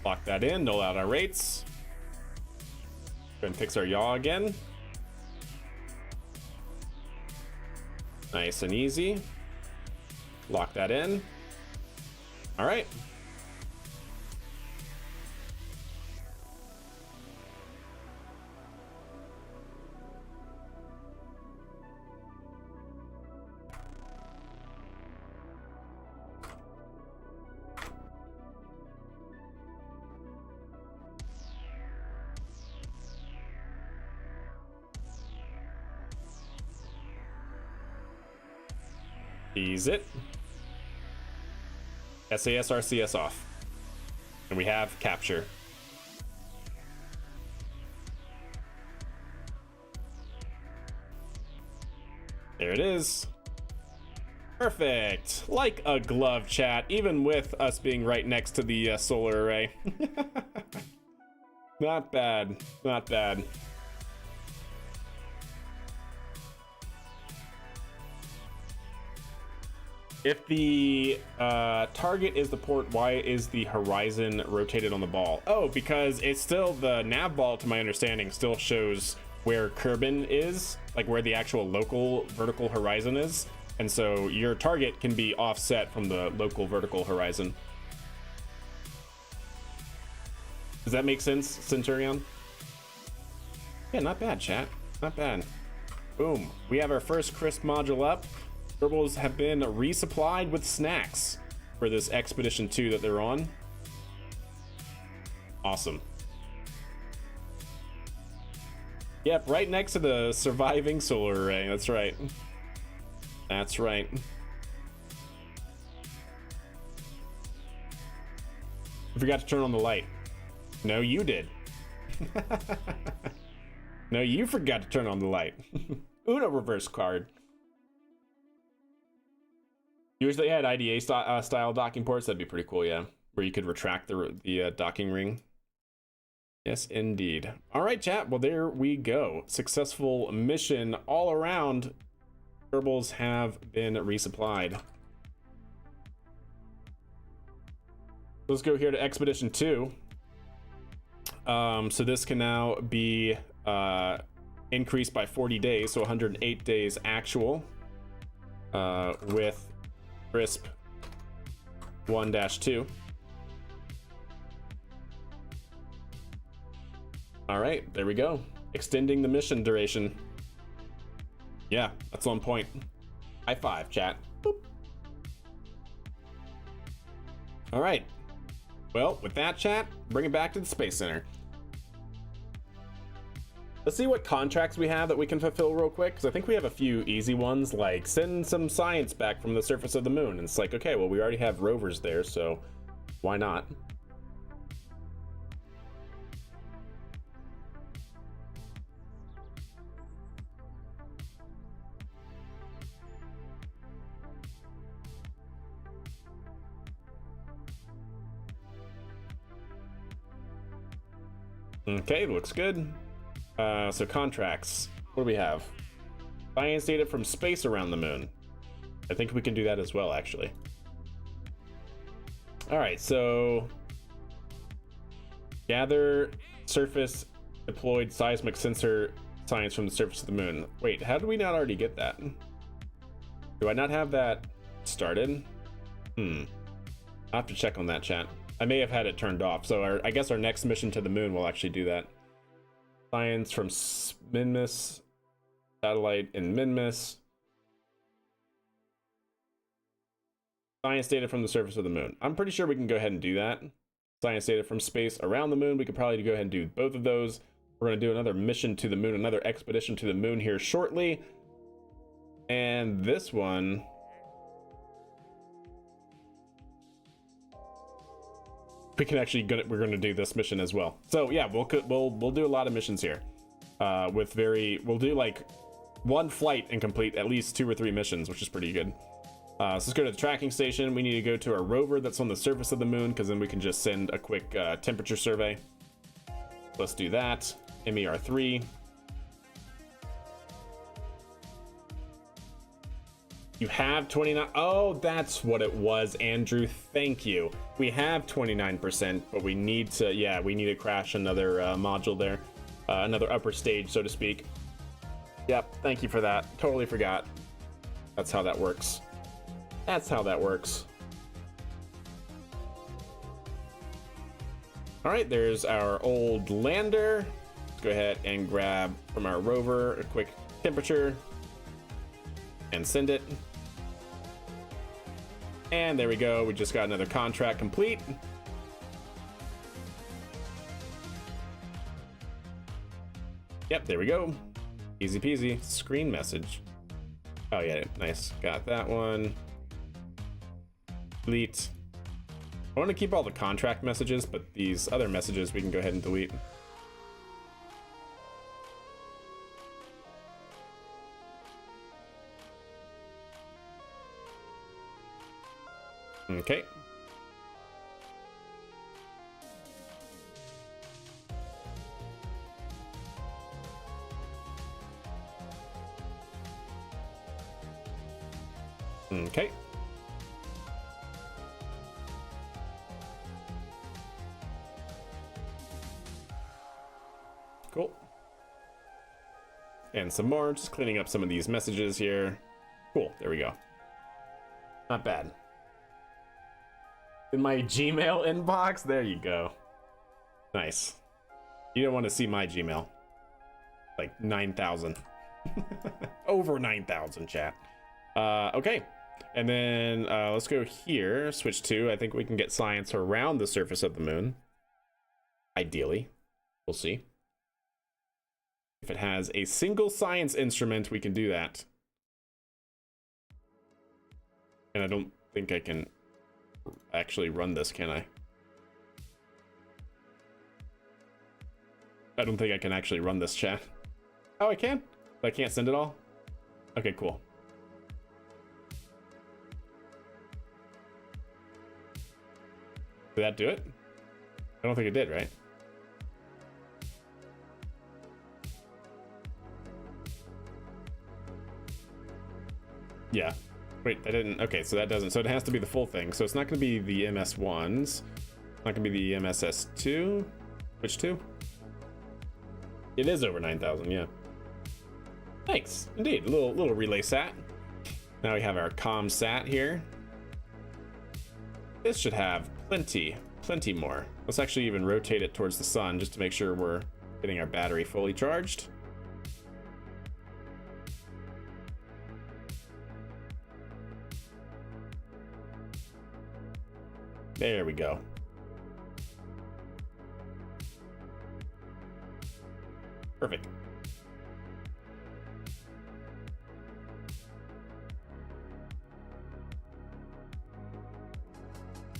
Lock that in, null out our rates. Go ahead and fix our yaw again. Nice and easy. Lock that in. All right. Ease it. SAS RCS off. And we have capture. There it is. Perfect. Like a glove, chat, even with us being right next to the solar array. Not bad. Not bad. If the target is the port, why is the horizon rotated on the ball? Oh, because it's still, the nav ball, to my understanding, still shows where Kerbin is, like where the actual local vertical horizon is. And so your target can be offset from the local vertical horizon. Does that make sense, Centurion? Yeah, not bad, chat. Not bad. Boom. We have our first crisp module up. Gerbils have been resupplied with snacks for this Expedition 2 that they're on. Awesome. Yep, right next to the surviving solar array. That's right. That's right. I forgot to turn on the light. No, you did. No, you forgot to turn on the light. Uno reverse card. You wish they had IDA style docking ports. That'd be pretty cool, yeah. Where you could retract the docking ring. Yes, indeed. All right, chat. Well, there we go. Successful mission all around. Gerbils have been resupplied. Let's go here to Expedition 2. So this can now be increased by 40 days, so 108 days actual, with CRISP 1-2. All right, there we go. Extending the mission duration. Yeah, that's on point. High five, chat. Boop. All right. Well, with that, chat, bring it back to the Space Center. Let's see what contracts we have that we can fulfill real quick, because I think we have a few easy ones, like send some science back from the surface of the moon. And it's like, okay, well, we already have rovers there, so why not? Okay, looks good. So contracts, what do we have? Science data from space around the moon. I think we can do that as well, actually. All right, so gather surface deployed seismic sensor science from the surface of the moon. Wait, how did we not already get that? Do I not have that started? I'll have to check on that, chat. I may have had it turned off, so I guess our next mission to the moon will actually do that. Science from Minmus, satellite in Minmus. Science data from the surface of the moon. I'm pretty sure we can go ahead and do that. Science data from space around the moon. We could probably go ahead and do both of those. We're going to do another mission to the moon, another expedition to the moon here shortly. And this one... we can actually we're going to do this mission as well. So yeah, we'll do a lot of missions here. We'll do like one flight and complete at least 2 or 3 missions, which is pretty good. So let's go to the tracking station. We need to go to our rover that's on the surface of the moon, because then we can just send a quick temperature survey. Let's do that. MER3. You have 29. Oh, that's what it was, Andrew. Thank you. We have 29%, but we need to, yeah, we need to crash another module there. Another upper stage, so to speak. Yep, thank you for that. Totally forgot. That's how that works. That's how that works. All right, there's our old lander. Let's go ahead and grab from our rover a quick temperature and send it. And there we go. We just got another contract complete. Yep, there we go. Easy peasy. Screen message. Oh yeah, nice. Got that one. Delete. I want to keep all the contract messages, but these other messages we can go ahead and delete. Okay. Okay. Cool. And some more, just cleaning up some of these messages here. Cool, there we go. Not bad. In my Gmail inbox, there you go. Nice. You don't want to see my Gmail. Like 9,000. Over 9,000, chat. Okay. And then let's go here, switch to, I think we can get science around the surface of the moon. Ideally. We'll see. If it has a single science instrument, we can do that. And I don't think I can actually run this, can I? I don't think I can actually run this, chat. Oh, I can? But I can't send it all? Okay, cool. Did that do it? I don't think it did, right? Yeah. Wait, that didn't. Okay, so that doesn't. So it has to be the full thing. So it's not going to be the MS1s. It's not going to be the MSS2. Which two? It is over 9,000, yeah. Thanks, indeed. A little relay sat. Now we have our comm sat here. This should have plenty more. Let's actually even rotate it towards the sun just to make sure we're getting our battery fully charged. There we go. Perfect.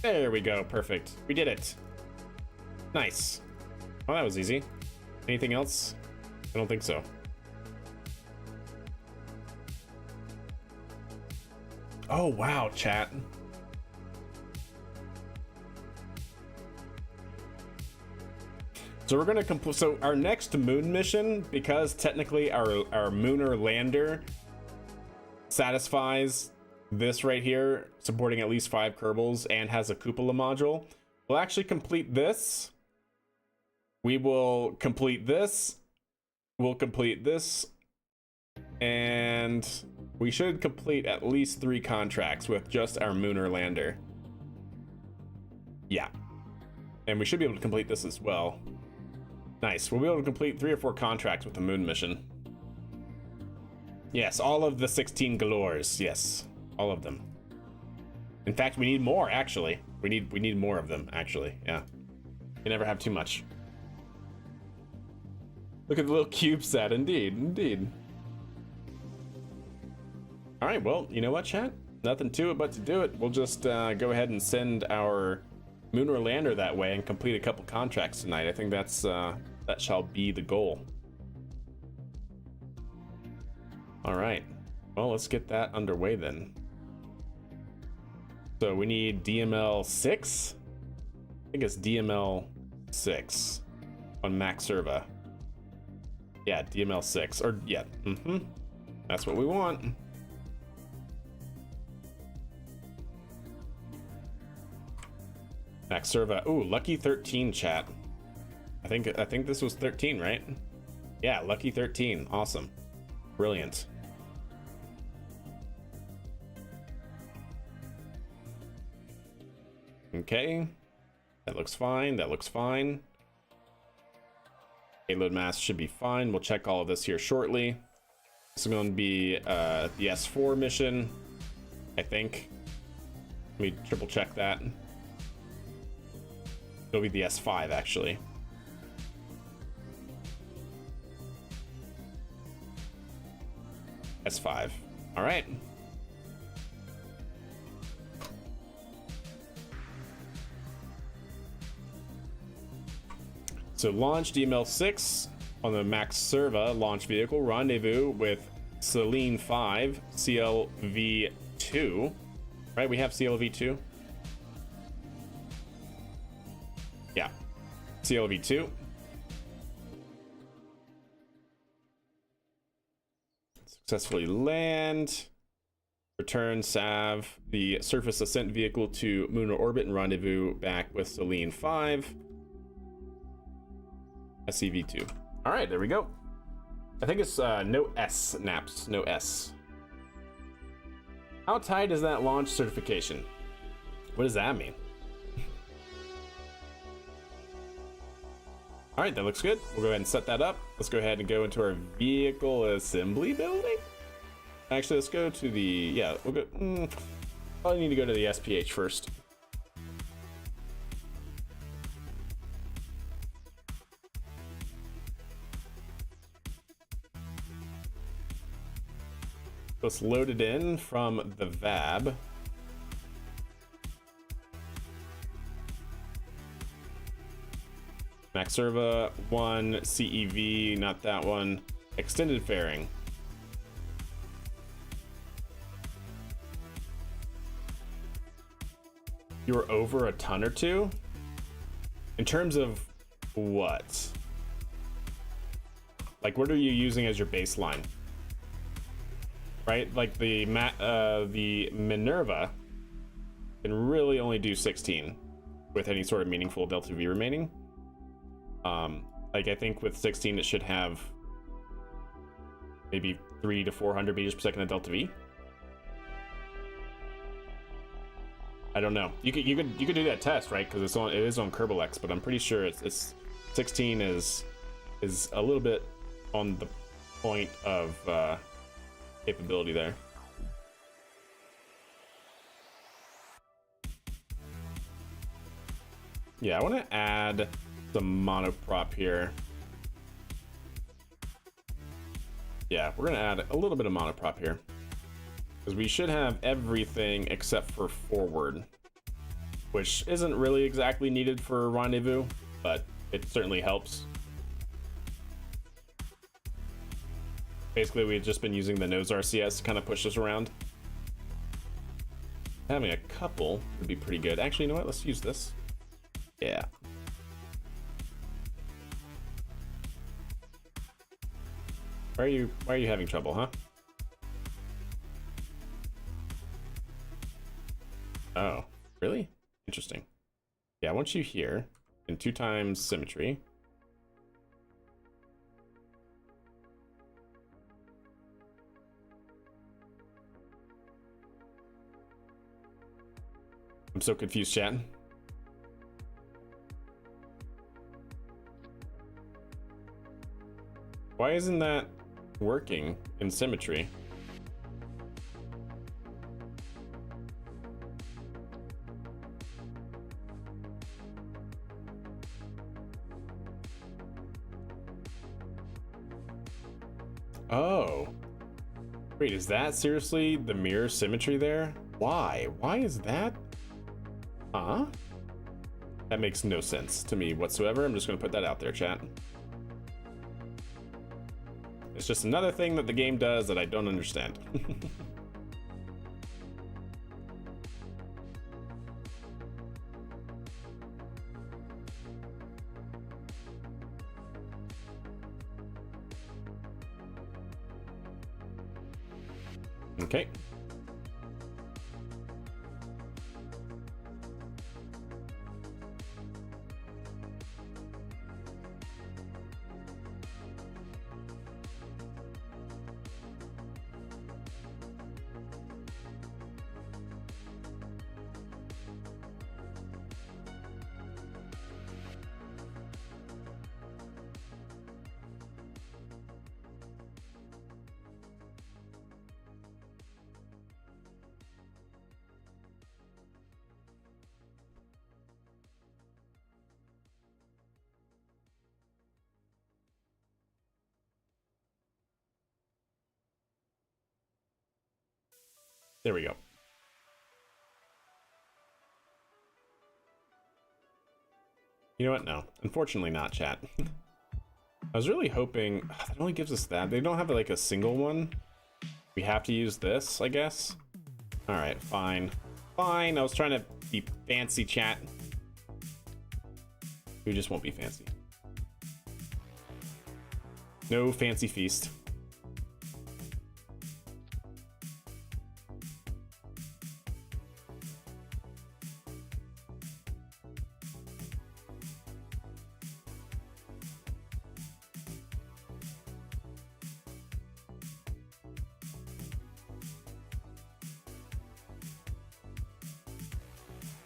There we go. Perfect. We did it. Nice. Oh, that was easy. Anything else? I don't think so. Oh, wow, chat. So we're gonna complete. So our next moon mission, because technically our lunar lander satisfies this right here, supporting at least 5 Kerbals and has a cupola module, we'll actually complete this. We will complete this. We'll complete this, and we should complete at least 3 contracts with just our lunar lander. Yeah, and we should be able to complete this as well. Nice. We'll be able to complete 3 or 4 contracts with the moon mission. Yes, all of the 16 galores. Yes, all of them. In fact, we need more, actually. We need more of them, actually. Yeah. You never have too much. Look at the little cube set. Indeed. All right, well, you know what, chat? Nothing to it but to do it. We'll just go ahead and send our lunar lander that way and complete a couple contracts tonight. I think that's that shall be the goal. All right, well, let's get that underway then. So we need DML 6. I think it's DML 6 on Max Serva. Yeah, DML 6, or yeah, that's what we want. Max Serva. Ooh, lucky 13, chat. I think this was 13, right? Yeah, lucky 13. Awesome. Brilliant. Okay. That looks fine. That looks fine. Payload mass should be fine. We'll check all of this here shortly. This is going to be the S4 mission, I think. Let me triple check that. It'll be the S5, actually. S5. All right. So launch DML6 on the Max Serva launch vehicle, rendezvous with Selene 5 CLV2. Right, we have CLV2. Yeah, CLV2. Successfully land. Return Sav, the surface ascent vehicle, to lunar orbit and rendezvous back with Selene 5. SCV2. All right, there we go. I think it's no S, Naps, no S. How tight is that launch certification? What does that mean? All right, that looks good. We'll go ahead and set that up. Let's go ahead and go into our vehicle assembly building. Actually, let's go to the, yeah, we'll go, probably need to go to the SPH first. Let's load it in from the VAB. Max Serva 1 CEV, not that one. Extended fairing. You were over a ton or two? In terms of what? Like, what are you using as your baseline? Right, like the Minerva can really only do 16 with any sort of meaningful delta V remaining. Like I think with 16 it should have maybe 300 to 400 meters per second of delta V. I don't know. You could do that test, right? Because it is on Kerbal-X, but I'm pretty sure it's 16 is a little bit on the point of capability there. Yeah, I want to add some monoprop here. Yeah, we're gonna add a little bit of monoprop here because we should have everything except for forward, which isn't really exactly needed for rendezvous, but it certainly helps. Basically, we've just been using the nose RCS to kind of push us around. Having a couple would be pretty good. Actually, you know what? Let's use this. Yeah. Why are you having trouble, huh? Oh, really? Interesting. Yeah, I want you here in 2 times symmetry. I'm so confused, chat. Why isn't that working in symmetry? Oh. Wait, is that seriously the mirror symmetry there? Why? Why is that? Huh? That makes no sense to me whatsoever. I'm just gonna put that out there, chat. It's just another thing that the game does that I don't understand. Okay. There we go. You know what? No, unfortunately not, chat. I was really hoping that only gives us that. They don't have like a single one. We have to use this, I guess. All right, fine. Fine. I was trying to be fancy, chat. We just won't be fancy. No fancy feast.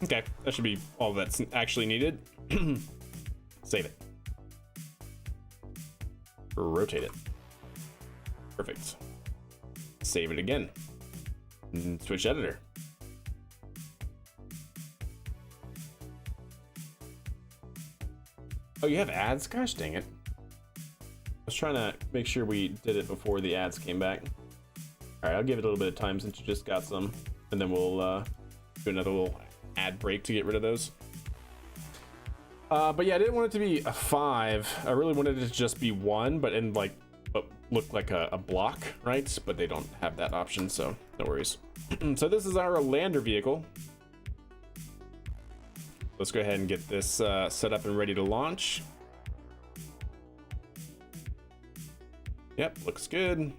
Okay, that should be all that's actually needed. Save it. Rotate it. Perfect. Save it again. And switch editor. Oh, you have ads? Gosh dang it. I was trying to make sure we did it before the ads came back. All right, I'll give it a little bit of time since you just got some, and then we'll do another little ad break to get rid of those. But yeah, I didn't want it to be a 5. I really wanted it to just be 1, but in like, look like a block, right? But they don't have that option, so no worries. So this is our lander vehicle. Let's go ahead and get this set up and ready to launch. Yep, looks good.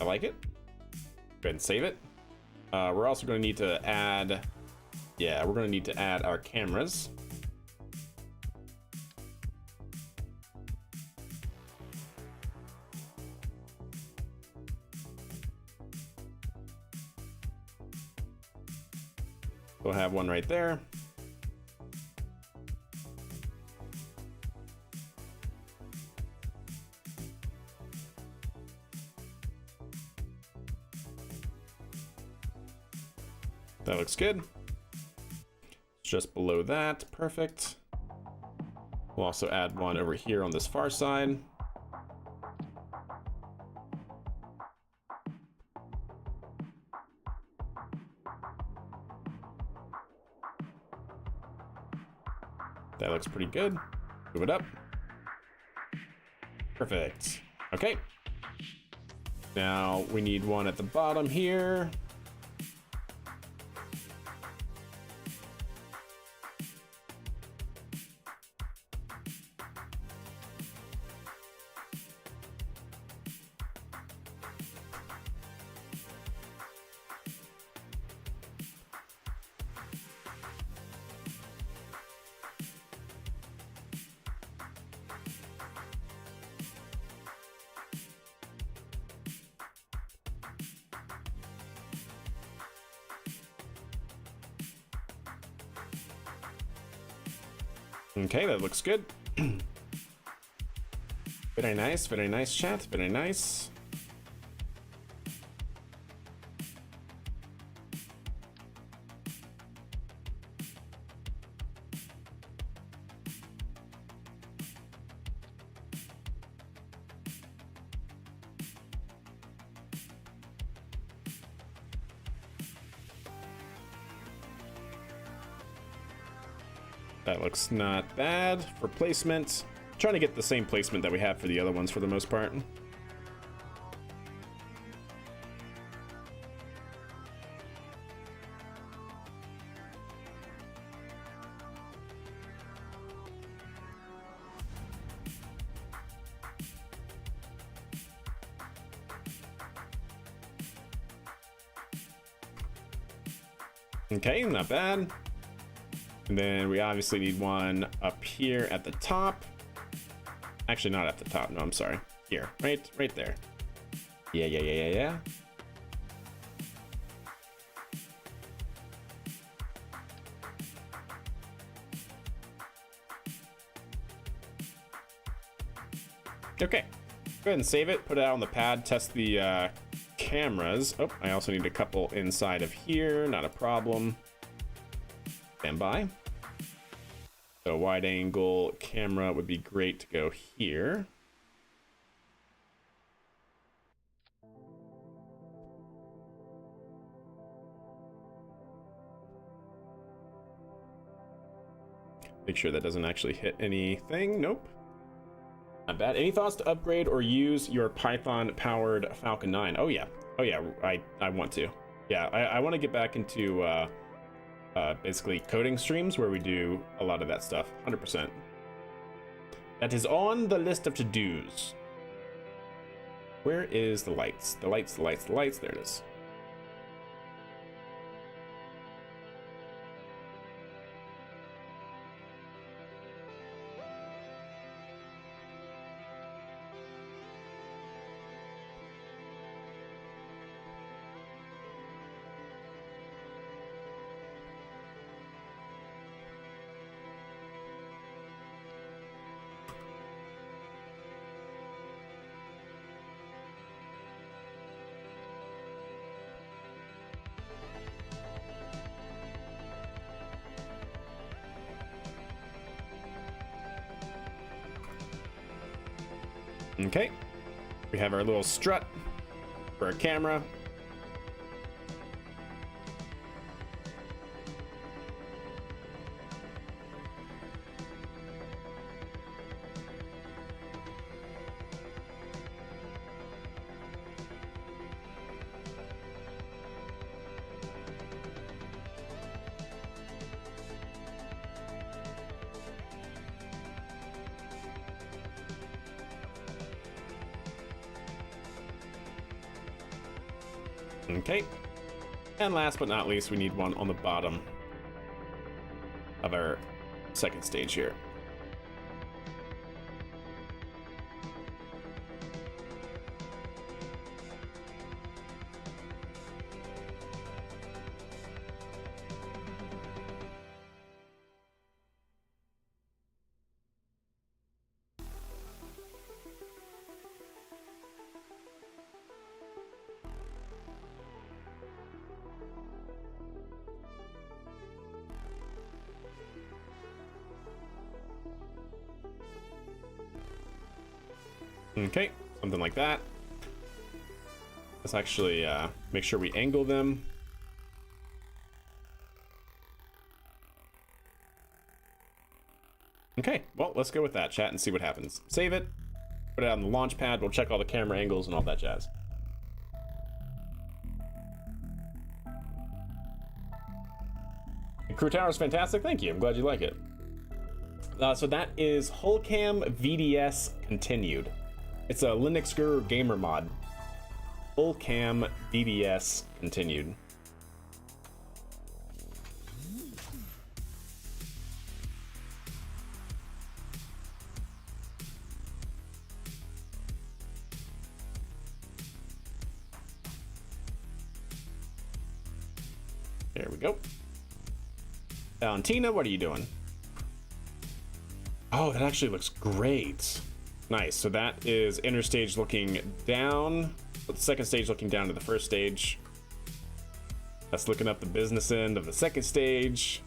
I like it. Go ahead and save it. We're also going to need to add, we're going to need to add our cameras. We'll have one right there. That looks good. Just below that, perfect. We'll also add one over here on this far side. That looks pretty good. Move it up. Perfect. Okay. Now we need one at the bottom here. Okay, that looks good. Very nice, chat. Very nice. That looks not bad for placement. Trying to get the same placement that we have for the other ones for the most part. Okay, not bad. And then we obviously need one up here at the top. Actually, not at the top. No, I'm sorry. Here, right there. Yeah. Okay, go ahead and save it. Put it out on the pad. Test the cameras. Oh, I also need a couple inside of here. Not a problem. Stand by. So wide angle camera would be great to go here. Make sure that doesn't actually hit anything. Nope. Not bad. Any thoughts to upgrade or use your Python-powered Falcon 9? Oh yeah. Oh yeah, I want to. Yeah, I want to get back into basically coding streams where we do a lot of that stuff. 100%. That is on the list of to-dos. Where is the lights? The lights, the lights, the lights. There it is. Okay, we have our little strut for a camera. Okay, and last but not least, we need one on the bottom of our second stage here. Okay, something like that. Let's actually make sure we angle them. Okay, well, let's go with that, chat, and see what happens. Save it, put it on the launch pad, we'll check all the camera angles and all that jazz. The crew tower is fantastic, thank you, I'm glad you like it. So that is Hullcam VDS Continued. It's a Linux Guru gamer mod. Hullcam VDS Continued. There we go. Valentina, what are you doing? Oh, that actually looks great. Nice. So that is inner stage looking down, the second stage looking down to the first stage. That's looking up the business end of the second stage.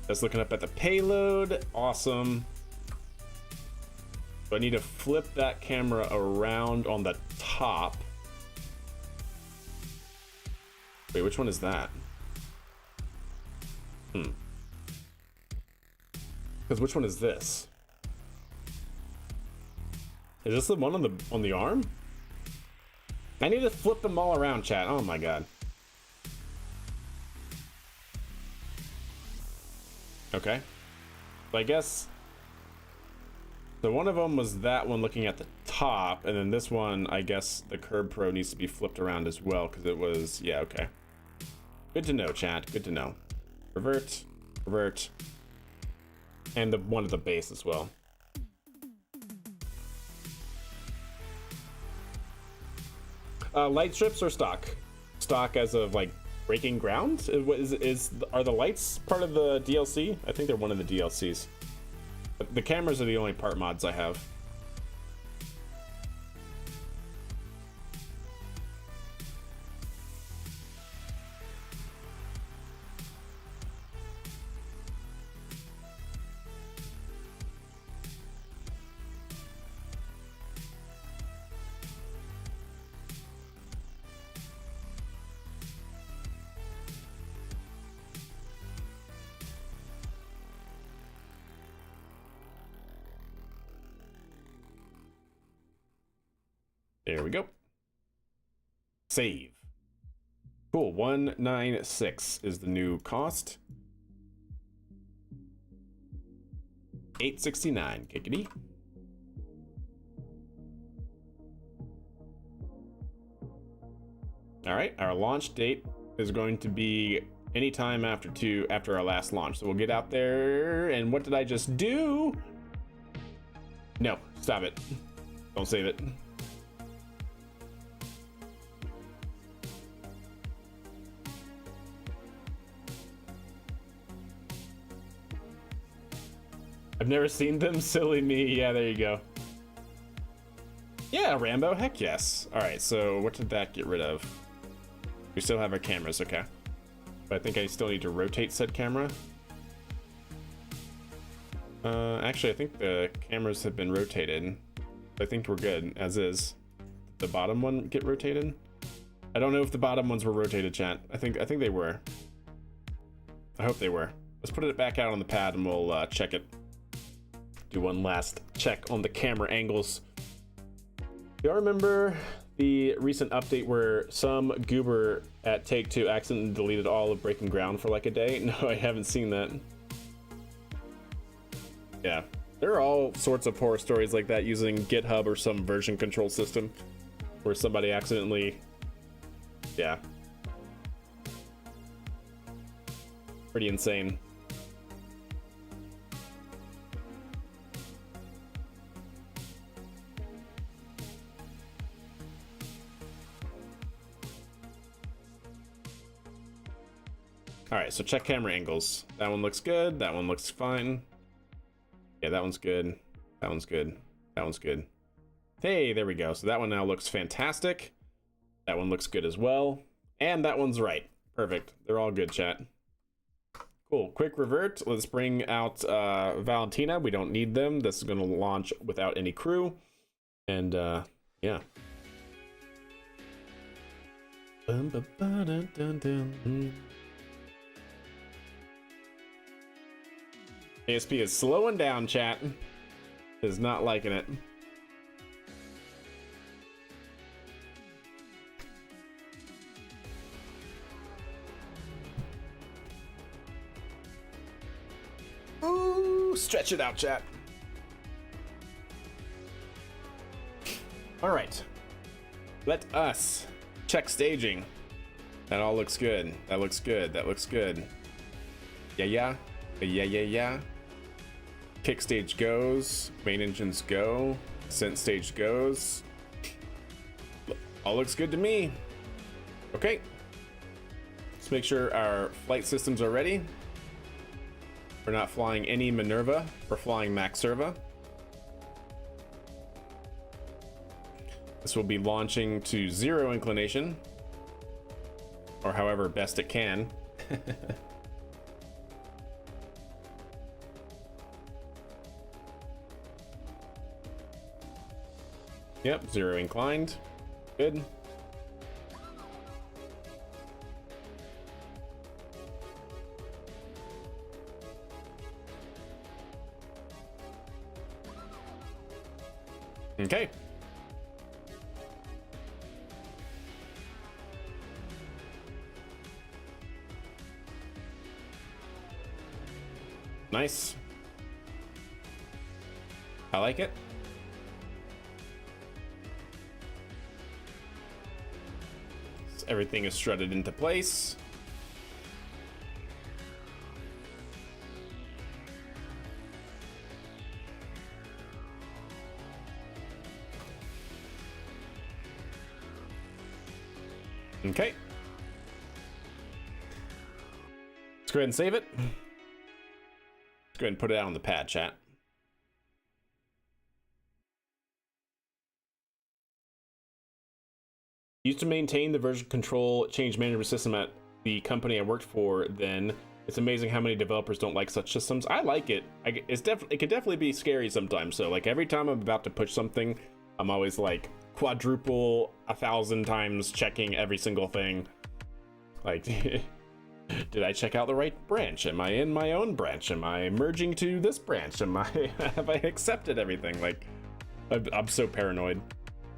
That's looking up at the payload. Awesome. So I need to flip that camera around on the top. Wait, which one is that? Because which one is this? Is this the one on the arm? I need to flip them all around, chat. Oh my god. Okay. So I guess so one of them was that one looking at the top, and then this one, I guess the Curb Pro needs to be flipped around as well, because it was, yeah, okay. Good to know, chat. Good to know. Revert, revert, and the one at the base as well. Light strips or stock? Stock as of like breaking ground? Are the lights part of the DLC? I think they're one of the DLCs. The cameras are the only part mods I have. There we go. Save. Cool. 196 is the new cost. 869. Giggity. All right, our launch date is going to be anytime after our last launch. So we'll get out there, and what did I just do? No, stop it. Don't save it. I've never seen them, silly me. Yeah, there you go. Yeah, Rambo, heck yes. All right, so what did that get rid of? We still have our cameras, okay. But I think I still need to rotate said camera. Actually, I think the cameras have been rotated. I think we're good, as is. Did the bottom one get rotated? I don't know if the bottom ones were rotated, chat. I think they were. I hope they were. Let's put it back out on the pad and we'll check it. Do one last check on the camera angles. Do y'all remember the recent update where some goober at Take-Two accidentally deleted all of Breaking Ground for like a day? No, I haven't seen that. Yeah, there are all sorts of horror stories like that using GitHub or some version control system where somebody accidentally, yeah. Pretty insane. All right, so check camera angles. That one looks good. That one looks fine. Yeah, that one's good. That one's good. That one's good. Hey, there we go. So that one now looks fantastic. That one looks good as well. And that one's right. Perfect. They're all good, chat. Cool. Quick revert. Let's bring out Valentina. We don't need them. This is going to launch without any crew. And yeah. KSP is slowing down, chat. Is not liking it. Ooh, stretch it out, chat. All right. Let us check staging. That all looks good. That looks good. That looks good. Yeah. Kick stage goes. Main engines go. Ascent stage goes. All looks good to me. Okay. Let's make sure our flight systems are ready. We're not flying any Minerva. We're flying Max Serva. This will be launching to 0 inclination. Or however best it can. Yep, 0 inclined. Good. Okay. Nice. I like it. Everything is strutted into place. Okay. Let's go ahead and save it. Let's go ahead and put it out on the pad, chat. Used to maintain the version control change management system at the company I worked for then. It's amazing how many developers don't like such systems. I like it. It can definitely be scary sometimes. So like every time I'm about to push something, I'm always like quadruple 1,000 times checking every single thing. Like, did I check out the right branch? Am I in my own branch? Am I merging to this branch? Have I accepted everything? Like, I'm so paranoid.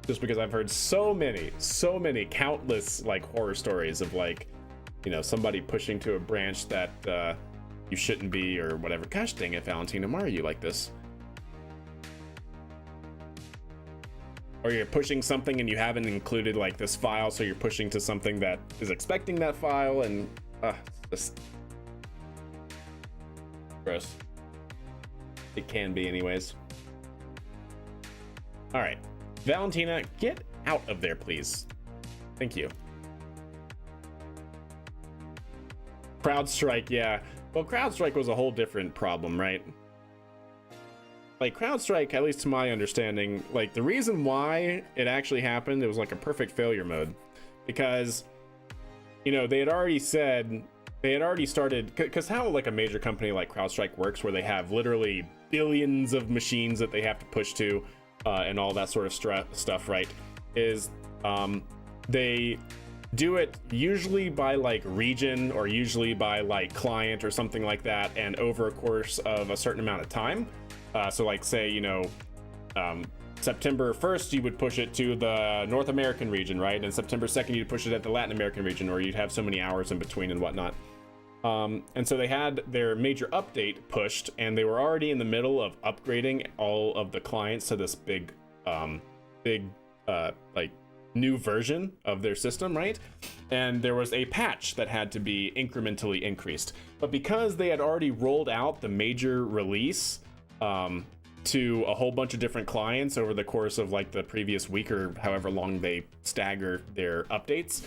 just because I've heard so many countless like horror stories of like, you know, somebody pushing to a branch that you shouldn't be or whatever. Gosh dang it, Valentina, why are you like this? Or you're pushing something and you haven't included like this file, so you're pushing to something that is expecting that file, and just gross. It can be anyways. All right, Valentina, get out of there, please. Thank you. CrowdStrike, yeah. Well, CrowdStrike was a whole different problem, right? Like, CrowdStrike, at least to my understanding, like, the reason why it actually happened, it was like a perfect failure mode. Because, you know, they had already said, they had already started, because how, like, a major company like CrowdStrike works, where they have literally billions of machines that they have to push to, and all that sort of stuff, right, is they do it usually by like region or usually by like client or something like that, and over a course of a certain amount of time. So like say, you know, September 1st you would push it to the North American region, right, and September 2nd you'd push it at the Latin American region, or you'd have so many hours in between and whatnot. And so they had their major update pushed, and they were already in the middle of upgrading all of the clients to this big like new version of their system, right? And there was a patch that had to be incrementally increased. But because they had already rolled out the major release to a whole bunch of different clients over the course of like the previous week or however long they stagger their updates,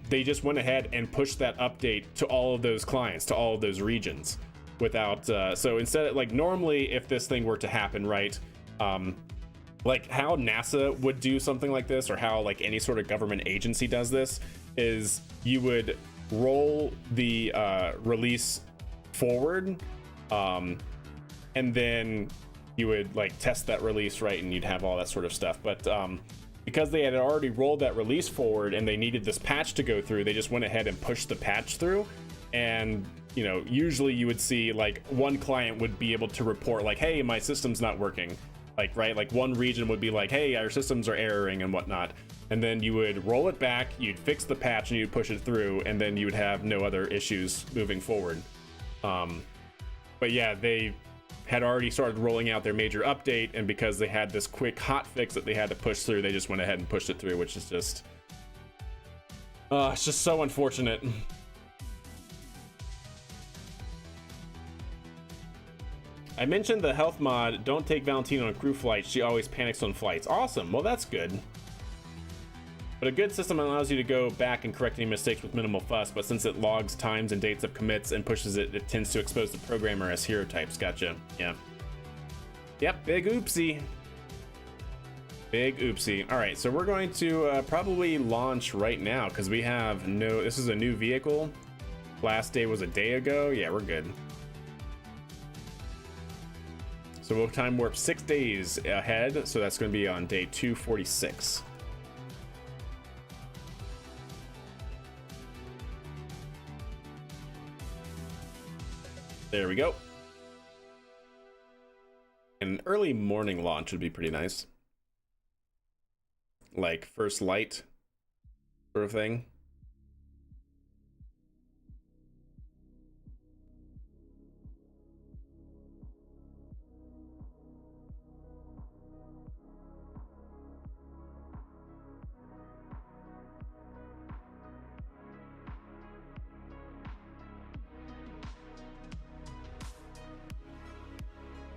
they just went ahead and pushed that update to all of those clients, to all of those regions without so instead of, like, normally if this thing were to happen, right, like how NASA would do something like this, or how like any sort of government agency does this, is you would roll the release forward, and then you would like test that release, right, and you'd have all that sort of stuff. But because they had already rolled that release forward and they needed this patch to go through, they just went ahead and pushed the patch through. And you know, usually you would see like one client would be able to report like, hey, my system's not working, like, right, like one region would be like, hey, our systems are erroring and whatnot, and then you would roll it back, you'd fix the patch, and you'd push it through, and then you would have no other issues moving forward. But yeah, they had already started rolling out their major update, and because they had this quick hot fix that they had to push through, they just went ahead and pushed it through, which is just it's just so unfortunate. I mentioned the health mod, don't take Valentina on crew flights, she always panics on flights. Awesome, well that's good. But a good system allows you to go back and correct any mistakes with minimal fuss, but since it logs times and dates of commits and pushes it, it tends to expose the programmer as hero types. Gotcha, yeah. Yep, big oopsie. Big oopsie. All right, so we're going to probably launch right now, because we have no, this is a new vehicle. Last day was a day ago. Yeah, we're good. So we'll time warp 6 days ahead, so that's going to be on day 246. There we go. An early morning launch would be pretty nice. Like first light sort of thing.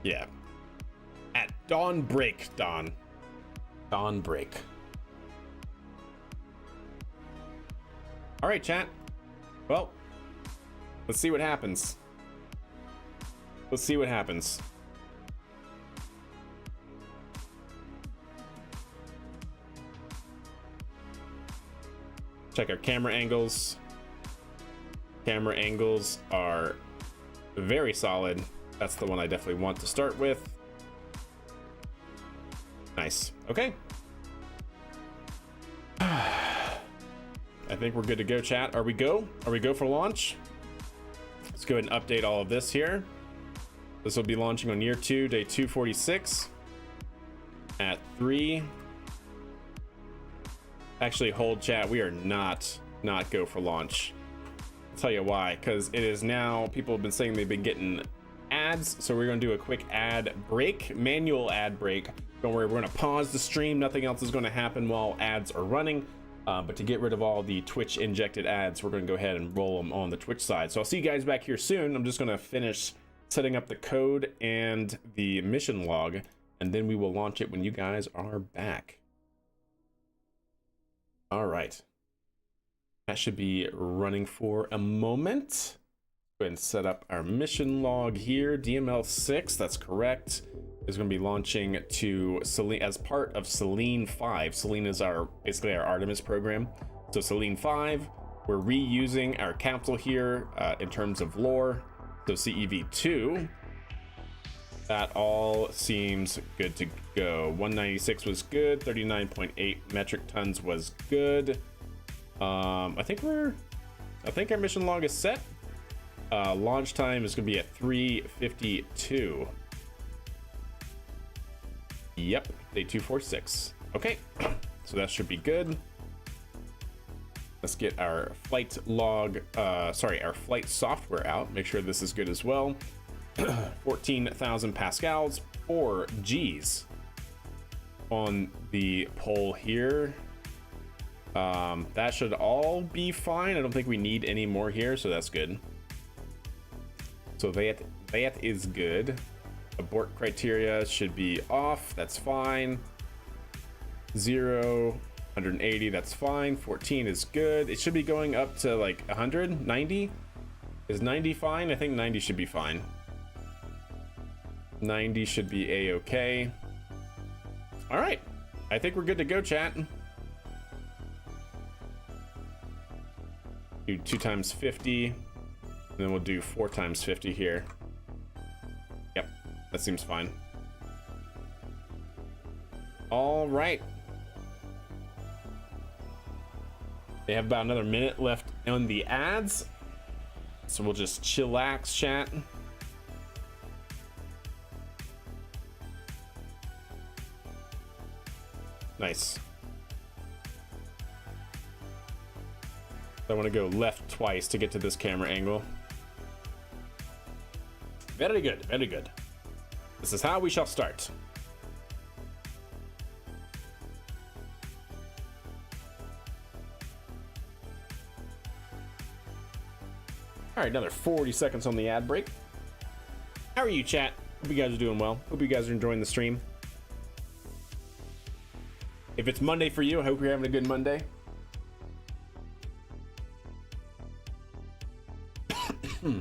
Yeah. At dawn break, Dawn. Dawn break. All right, chat. Well, let's see what happens. Let's see what happens. Check our camera angles. Camera angles are very solid. That's the one I definitely want to start with. Nice. Okay. I think we're good to go, chat. Are we go? Are we go for launch? Let's go ahead and update all of this here. This will be launching on year 2, day 246 at 3 Actually, hold chat. We are not go for launch. I'll tell you why, because it is now, people have been saying they've been getting ads, so we're gonna do a quick ad break, manual ad break. Don't worry, we're gonna pause the stream. Nothing else is gonna happen while ads are running. But to get rid of all the Twitch injected ads, we're gonna go ahead and roll them on the Twitch side. So I'll see you guys back here soon. I'm just gonna finish setting up the code and the mission log, and then we will launch it when you guys are back. All right. That should be running for a moment. Go ahead and set up our mission log here. DML6, that's correct, is going to be launching to Selene as part of Selene 5. Selene is basically our Artemis program. So Selene 5, we're reusing our capsule here in terms of lore. So CEV2, that all seems good to go. 196 was good. 39.8 metric tons was good. I think our mission log is set. Launch time is going to be at 3:52. Yep, day 246. Okay, so that should be good. Let's get our flight log, our flight software out. Make sure this is good as well. 14,000 pascals, 4 G's on the pole here. That should all be fine. I don't think we need any more here, so that's good. So that is good. Abort criteria should be off. That's fine. 0, 180, that's fine. 14 is good. It should be going up to like 100, 90. Is 90 fine? I think 90 should be fine. 90 should be a-okay. All right, I think we're good to go, chat. Do 2 times 50, and then we'll do 4 times 50 here. Yep, that seems fine. All right. They have about another minute left on the ads, so we'll just chillax, chat. Nice. I want to go left twice to get to this camera angle. Very good, very good. This is how we shall start. All right, another 40 seconds on the ad break. How are you, chat? Hope you guys are doing well. Hope you guys are enjoying the stream. If it's Monday for you, I hope you're having a good Monday. All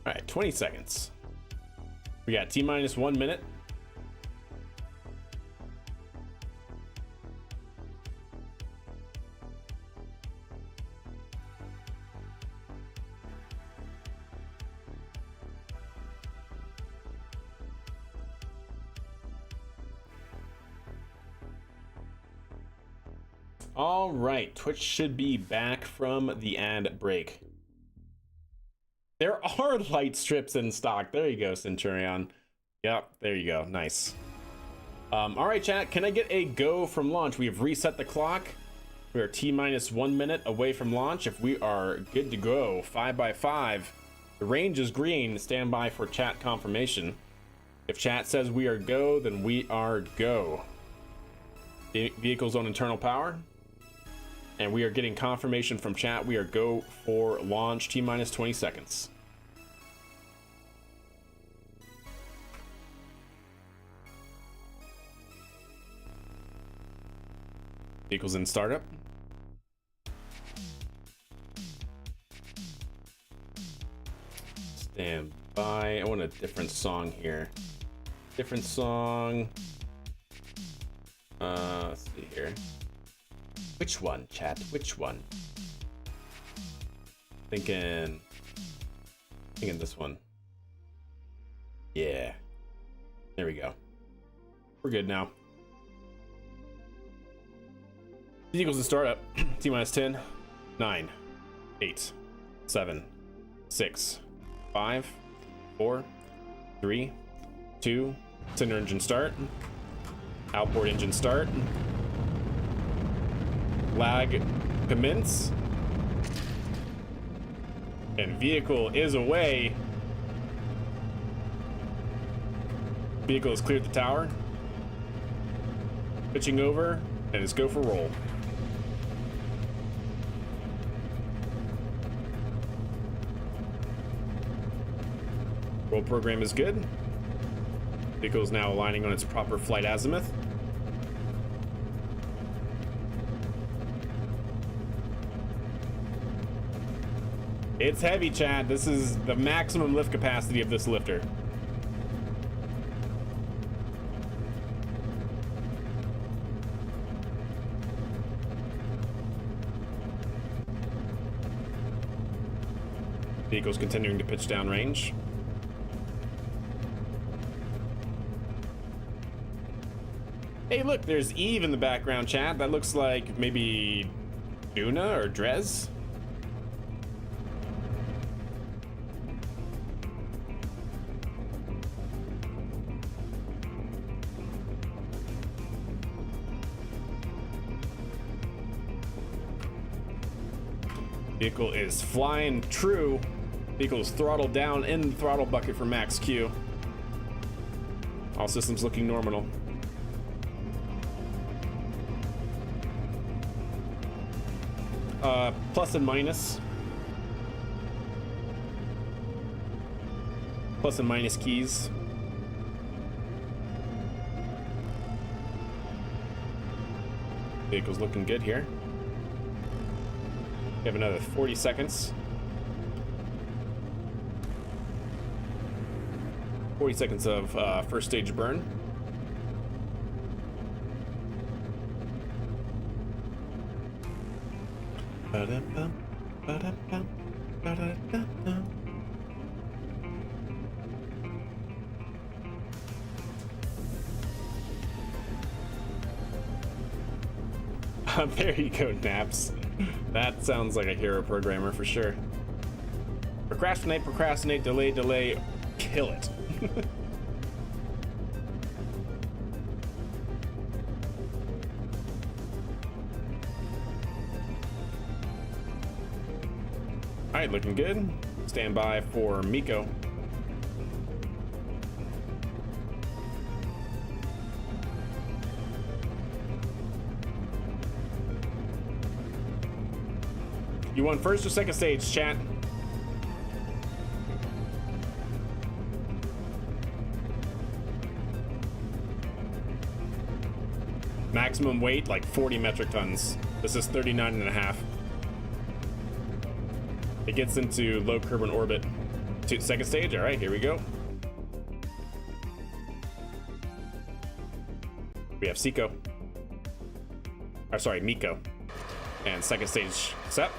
right, 20 seconds. We got T-minus 1 minute. All right, Twitch should be back from the ad break. There are light strips in stock. There you go, Centurion. Yep, there you go. Nice. All right, chat. Can I get a go from launch? We have reset the clock. We are T-minus 1 minute away from launch. If we are good to go, 5x5. The range is green. Stand by for chat confirmation. If chat says we are go, then we are go. Vehicles on internal power. And we are getting confirmation from chat. We are go for launch. T-minus 20 seconds. Vehicles in startup. Stand by. I want a different song here. Different song. Let's see here. Which one, chat? Which one? Thinking this one. Yeah. There we go. We're good now. Vehicles in startup. T-minus 10, 9, 8, 7, 6, 5, 4, 3, 2, Center engine start. Outboard engine start. Lag commence. And vehicle is away. Vehicle has cleared the tower. Pitching over, and it's go for roll. Roll program is good. Vehicle is now aligning on its proper flight azimuth. It's heavy, Chad. This is the maximum lift capacity of this lifter. Vehicle's continuing to pitch downrange. Hey, look, there's Eve in the background, chat. That looks like maybe Duna or Drez. Vehicle is flying true. Vehicle is throttled down in the throttle bucket for max Q. All systems looking normal. Plus and minus. Plus and minus keys. Vehicle's looking good here. We have another 40 seconds. 40 seconds of first stage burn. There you go, Naps. That sounds like a hero programmer for sure. Procrastinate, procrastinate, delay, delay, kill it. All right, looking good. Stand by for Miko. You want first or second stage, chat? Maximum weight, like 40 metric tons. This is 39 and a half. It gets into low carbon orbit. Second stage, all right, here we go. We have Seiko. Or sorry, Miko. And second stage set.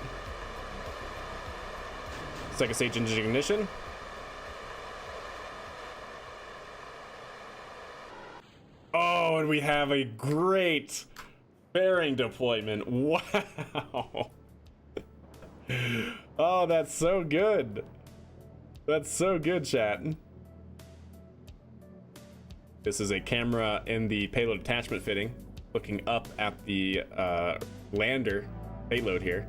Second stage engine ignition. Oh, and we have a great fairing deployment. Wow. Oh, that's so good. That's so good, chat. This is a camera in the payload attachment fitting, looking up at the lander payload here.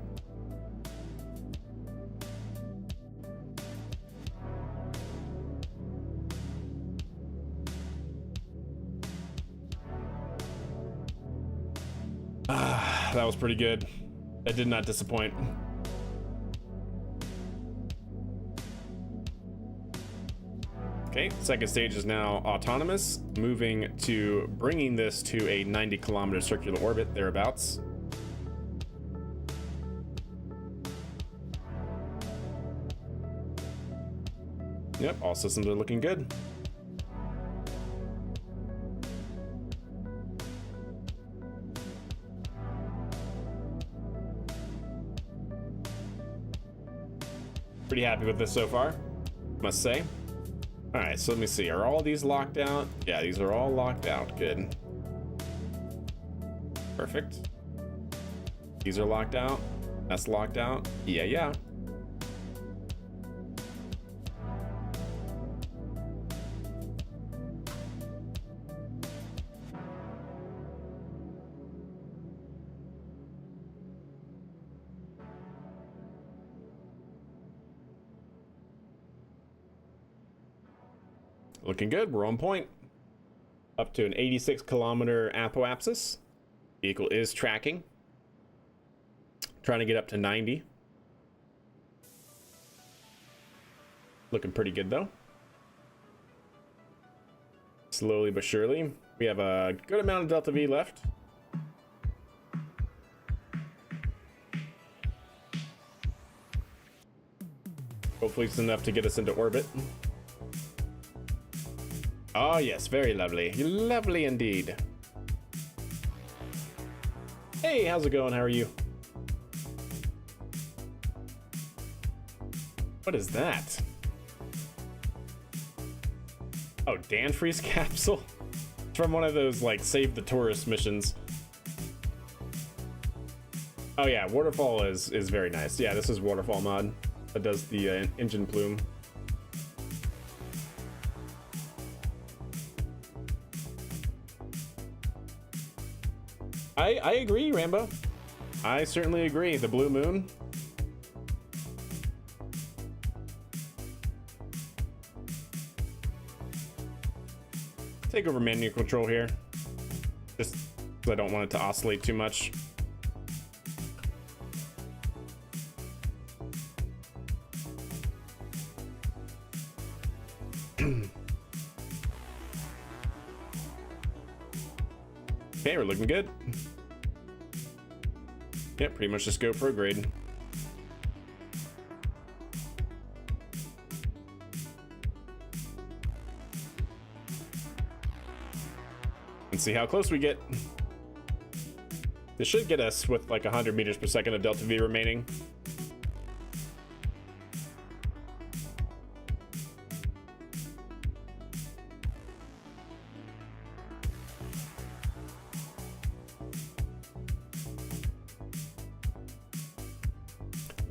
That was pretty good. That did not disappoint. Okay, second stage is now autonomous, moving to bringing this to a 90-kilometer circular orbit, thereabouts. Yep, all systems are looking good. Pretty happy with this so far, must say. All right, so let me see. Are all these locked out? Yeah, these are all locked out. Good. Perfect. These are locked out. That's locked out. Yeah, yeah. Looking good. We're on point. Up to an 86-kilometer apoapsis. Vehicle is tracking. Trying to get up to 90. Looking pretty good though. Slowly but surely. We have a good amount of Delta V left. Hopefully it's enough to get us into orbit. Oh yes, very lovely. Lovely indeed. Hey, how's it going? How are you? What is that? Oh, Danfries capsule? It's from one of those, like, save the tourist missions. Oh yeah, waterfall is very nice. Yeah, this is waterfall mod that does the engine plume. I agree, Rambo. I certainly agree. The blue moon. Take over menu control here. Just because I don't want it to oscillate too much. Okay, we're looking good. Yep, pretty much just go prograde. And see how close we get. This should get us with like 100 meters per second of Delta V remaining.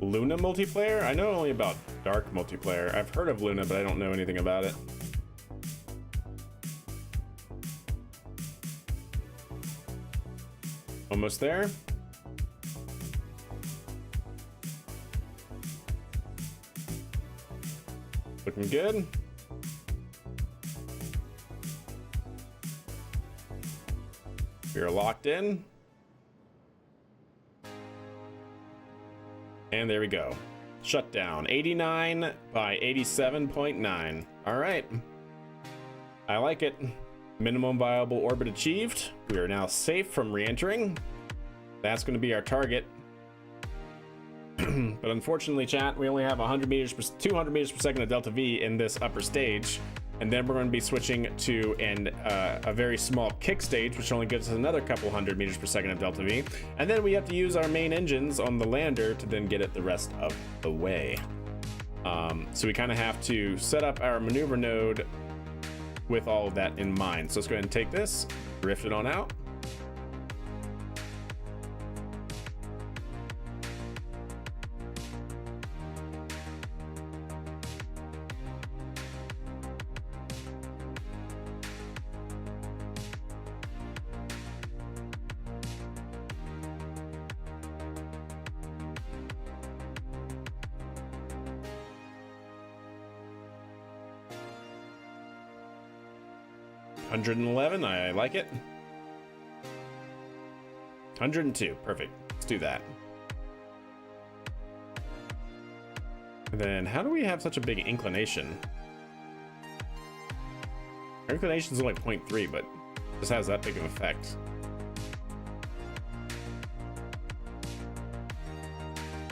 Luna multiplayer? I know only about Dark multiplayer. I've heard of Luna, but I don't know anything about it. Almost there. Looking good. We're locked in. And there we go. Shut down. 89 by 87.9. All right. I like it. Minimum viable orbit achieved. We are now safe from re-entering. That's going to be our target. But unfortunately, chat, we only have 200 meters per second of Delta V in this upper stage. And then we're going to be switching to a very small kick stage, which only gives us another couple 100 meters per second of Delta V. And then we have to use our main engines on the lander to then get it the rest of the way. So we kind of have to set up our maneuver node with all of that in mind. So let's go ahead and take this, drift it on out. $111, I like it. 102, perfect. Let's do that. And then how do we have such a big inclination? Our inclination is only 0.3, but this has that big of an effect.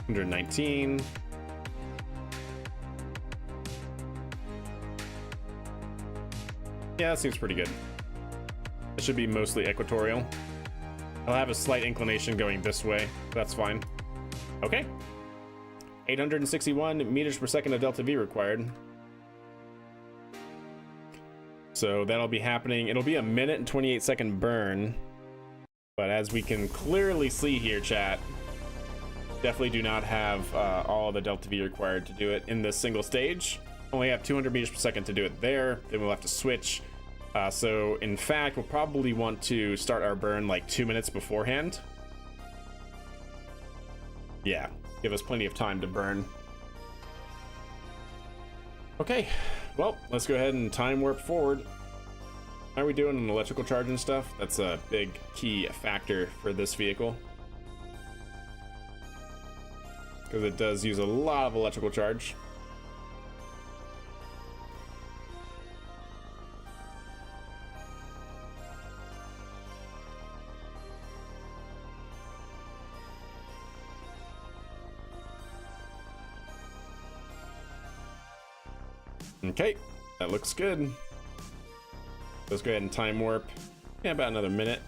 $119. Yeah, that seems pretty good. It should be mostly equatorial. I'll have a slight inclination going this way. That's fine. Okay. 861 meters per second of Delta V required. So that'll be happening. It'll be a 1 minute and 28-second burn. But as we can clearly see here, chat, definitely do not have all the Delta V required to do it in this single stage. Only have 200 meters per second to do it there. Then we'll have to switch. So in fact, we'll probably want to start our burn like 2 minutes beforehand. Yeah, give us plenty of time to burn. Okay, Well, let's go ahead and time warp forward. How are we doing on electrical charge and stuff? That's a big key factor for this vehicle, because it does use a lot of electrical charge. Okay, that looks good. Let's go ahead and time warp. Yeah, about another minute.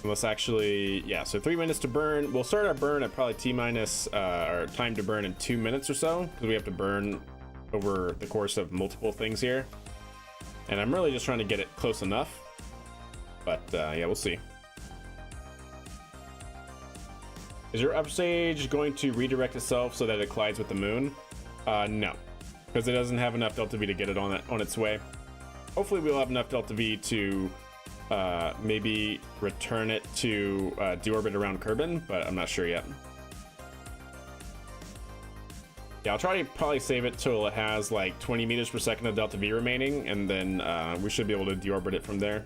Let's actually, yeah, so 3 minutes to burn. We'll start our burn at probably T-minus, our time to burn in 2 minutes or so, because we have to burn over the course of multiple things here. And I'm really just trying to get it close enough. But yeah, we'll see. Is your upstage going to redirect itself so that it collides with the moon? No, because it doesn't have enough delta V to get it on its way. Hopefully we'll have enough delta V to maybe return it to deorbit around Kerbin, but I'm not sure yet. Yeah, I'll try to probably save it till it has like 20 meters per second of delta V remaining, and then we should be able to deorbit it from there.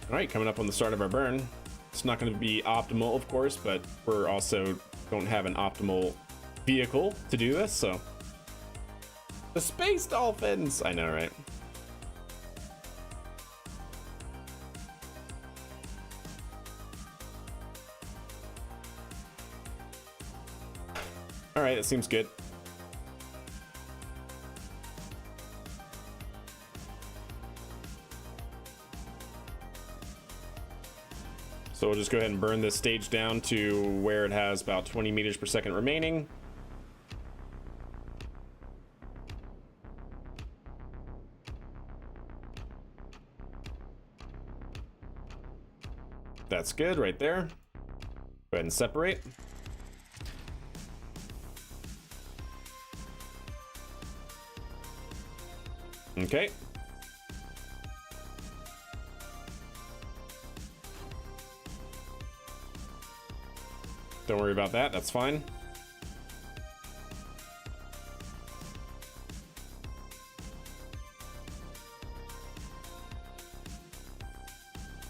All right, coming up on the start of our burn. It's not going to be optimal, of course, but we're also don't have an optimal vehicle to do this, so. The space dolphins! I know, right? All right, that seems good. So we'll just go ahead and burn this stage down to where it has about 20 meters per second remaining. That's good right there. Go ahead and separate. Okay. Don't worry about that, that's fine.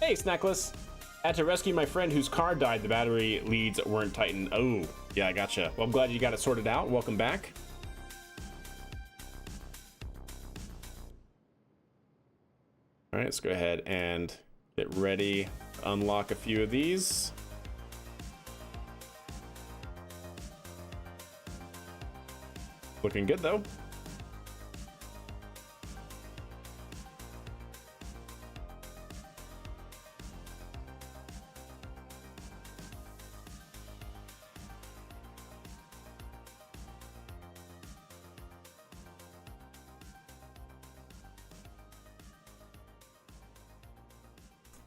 Hey, Snackless. Had to rescue my friend whose car died. The battery leads weren't tightened. Oh, yeah, I gotcha. Well, I'm glad you got it sorted out. Welcome back. All right, let's go ahead and get ready to unlock a few of these. Looking good, though.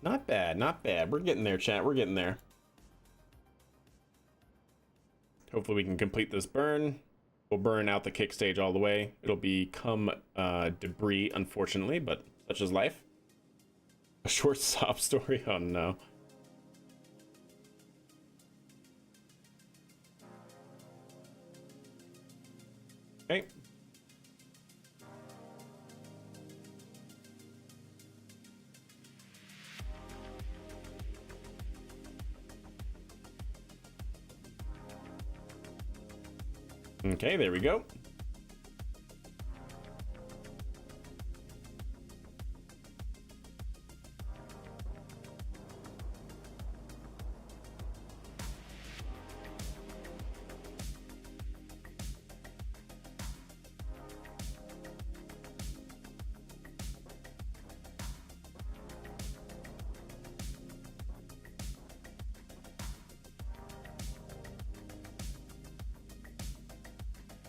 Not bad, not bad. We're getting there, chat. We're getting there. Hopefully we can complete this burn. We'll burn out the kick stage all the way. It'll become debris, unfortunately, but such is life. A short sob story? Oh no. Okay. Okay, there we go.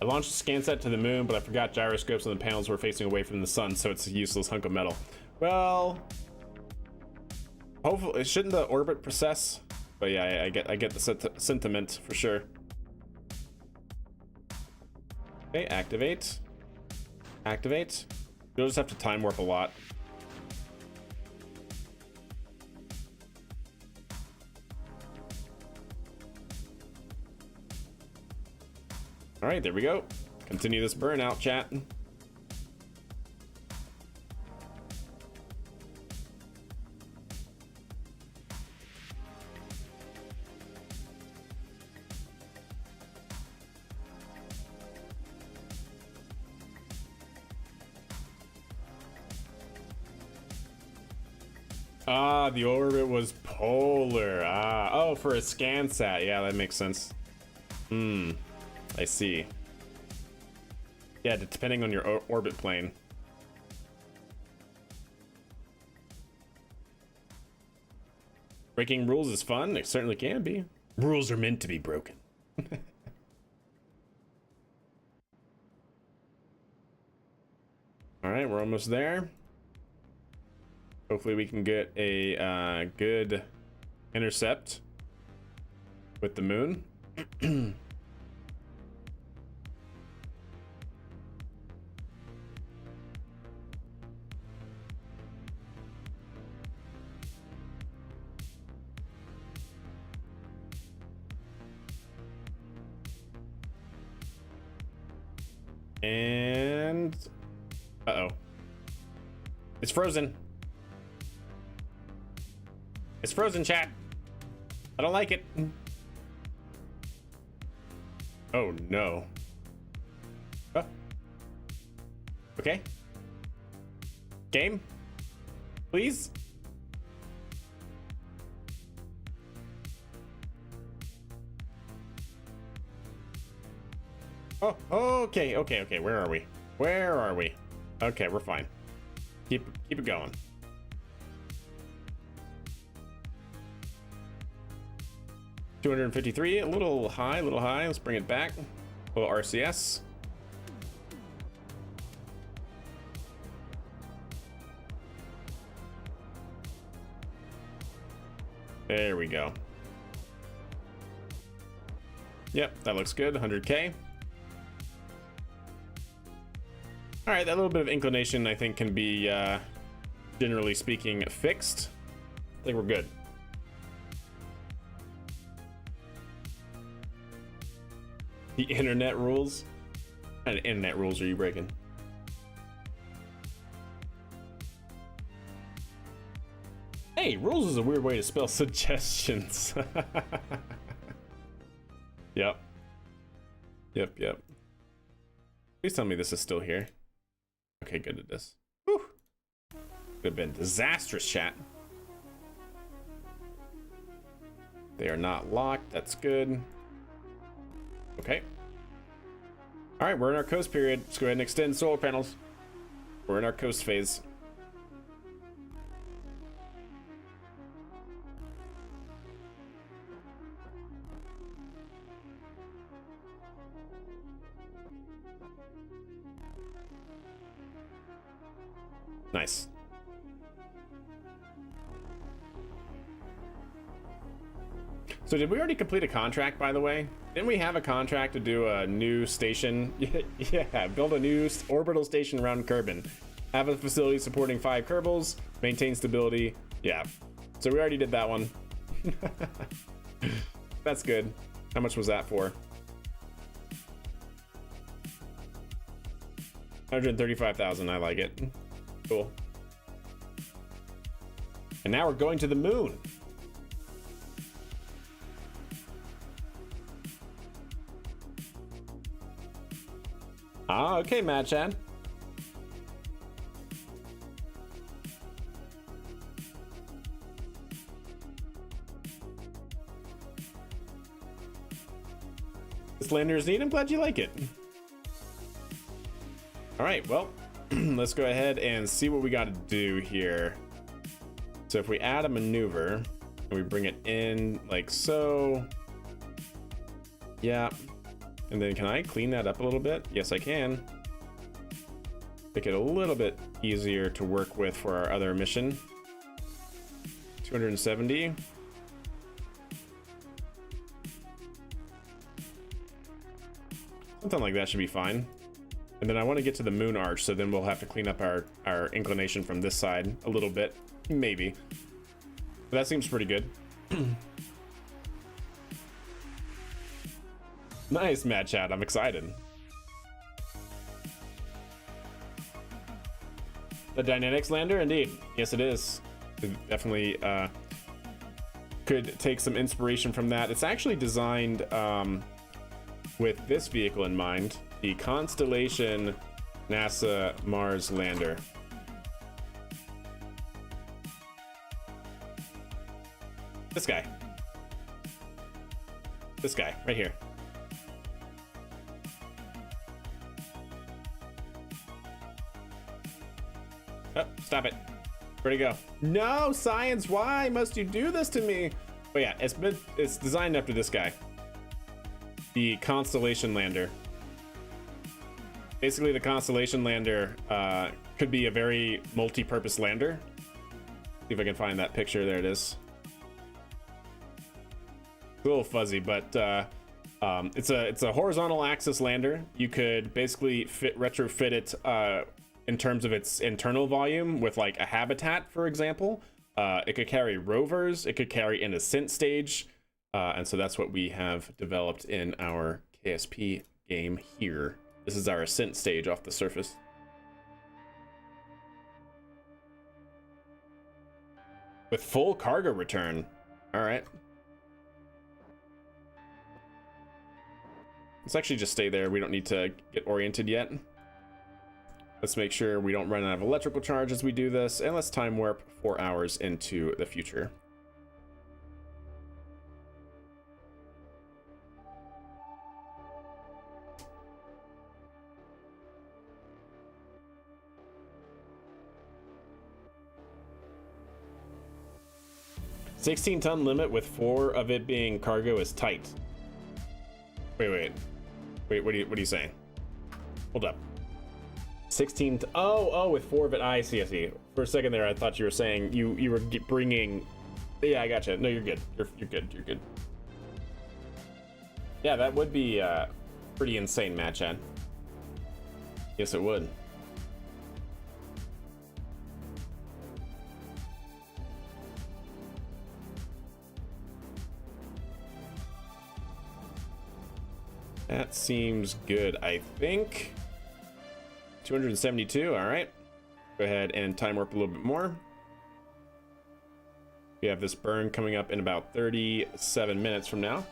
I launched a scan set to the moon, but I forgot gyroscopes and the panels were facing away from the sun, so it's a useless hunk of metal. Well, hopefully, shouldn't the orbit process? But yeah, I get the sentiment for sure. Okay, activate. Activate. You'll just have to time warp a lot. All right, there we go. Continue this burnout, chat. Ah, the orbit was polar. Ah, oh, for a ScanSat. Yeah, that makes sense. I see. Yeah, depending on your orbit plane. Breaking rules is fun. It certainly can be. Rules are meant to be broken. All right, we're almost there. Hopefully we can get a good intercept with the moon. And uh-oh. It's frozen. It's frozen, chat. I don't like it. Oh no. Oh. Okay. Game? Please? Oh, okay, okay, okay. Where are we? Where are we? Okay, we're fine. Keep it going. $253, a little high, Let's bring it back. A little RCS. There we go. Yep, that looks good. 100K. All right, that little bit of inclination I think can be, generally speaking, fixed. I think we're good. The internet rules? What kind of internet rules are you breaking? Hey, rules is a weird way to spell suggestions. Yep. Yep. Please tell me this is still here. Okay, good at this. Whew. Could have been disastrous, chat. They are not locked. That's good. Okay. All right, we're in our coast period. Let's go ahead and extend solar panels. We're in our coast phase. Nice. So did we already complete a contract, by the way? Didn't we have a contract to do a new station? Yeah, build a new orbital station around Kerbin. Have a facility supporting 5 Kerbals, maintain stability. Yeah, so we already did that one. That's good. How much was that for? 135,000, I like it. Cool. And now we're going to the moon. Ah, okay, Mad Chad. This lander is neat. I'm glad you like it. All right, well, let's go ahead and see what we got to do here. So if we add a maneuver and we bring it in like so. Yeah. And then can I clean that up a little bit? Yes, I can. Make it a little bit easier to work with for our other mission. 270. Something like that should be fine. And then I want to get to the moon arch, so then we'll have to clean up our inclination from this side a little bit. Maybe. But that seems pretty good. Nice, Mad Chat. I'm excited. The Dynamics Lander, indeed. Yes, it is. It definitely could take some inspiration from that. It's actually designed with this vehicle in mind, the Constellation NASA Mars Lander. This guy. This guy, right here. Oh, stop it. Where'd he go? No, science, why must you do this to me? But yeah, it's designed after this guy. The Constellation Lander. Basically, the Constellation Lander could be a very multi-purpose lander. See if I can find that picture. There it is. A little fuzzy, but it's a horizontal axis lander. You could basically retrofit it in terms of its internal volume with like a habitat, for example. It could carry rovers. It could carry an ascent stage, and so that's what we have developed in our KSP game here. This is our ascent stage off the surface. With full cargo return. All right. Let's actually just stay there. We don't need to get oriented yet. Let's make sure we don't run out of electrical charge as we do this, and let's time warp 4 hours into the future. $16-ton limit with 4 of it being cargo is tight. Wait, what are you saying? Hold up. 16 oh, with 4 of it. I see. For a second there, I thought you were saying you were bringing. Yeah, I gotcha. No, you're good. You're good. Yeah, that would be pretty insane, Matt Chan. Yes, it would. That seems good, I think. 272, all right. Go ahead and time warp a little bit more. We have this burn coming up in about 37 minutes from now.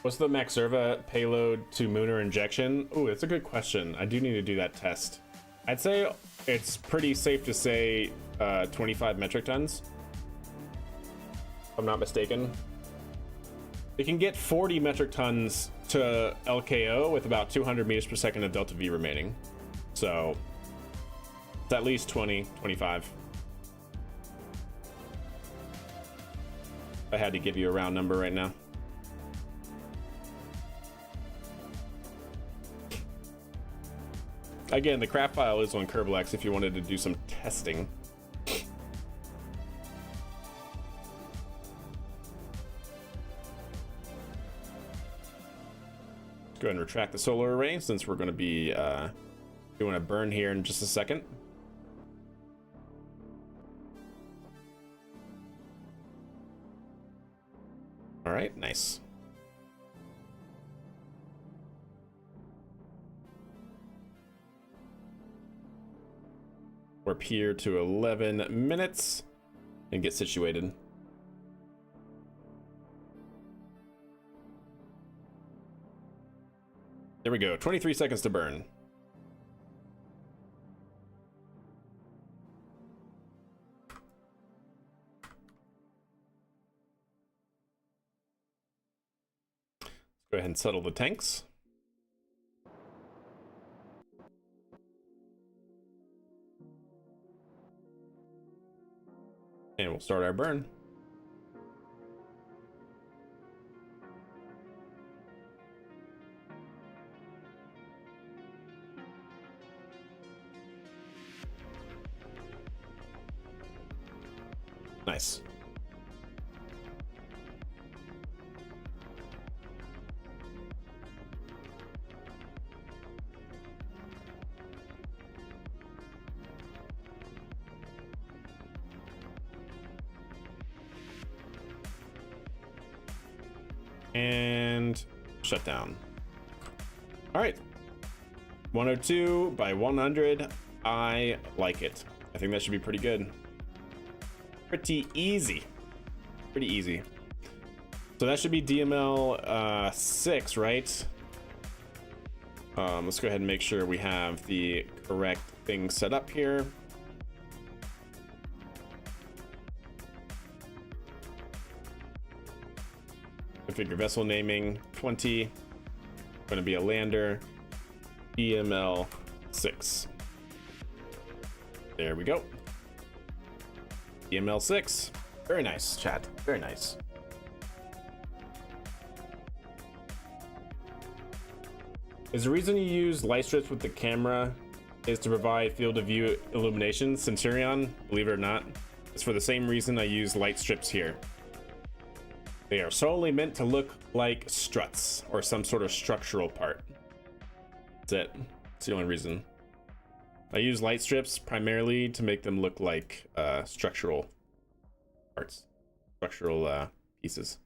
What's the Maxerva payload to Mooner injection? Oh, that's a good question. I do need to do that test. I'd say it's pretty safe to say 25 metric tons, if I'm not mistaken. It can get 40 metric tons to LKO with about 200 meters per second of delta V remaining. So it's at least 20, 25. I had to give you a round number right now. Again, the craft file is on Kerbalex if you wanted to do some testing. Go ahead and retract the solar array since we're going to be doing a burn here in just a second. All right, nice. Warp here to 11 minutes and get situated. There we go, 23 seconds to burn. Let's go ahead and settle the tanks. And we'll start our burn. Nice. and shut down. All right, 102 by 100. I like it. I think that should be pretty good. Pretty easy. Pretty easy. So that should be DML 6, right? Let's go ahead and make sure we have the correct thing set up here. Configure vessel naming 20. Going to be a lander. DML 6. There we go. DML 6. Very nice, chat. Very nice. Is the reason you use light strips with the camera is to provide field of view illumination? Centurion, believe it or not, it's for the same reason I use light strips here. They are solely meant to look like struts or some sort of structural part. That's it. It's the only reason. I use light strips primarily to make them look like structural parts, structural pieces.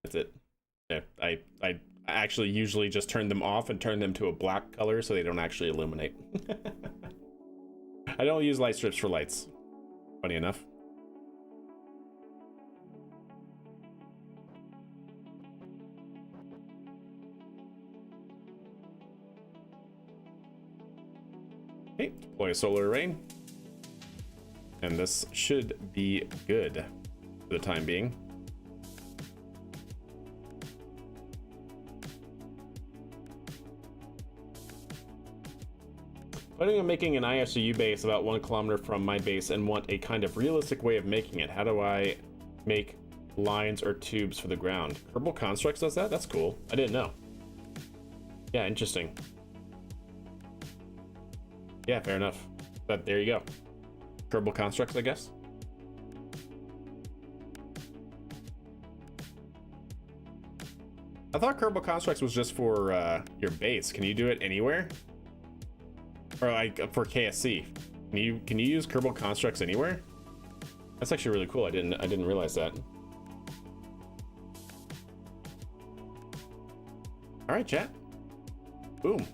That's it. Yeah, I actually usually just turn them off and turn them to a black color so they don't actually illuminate. I don't use light strips for lights, funny enough. Okay, deploy a solar array. And this should be good for the time being. Planning on making an ISU base about 1 kilometer from my base and want a kind of realistic way of making it. How do I make lines or tubes for the ground? Kerbal Constructs does that? That's cool. I didn't know. Yeah, interesting. Yeah, fair enough. But there you go. Kerbal Constructs, I guess. I thought Kerbal Constructs was just for your base. Can you do it anywhere? Or like for KSC? Can you use Kerbal Constructs anywhere? That's actually really cool. I didn't realize that. All right, chat. Boom.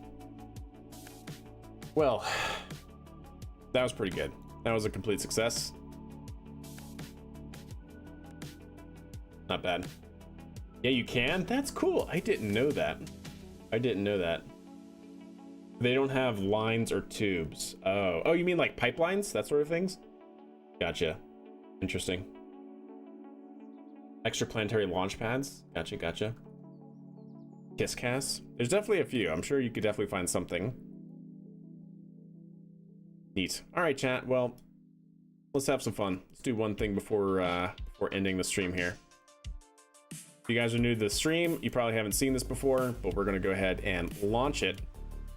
Well, that was pretty good. That was a complete success. Not bad. Yeah, you can? That's cool. I didn't know that. I didn't know that. They don't have lines or tubes. Oh, you mean like pipelines? That sort of things? Gotcha. Interesting. Extraplanetary launch pads? Gotcha. KissCast? There's definitely a few. I'm sure you could definitely find something. Neat. All right, chat. Well, let's have some fun. Let's do one thing before ending the stream here. If you guys are new to the stream, you probably haven't seen this before, but we're going to go ahead and launch it.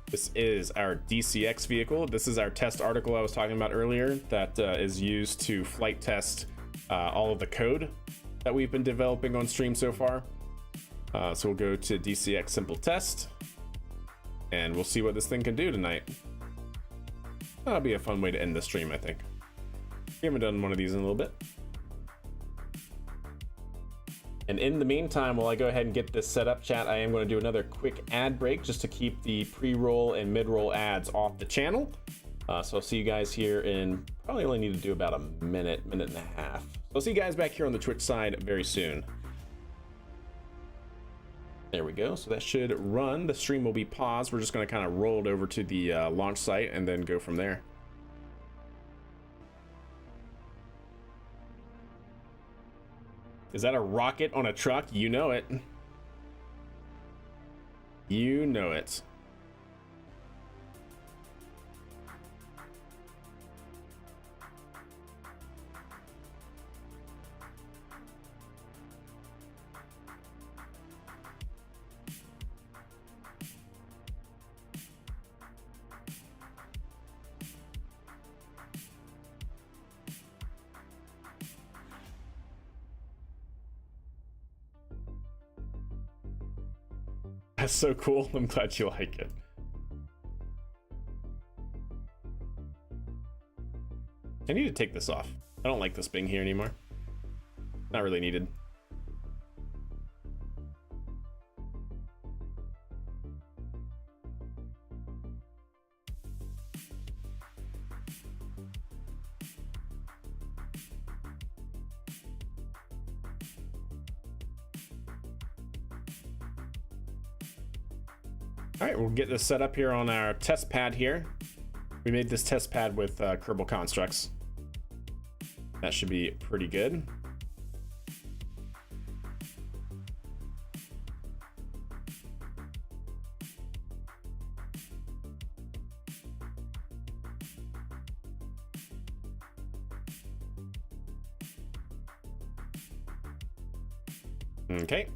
This is our DCX vehicle. This is our test article I was talking about earlier that is used to flight test all of the code that we've been developing on stream so far. So we'll go to DCX simple test and we'll see what this thing can do tonight. That'll be a fun way to end the stream, I think. We haven't done one of these in a little bit. And in the meantime, while I go ahead and get this set up, chat, I am going to do another quick ad break just to keep the pre-roll and mid-roll ads off the channel. So I'll see you guys here in, probably only need to do about a minute and a half. So I'll see you guys back here on the Twitch side very soon. There we go. So that should run. The stream will be paused. We're just going to kind of roll it over to the launch site and then go from there. Is that a rocket on a truck? You know it. You know it. That's so cool. I'm glad you like it. I need to take this off. I don't like this being here anymore. Not really needed. All right, we'll get this set up here on our test pad here. We made this test pad with Kerbal Constructs. That should be pretty good. Okay.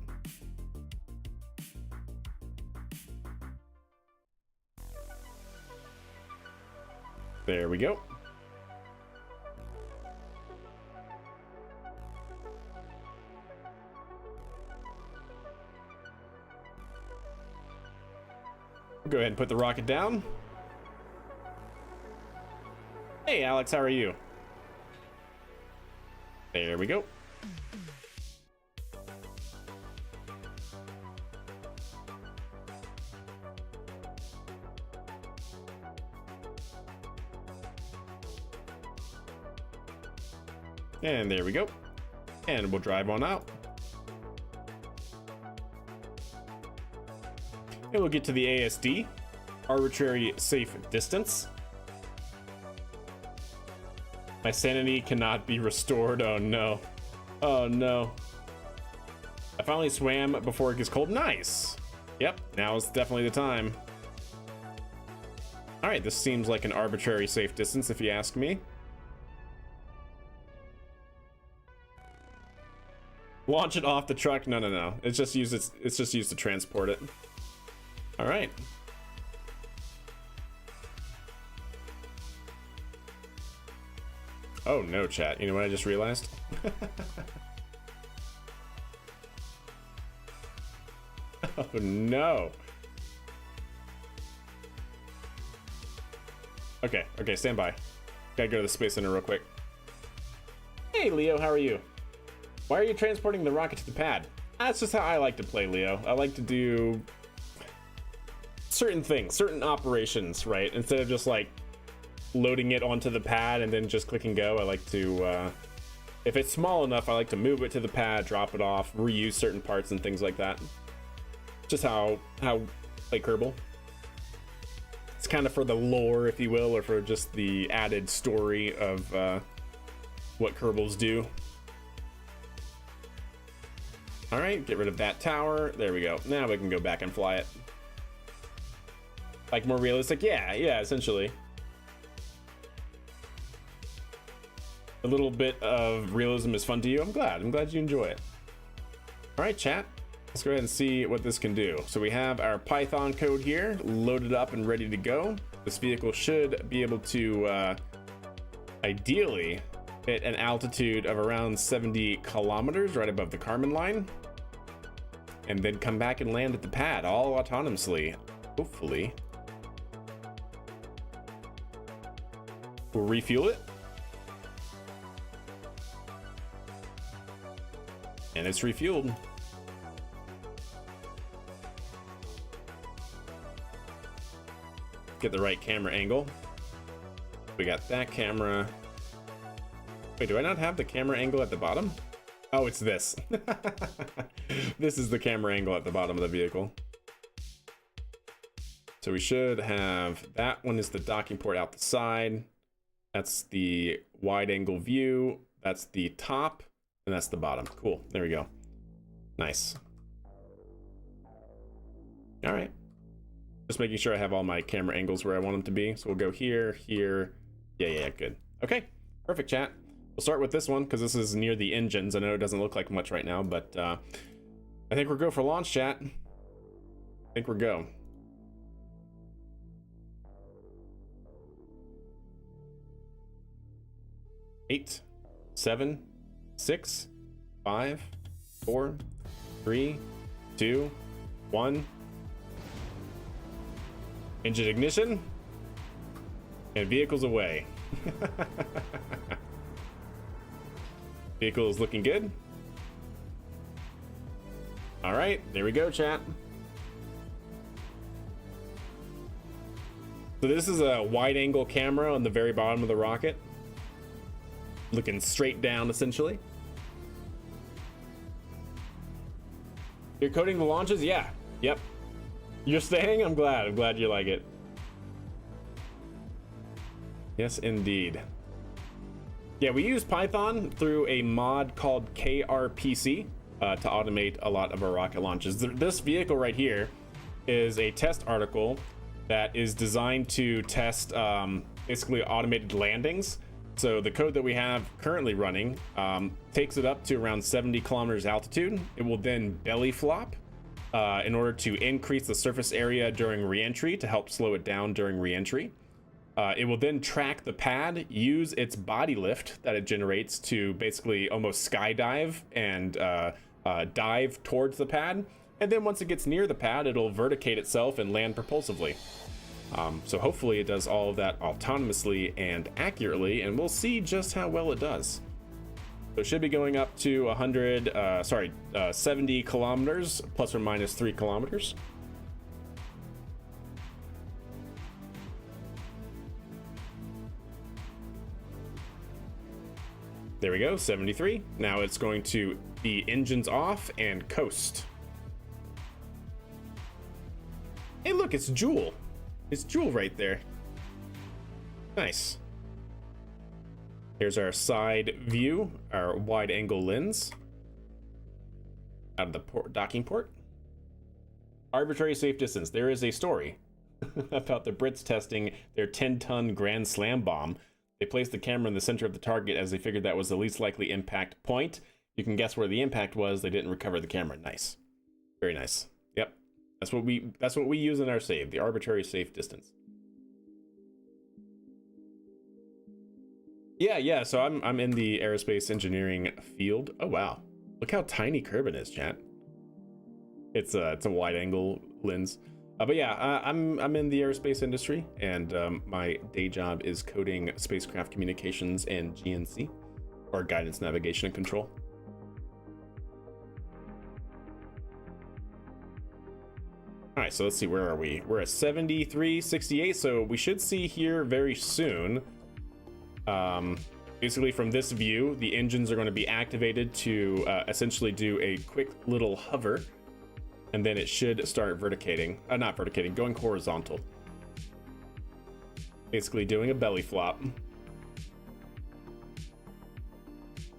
There we go. Go ahead and put the rocket down. Hey Alex, how are you? There we go. And there we go. And we'll drive on out. And we'll get to the ASD, arbitrary safe distance. My sanity cannot be restored. Oh no. Oh no. I finally swam before it gets cold. Nice. Yep, now is definitely the time. All right, this seems like an arbitrary safe distance if you ask me. Launch it off the truck. No, no, no. It's just used to transport it. All right. Oh no, chat. You know what I just realized? Oh no. Okay, okay, stand by. Gotta go to the Space Center real quick. Hey Leo, how are you? Why are you transporting the rocket to the pad? That's just how I like to play, Leo. I like to do certain things, certain operations, right? Instead of just like loading it onto the pad and then just click and go, I like to, if it's small enough, I like to move it to the pad, drop it off, reuse certain parts and things like that. Just how I play Kerbal. It's kind of for the lore, if you will, or for just the added story of what Kerbals do. All right, get rid of that tower. There we go. Now we can go back and fly it. Like more realistic? Yeah, essentially. A little bit of realism is fun to you. I'm glad you enjoy it. All right, chat. Let's go ahead and see what this can do. So we have our Python code here loaded up and ready to go. This vehicle should be able to ideally hit an altitude of around 70 kilometers right above the Kármán line, and then come back and land at the pad all autonomously, hopefully. We'll refuel it. And it's refueled. Get the right camera angle. We got that camera. Wait, do I not have the camera angle at the bottom? Oh, it's this. This is the camera angle at the bottom of the vehicle. So we should have, that one is the docking port out the side. That's the wide angle view. That's the top, and that's the bottom. Cool, there we go. Nice. All right. Just making sure I have all my camera angles where I want them to be. So we'll go here, here. Yeah, good. Okay, perfect, chat. We'll start with this one because this is near the engines. I know it doesn't look like much right now, but I think we're go for launch, chat. I think we're go. Eight, 7, 6, 5, 4, 3, 2, 1. Engine ignition. And vehicles away. Vehicle is looking good. All right, there we go, chat. So this is a wide angle camera on the very bottom of the rocket. Looking straight down, essentially. You're coding the launches? Yeah, yep. You're staying? I'm glad. I'm glad you like it. Yes, indeed. Yeah, we use Python through a mod called KRPC to automate a lot of our rocket launches. This vehicle right here is a test article that is designed to test basically automated landings. So the code that we have currently running takes it up to around 70 kilometers altitude. It will then belly flop in order to increase the surface area during re-entry to help slow it down during re-entry. It will then track the pad, use its body lift that it generates to basically almost skydive and dive towards the pad. And then once it gets near the pad, it'll verticate itself and land propulsively. So hopefully it does all of that autonomously and accurately, and we'll see just how well it does. So it should be going up to 70 kilometers, plus or minus 3 kilometers. There we go, 73. Now it's going to be engines off and coast. Hey, look, it's Jewel. It's Jewel right there. Nice. Here's our side view, our wide angle lens out of the docking port. Arbitrary safe distance. There is a story about the Brits testing their 10-ton Grand Slam bomb. They placed the camera in the center of the target as they figured that was the least likely impact point. You can guess where the impact was. They didn't recover the camera. Nice. Very nice. Yep. That's what we use in our save, the arbitrary safe distance. Yeah, so I'm in the aerospace engineering field. Oh wow. Look how tiny Kerbin is, chat. It's a wide angle lens. But yeah, I'm in the aerospace industry, and my day job is coding spacecraft communications and GNC, or guidance, navigation, and control. All right, so let's see, where are we? We're at 73.68, so we should see here very soon. Basically from this view, the engines are going to be activated to essentially do a quick little hover, and then it should start verticating, not verticating, going horizontal. Basically doing a belly flop.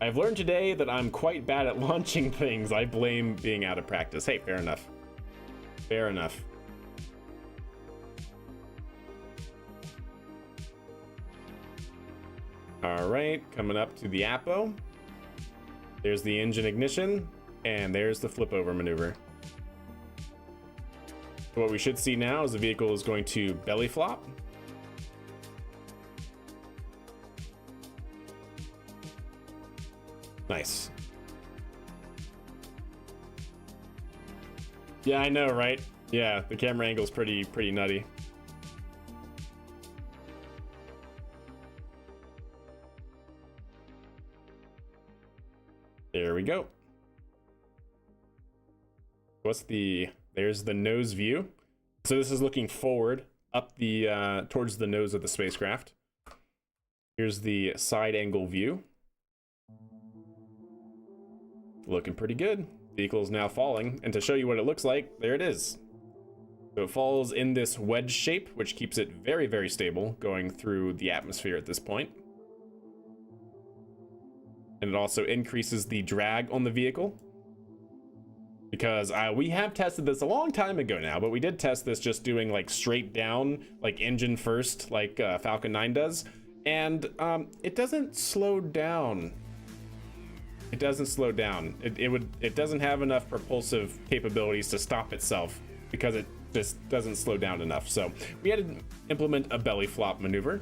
I've learned today that I'm quite bad at launching things. I blame being out of practice. Hey, fair enough. Fair enough. All right, coming up to the Apo. There's the engine ignition, and there's the flip over maneuver. So what we should see now is the vehicle is going to belly flop. Nice. Yeah, I know, right? Yeah, the camera angle's pretty nutty. There we go. There's the nose view. So this is looking forward up the towards the nose of the spacecraft. Here's the side angle view. Looking pretty good. Vehicle is now falling, and to show you what it looks like, there it is. So it falls in this wedge shape, which keeps it very, very stable going through the atmosphere at this point. And it also increases the drag on the vehicle, because we have tested this a long time ago now, but we did test this just doing like straight down, like engine first, like Falcon 9 does, and it doesn't slow down. It doesn't slow down. It doesn't have enough propulsive capabilities to stop itself, because it just doesn't slow down enough. So we had to implement a belly flop maneuver,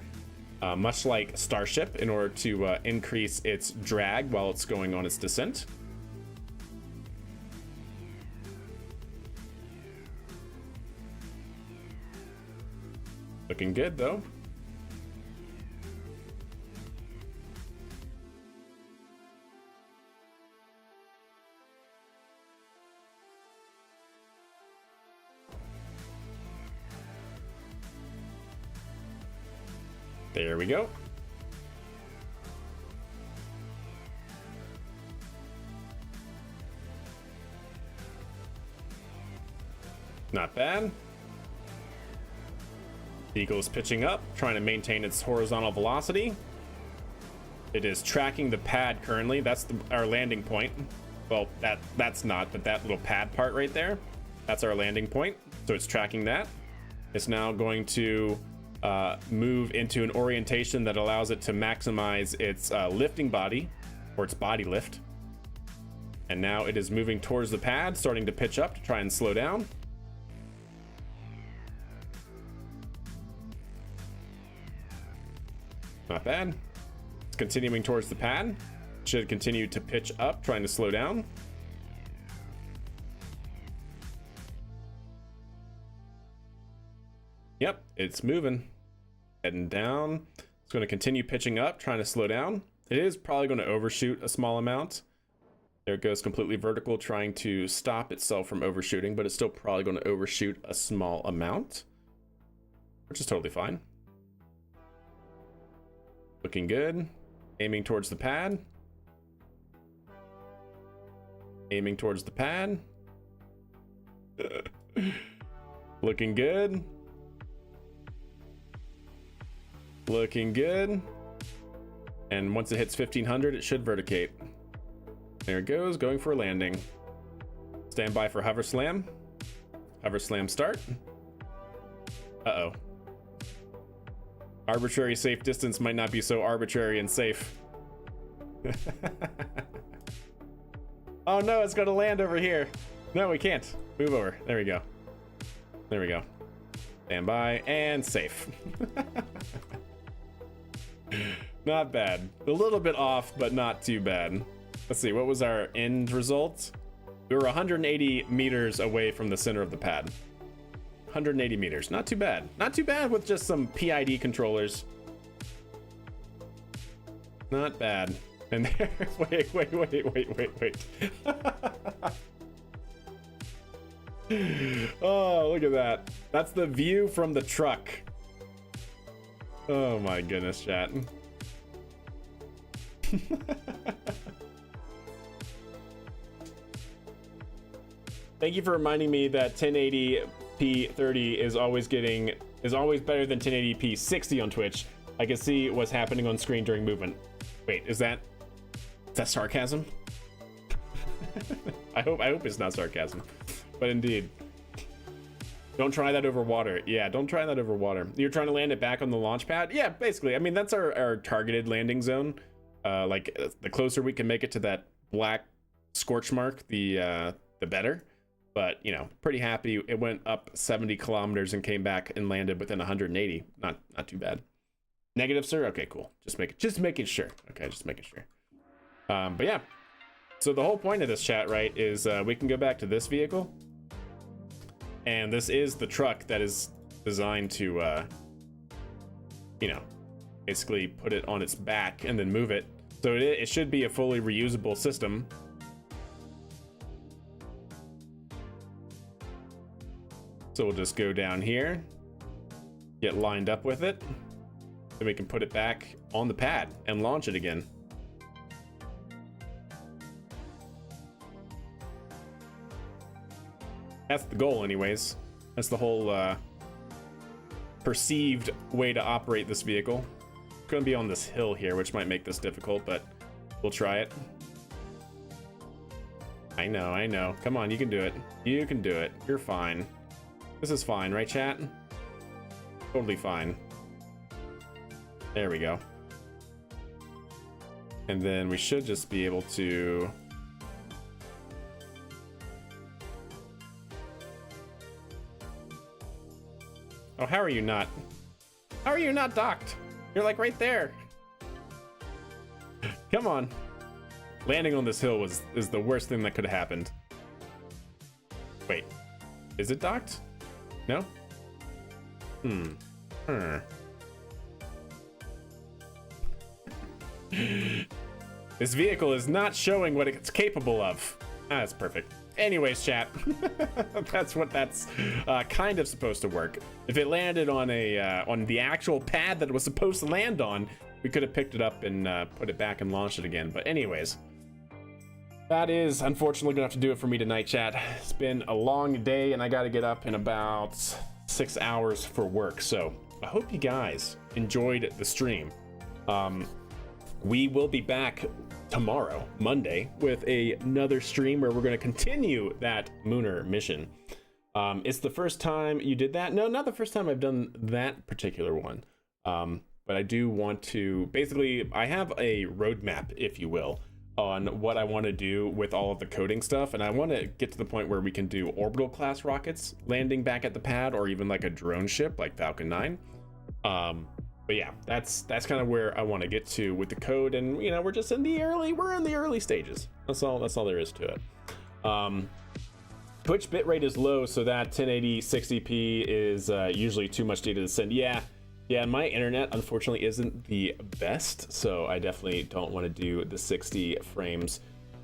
much like Starship, in order to increase its drag while it's going on its descent. Looking good though. There we go. Not bad. Vehicle is pitching up, trying to maintain its horizontal velocity. It is tracking the pad currently. That's our landing point. Well, that's not, but that little pad part right there, that's our landing point. So it's tracking that. It's now going to move into an orientation that allows it to maximize its lifting body, or its body lift. And now it is moving towards the pad, starting to pitch up to try and slow down. Not bad. It's continuing towards the pad. Should continue to pitch up, trying to slow down. Yep, it's moving. Heading down. It's going to continue pitching up, trying to slow down. It is probably going to overshoot a small amount. There it goes, completely vertical, trying to stop itself from overshooting, but it's still probably going to overshoot a small amount, which is totally fine. Looking good. Aiming towards the pad. Aiming towards the pad. Looking good. Looking good. And once it hits 1500, it should verticate. There it goes, going for a landing. Stand by for hover slam. Hover slam start. Uh-oh. Arbitrary safe distance might not be so arbitrary and safe. Oh no, it's gonna land over here. No, we can't. Move over. There we go. There we go. Stand by and safe. Not bad. A little bit off, but not too bad. Let's see, what was our end result? We were 180 meters away from the center of the pad. 180 meters, not too bad. Not too bad with just some PID controllers. Not bad. And there, wait. Oh, look at that. That's the view from the truck. Oh my goodness, chat. Thank you for reminding me that 1080p 30 is always better than 1080p 60 on Twitch. I can see what's happening on screen during movement. Wait, is that sarcasm? I hope it's not sarcasm, but indeed. Don't try that over water. Yeah, don't try that over water. You're trying to land it back on the launch pad? Yeah, basically. I mean, that's our targeted landing zone. Like the closer we can make it to that black scorch mark, the better. But, you know, pretty happy. It went up 70 kilometers and came back and landed within 180. Not too bad. Negative, sir? Okay, cool. Just making sure. Okay, just making sure. But yeah. So the whole point of this chat, right, is we can go back to this vehicle. And this is the truck that is designed to, you know, basically put it on its back and then move it. So it should be a fully reusable system. So we'll just go down here, get lined up with it, then we can put it back on the pad and launch it again. That's the goal anyways. That's the whole perceived way to operate this vehicle. It's gonna be on this hill here, which might make this difficult, but we'll try it. I know. Come on, you can do it. You can do it. You're fine. This is fine, right, chat? Totally fine. There we go. And then we should just be able to... Oh, how are you not? How are you not docked? You're like right there. Come on. Landing on this hill is the worst thing that could have happened. Wait, is it docked? No? This vehicle is not showing what it's capable of. Ah, that's perfect. Anyways, chat, that's what that's kind of supposed to work. If it landed on the actual pad that it was supposed to land on, we could have picked it up and put it back and launched it again. But anyways, that is unfortunately gonna have to do it for me tonight, chat. It's been a long day and I gotta get up in about 6 hours for work. So I hope you guys enjoyed the stream. We will be back tomorrow, Monday, with another stream where we're going to continue that Mooner mission. It's the first time you did that. No, not the first time I've done that particular one. But I do want to, basically, I have a roadmap, if you will, on what I want to do with all of the coding stuff. And I want to get to the point where we can do orbital class rockets landing back at the pad, or even like a drone ship like Falcon 9. But yeah, that's kind of where I want to get to with the code. And, you know, we're in the early stages. That's all there is to it. Twitch bitrate is low, so that 1080 60p is usually too much data to send. Yeah, my internet unfortunately isn't the best, so I definitely don't want to do the 60 frames.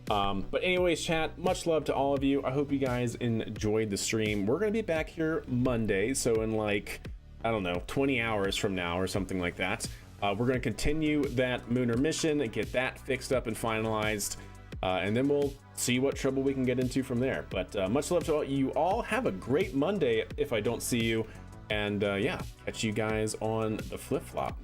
But anyways, chat, much love to all of you. I hope you guys enjoyed the stream. We're gonna be back here Monday, so in like, I don't know, 20 hours from now or something like that. We're gonna continue that Mooner mission and get that fixed up and finalized, and then we'll see what trouble we can get into from there. But much love to all you all. Have a great Monday if I don't see you. And yeah, catch you guys on the flip flop.